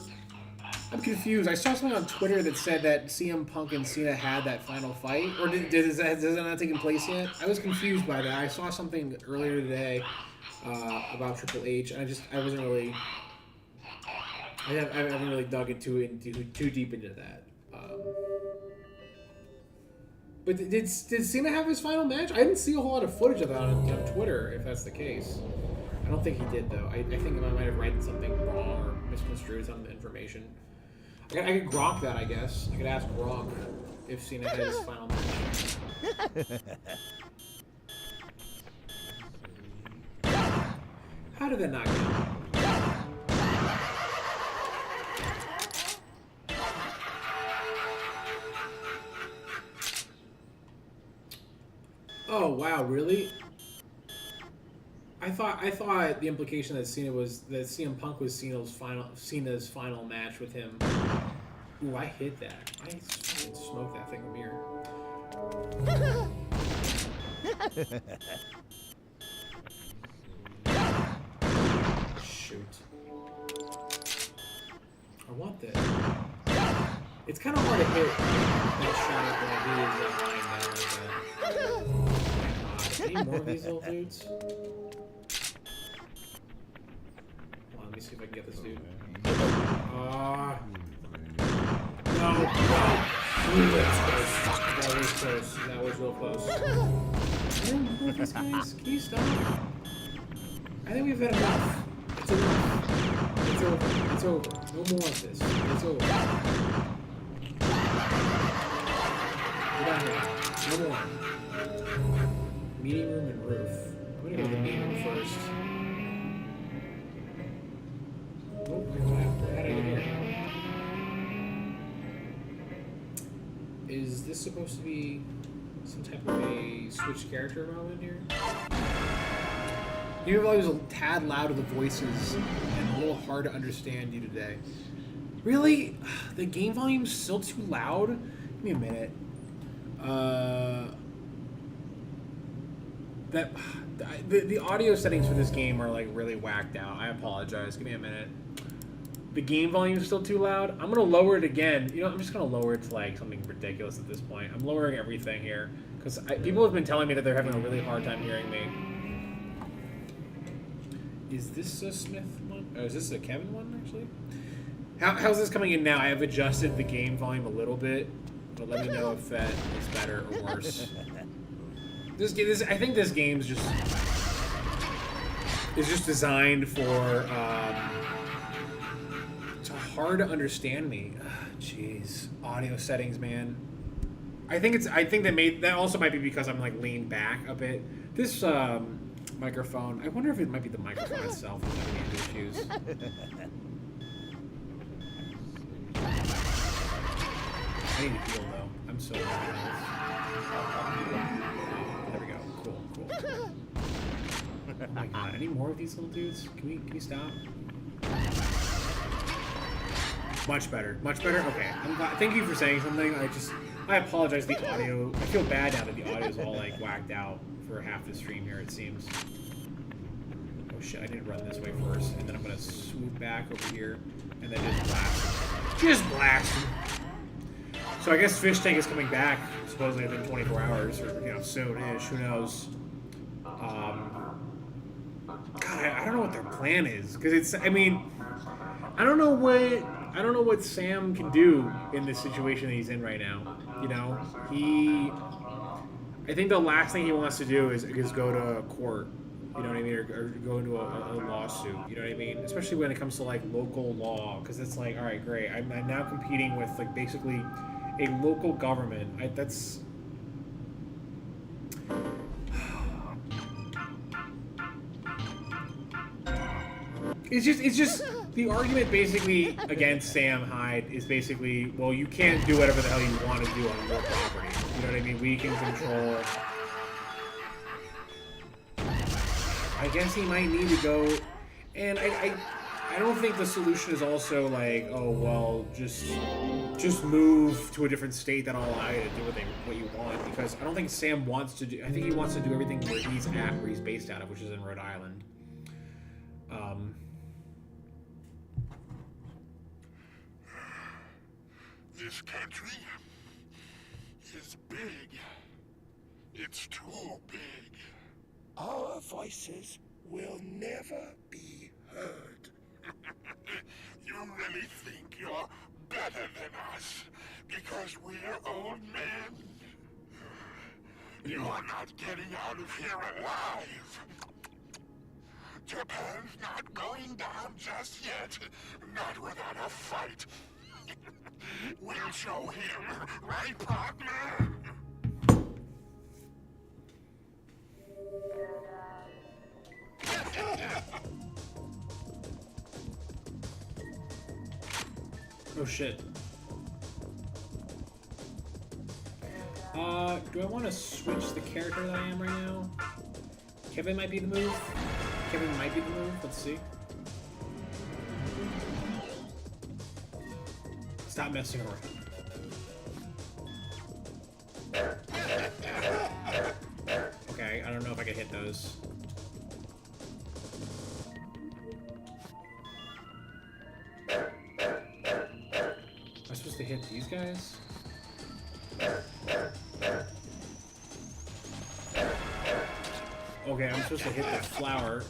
I'm confused. I saw something on Twitter that said that CM Punk and Cena had that final fight, or has that not taken place yet? I was confused by that. I saw something earlier today about Triple H, and I wasn't really. I haven't really dug into it too deep into that. But did Cena have his final match? I didn't see a whole lot of footage of that on Twitter, if that's the case. I don't think he did, though. I think I might have read something wrong or misconstrued some information. I could Gronk that, I guess. I could ask Gronk if Cena had his final match. How did that not count? Oh wow, really? I thought the implication that CM Punk was Cena's final match with him. Ooh, I hit that. I smoked that thing from here. Shoot. I want this. It's kind of hard to hit that shot when I do is lying down like that. Any more of these little dudes? Hold on, let me see if I can get this dude. No. Ooh, that was close. That was real close. I don't know these guys. Can you stop? I think we've had enough. It's enough. It's over. It's over. No more of this. It's over. We're done here. No more. Meeting room and roof. I'm gonna go to the meeting room first. Oh, how did I get here? Is this supposed to be some type of a switch character moment here? You know, I was a tad loud with the voices and a little hard to understand you today. Really? The game volume's still too loud? Give me a minute. The audio settings for this game are like really whacked out. I apologize. Give me a minute. The game volume is still too loud. I'm gonna lower it again. You know, I'm just gonna lower it to like something ridiculous at this point. I'm lowering everything here. Because people have been telling me that they're having a really hard time hearing me. Is this a Smith one? Oh, is this a Kevin one, actually? How's this coming in now? I have adjusted the game volume a little bit, but let me know if that is better or worse. I think this game's just designed for it's hard to understand me. Jeez, audio settings, man. I think that also might be because I'm like leaned back a bit. This microphone, I wonder if it might be the microphone itself that's having any issues. I need to heal though. I'm so bad. There we go. Cool. Oh my god, any more of these little dudes? Can we stop? Much better. Okay, I'm glad. Thank you for saying something. I apologize. The audio. I feel bad now that the audio is all like whacked out for half the stream here. It seems. Oh shit! I didn't run this way first, and then I'm gonna swoop back over here, and then just blast. So I guess Fish Tank is coming back supposedly within 24 hours, or soon-ish. Who knows? God, I don't know what their plan is, because it's. I mean, I don't know what Sam can do in this situation that he's in right now. I think the last thing he wants to do is go to court. You know what I mean, or go into a lawsuit. You know what I mean, especially when it comes to like local law, because it's like, all right, great. I'm now competing with like basically a local government. That's. It's just the argument basically against Sam Hyde is basically, well, you can't do whatever the hell you want to do on your property. You know what I mean? We can control. I guess he might need to go, and I don't think the solution is also like, oh well, just move to a different state that'll allow you to do what you want, because I don't think Sam wants to do. I think he wants to do everything where he's at, where he's based out of, which is in Rhode Island. This country is big. It's too big. Our voices will never be heard. You really think you're better than us because we're old men? You're not getting out of here alive. Japan's not going down just yet. Not without a fight. We'll show him, right, partner? Oh shit. Do I want to switch the character that I am right now? Kevin might be the move. Let's see. Stop messing around. Okay, I don't know if I can hit those. Am I supposed to hit these guys? Okay, I'm supposed to hit that flower,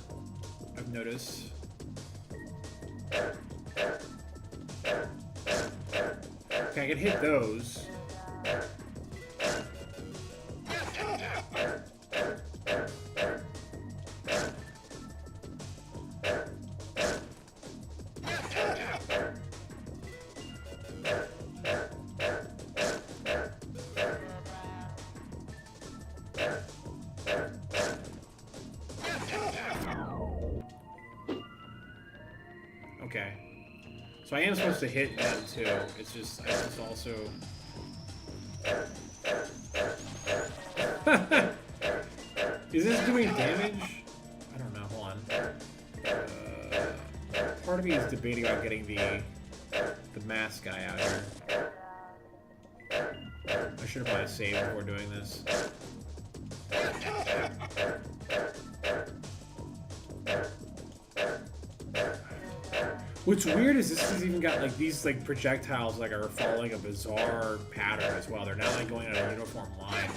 I've noticed. Okay, I can hit those. Okay. So I am supposed to hit them too. It's just, I just also... Is this doing damage? I don't know, hold on. Part of me is debating on getting the mask guy out here. I should have probably saved before doing this. What's weird is this has even got like these like projectiles like are following a bizarre pattern as well. They're not like going on a uniform line.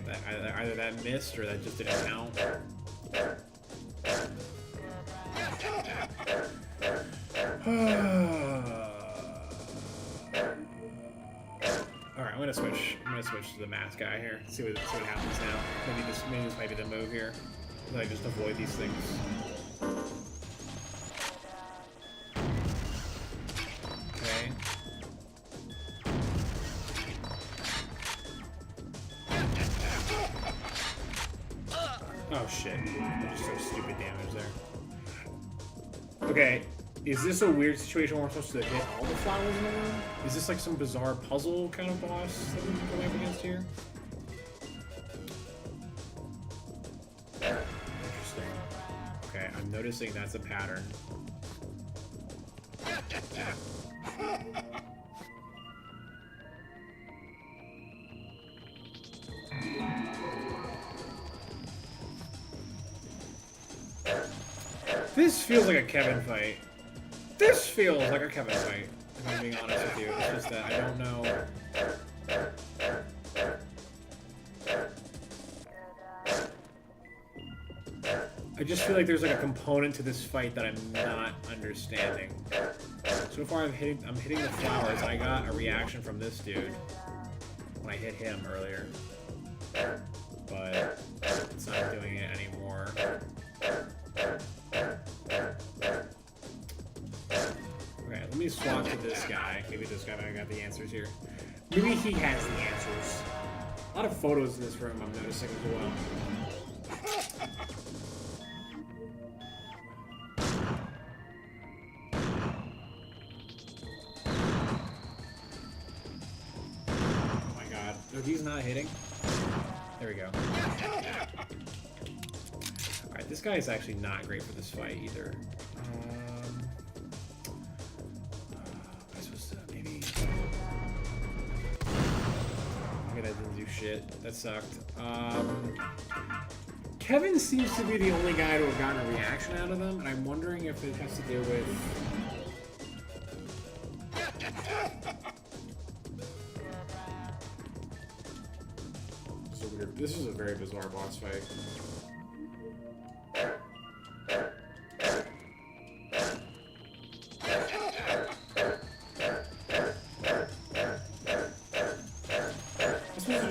either that missed or that just didn't count. Alright, I'm gonna switch to the math guy here. See what happens now. Maybe this might be the move here. Like just avoid these things. Okay. Oh shit. Just so stupid damage there. Okay. Is this a weird situation where we're supposed to hit all the flowers in the room? Is this like some bizarre puzzle kind of boss that we're going up against here? Interesting. Okay, I'm noticing that's a pattern. This feels like a Kevin fight. This feels like a Kevin fight, if I'm being honest with you. It's just that I don't know. I just feel like there's like a component to this fight that I'm not understanding. So far I'm hitting the flowers, and I got a reaction from this dude when I hit him earlier. But it's not doing it anymore. Okay, let me swap to this guy. Maybe this guy might have got the answers here. Maybe he has the answers. A lot of photos in this room I'm noticing as well. Oh my god. Oh, he's not hitting? There we go. Alright, this guy is actually not great for this fight either. That didn't do shit. That sucked. Kevin seems to be the only guy to have gotten a reaction out of them, and I'm wondering if it has to do with... This is a very bizarre boss fight.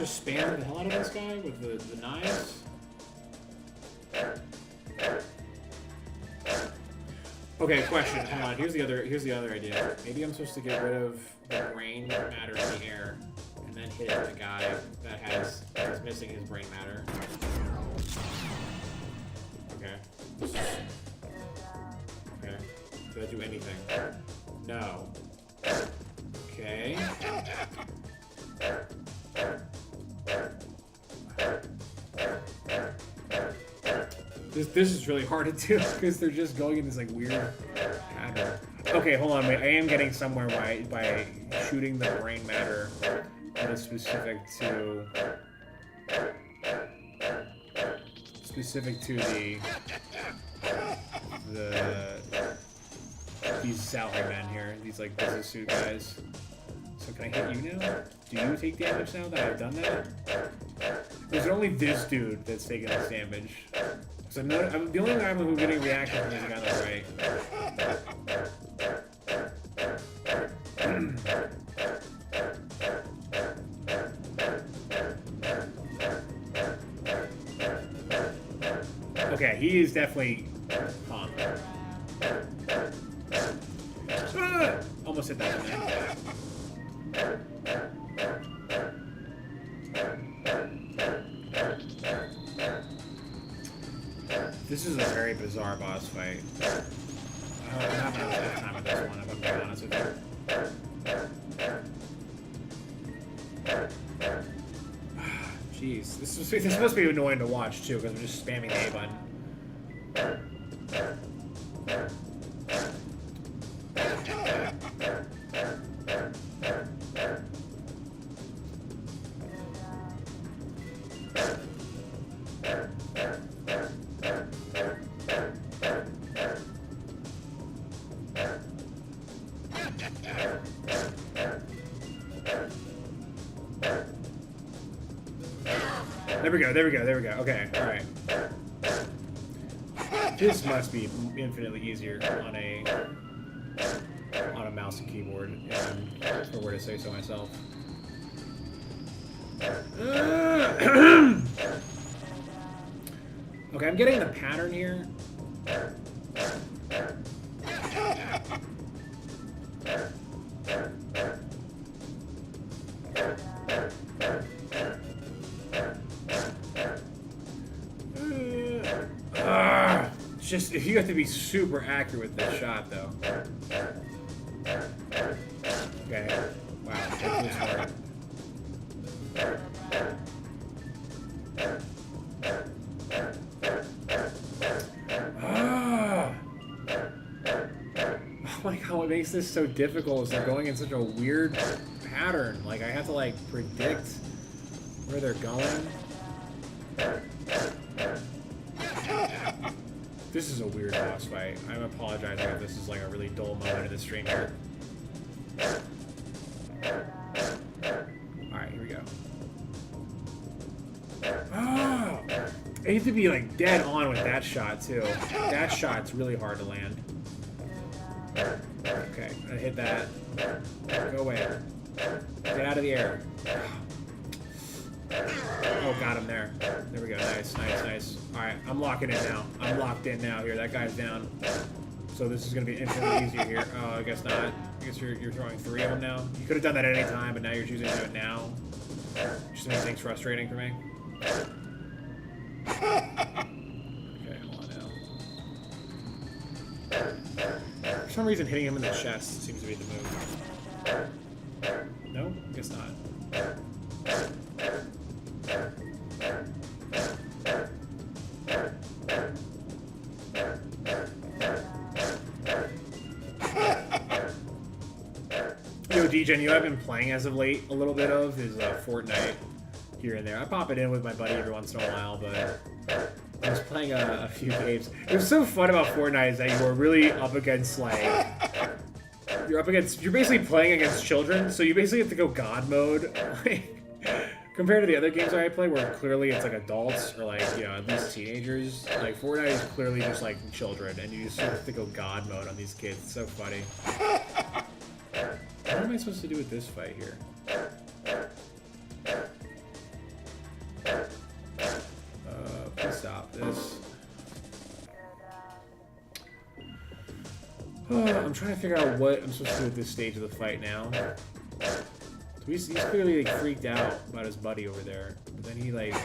Spam the hell out of this guy with the knives. Okay, question. Hang on. Here's the other idea. Maybe I'm supposed to get rid of the brain matter in the air and then hit the guy that is missing his brain matter. Okay. Okay. Did I do anything? No. Okay. This is really hard to do because they're just going in this like weird pattern. Okay, hold on, wait. I am getting somewhere by shooting the brain matter that is specific to these salary men here, these like business suit guys. So can I hit you now? Do you take damage now that I've done that? There's only this dude that's taking this damage. So I'm the only guy who's getting a reaction from this guy on the right. Okay, he is definitely pumped. Ah! Almost hit that one there. This is a very bizarre boss fight. I'm having a tough time with this one, if I'm being honest with you. Jeez, this is supposed to be annoying to watch too, because I'm just spamming the A button. we go. There we go. There we go. Okay. All right. This must be infinitely easier on a mouse and keyboard, if I were to say so myself. Okay, I'm getting the pattern here. It's just, if you have to be super accurate with this shot, though. Okay. Wow, that feels hard. Oh my god, what makes this so difficult is they're going in such a weird pattern. Like, I have to, like, predict where they're going. This is a weird boss fight. I'm apologizing if this is, like, a really dull moment of the stream here. Alright, here we go. Oh! I have to be, like, dead on with that shot, too. That shot's really hard to land. Okay, I'm gonna hit that. Go away. Get out of the air. Oh, got him there. There we go. Nice, nice, nice. Alright, I'm locking in now. I'm locked in now here. That guy's down. So this is going to be infinitely easier here. Oh, I guess not. I guess you're throwing 3 of them now. You could have done that at any time, but now you're choosing to do it now. Just makes things frustrating for me. Okay, hold on now. For some reason, hitting him in the chest seems to be the move. No? Guess not. Yo, DJ, you have been playing as of late a little bit of is Fortnite here and there. I pop it in with my buddy every once in a while, but I was playing a few games. It was so fun about Fortnite is that you were really up against, like, you're basically playing against children, so you basically have to go God mode. Like, compared to the other games I play where clearly it's like adults or like, you know, at least teenagers, like Fortnite is clearly just like children and you just have to go God mode on these kids. It's so funny. What am I supposed to do with this fight here? Please stop this. I'm trying to figure out what I'm supposed to do at this stage of the fight now. So he's clearly like freaked out about his buddy over there, but then he like...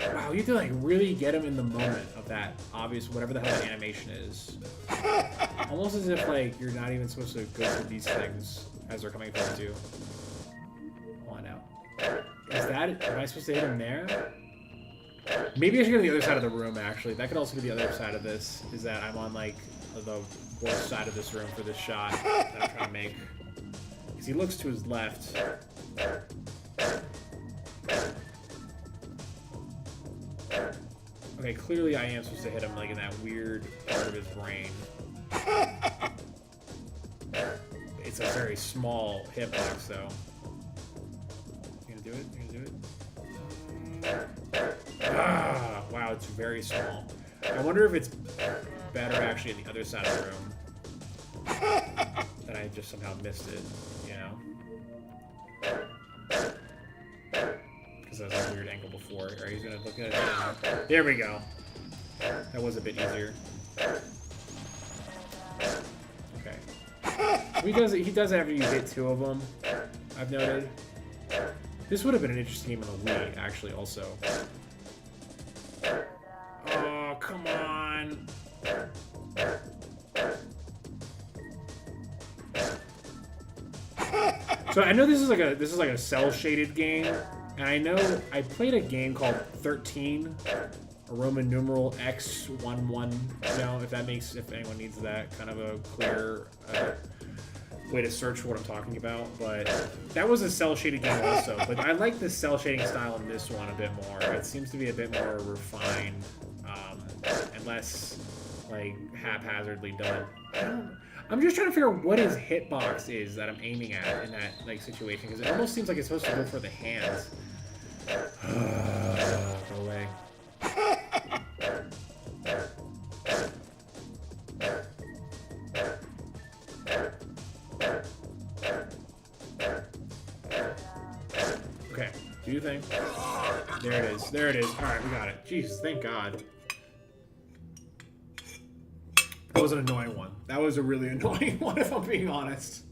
Wow, you have to like really get him in the moment of that obvious, whatever the hell that animation is. Almost as if like you're not even supposed to go through these things as they're coming towards you. Hold on now. Is that, am I supposed to hit him there? Maybe I should go to the other side of the room, actually. That could also be the other side of this, is that I'm on, like, the worst side of this room for this shot that I'm trying to make. Because he looks to his left. Okay, clearly I am supposed to hit him, like, in that weird part of his brain. It's a very small hitbox, though. You gonna do it? You gonna do it? Ah, wow, it's very small. I wonder if it's better actually on the other side of the room. That I just somehow missed it, you know? Because that was a weird angle before. Alright, he's gonna look at it now. There we go. That was a bit easier. Okay. He does it after you hit 2 of them, I've noted. This would have been an interesting game on the Wii, actually, also. Oh, come on. So I know this is like a cell shaded game, and I know I played a game called 13, a Roman numeral X11. You know, if anyone needs that kind of a clear way to search for what I'm talking about, but that was a cell shaded game also. But I like the cell shading style in this one a bit more. It seems to be a bit more refined and less like haphazardly done. I'm just trying to figure out what his hitbox is that I'm aiming at in that like situation, because it almost seems like it's supposed to go for the hands. Go away. Okay, do your thing. There it is. There it is. All right, we got it. Jesus, thank God. That was an annoying one. That was a really annoying one, if I'm being honest.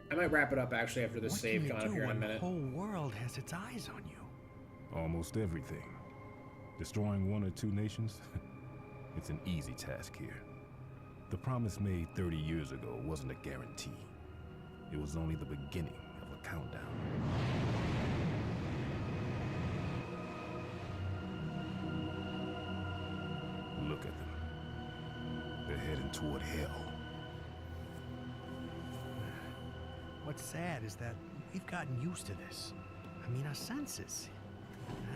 I might wrap it up actually after this save gone up here in a minute. The whole world has its eyes on you. Almost everything. Destroying one or two nations? It's an easy task here. The promise made 30 years ago wasn't a guarantee. It was only the beginning of a countdown. Look at them. They're heading toward hell. What's sad is that we've gotten used to this. I mean, our senses.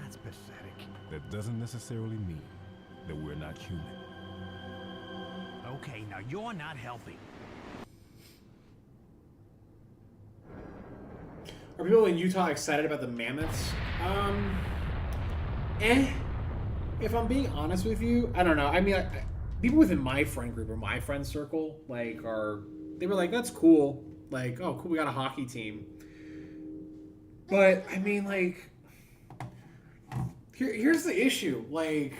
That's pathetic. That doesn't necessarily mean that we're not human. Okay, now you're not helping. Are people in Utah excited about the mammoths? If I'm being honest with you, I don't know. I mean, people within my friend group or my friend circle, like, they were like, that's cool. Like, oh, cool, we got a hockey team. But, I mean, like, here's the issue. Like,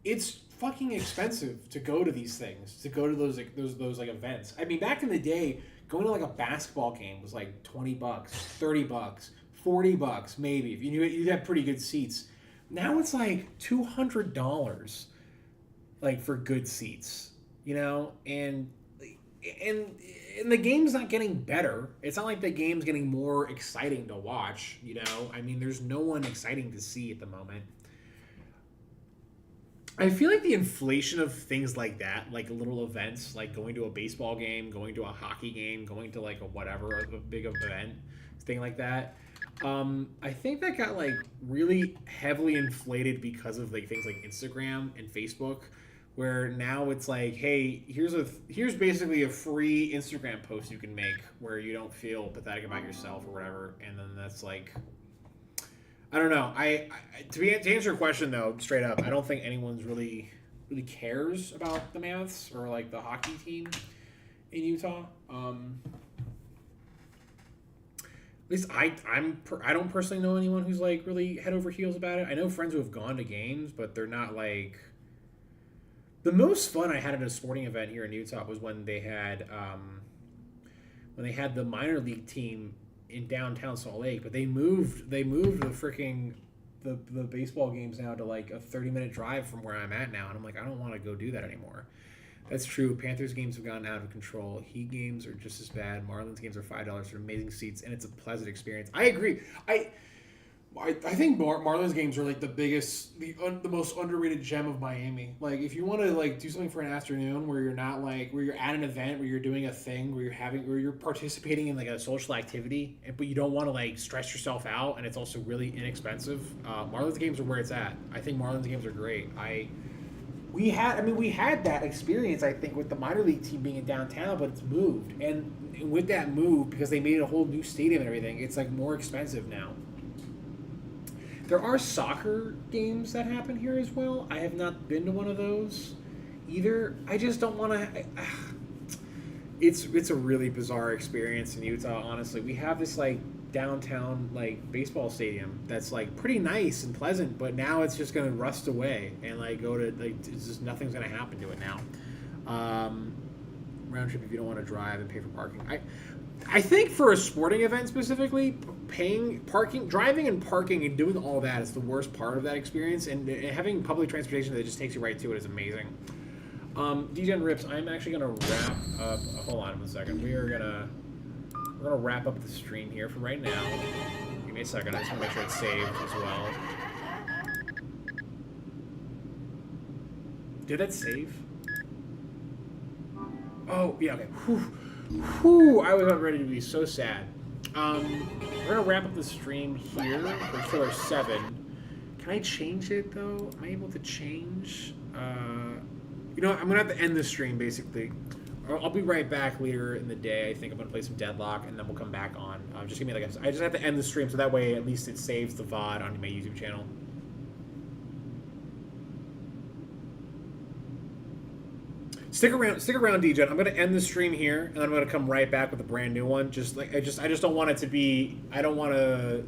it's fucking expensive to go to these things, to go to those like events. I mean, back in the day, going to like a basketball game was like $20, $30, $40 maybe. If you knew it, you'd have pretty good seats. Now it's like $200, like for good seats, you know, and the game's not getting better. It's not like the game's getting more exciting to watch, you know. I mean, there's no one exciting to see at the moment. I feel like the inflation of things like that, like little events, like going to a baseball game, going to a hockey game, going to like a whatever, a big event, thing like that. I think that got like really heavily inflated because of like things like Instagram and Facebook, where now it's like, hey, here's basically a free Instagram post you can make where you don't feel pathetic about yourself or whatever, and then that's like, I don't know. To answer your question though, straight up, I don't think anyone's really cares about the Mammoths or like the hockey team in Utah. At least I don't personally know anyone who's like really head over heels about it. I know friends who have gone to games, but they're not like. The most fun I had at a sporting event here in Utah was when they had the minor league team in downtown Salt Lake, but they moved the freaking the baseball games now to like a 30-minute drive from where I'm at now, and I'm like, I don't want to go do that anymore. That's true. Panthers games have gotten out of control. Heat games are just as bad. Marlins games are $5 for amazing seats, and it's a pleasant experience. I agree. I think Marlins games are like the most underrated gem of Miami. Like, if you want to like do something for an afternoon where you're not like where you're at an event where you're doing a thing where you're participating in like a social activity, but you don't want to like stress yourself out, and it's also really inexpensive. Marlins games are where it's at. I think Marlins games are great. We had that experience, I think, with the minor league team being in downtown, but it's moved. And with that move, because they made a whole new stadium and everything, it's like more expensive now. There are soccer games that happen here as well. I have not been to one of those either. I just don't want to. It's a really bizarre experience in Utah, honestly. We have this like downtown like baseball stadium that's like pretty nice and pleasant, but now it's just gonna rust away and like go to like it's just nothing's gonna happen to it now. Round trip if you don't want to drive and pay for parking. I think for a sporting event specifically, driving and parking and doing all that is the worst part of that experience. And having public transportation that just takes you right to it is amazing. DJ and Rips, I'm actually gonna wrap up. Hold on a second. We're gonna wrap up the stream here for right now. Give me a second. I just want to make sure it's saved as well. Did that save? Oh yeah. Okay. Whew, I was about ready to be so sad. We're gonna wrap up the stream here for Killer 7. Can I change it though? Am I able to change? You know what? I'm gonna have to end the stream basically. I'll be right back later in the day. I think I'm gonna play some Deadlock and then we'll come back on. Just give me like I just have to end the stream so that way at least it saves the VOD on my YouTube channel. Stick around, DJ. I'm gonna end the stream here, and then I'm gonna come right back with a brand new one. I just don't want it to be. I don't want to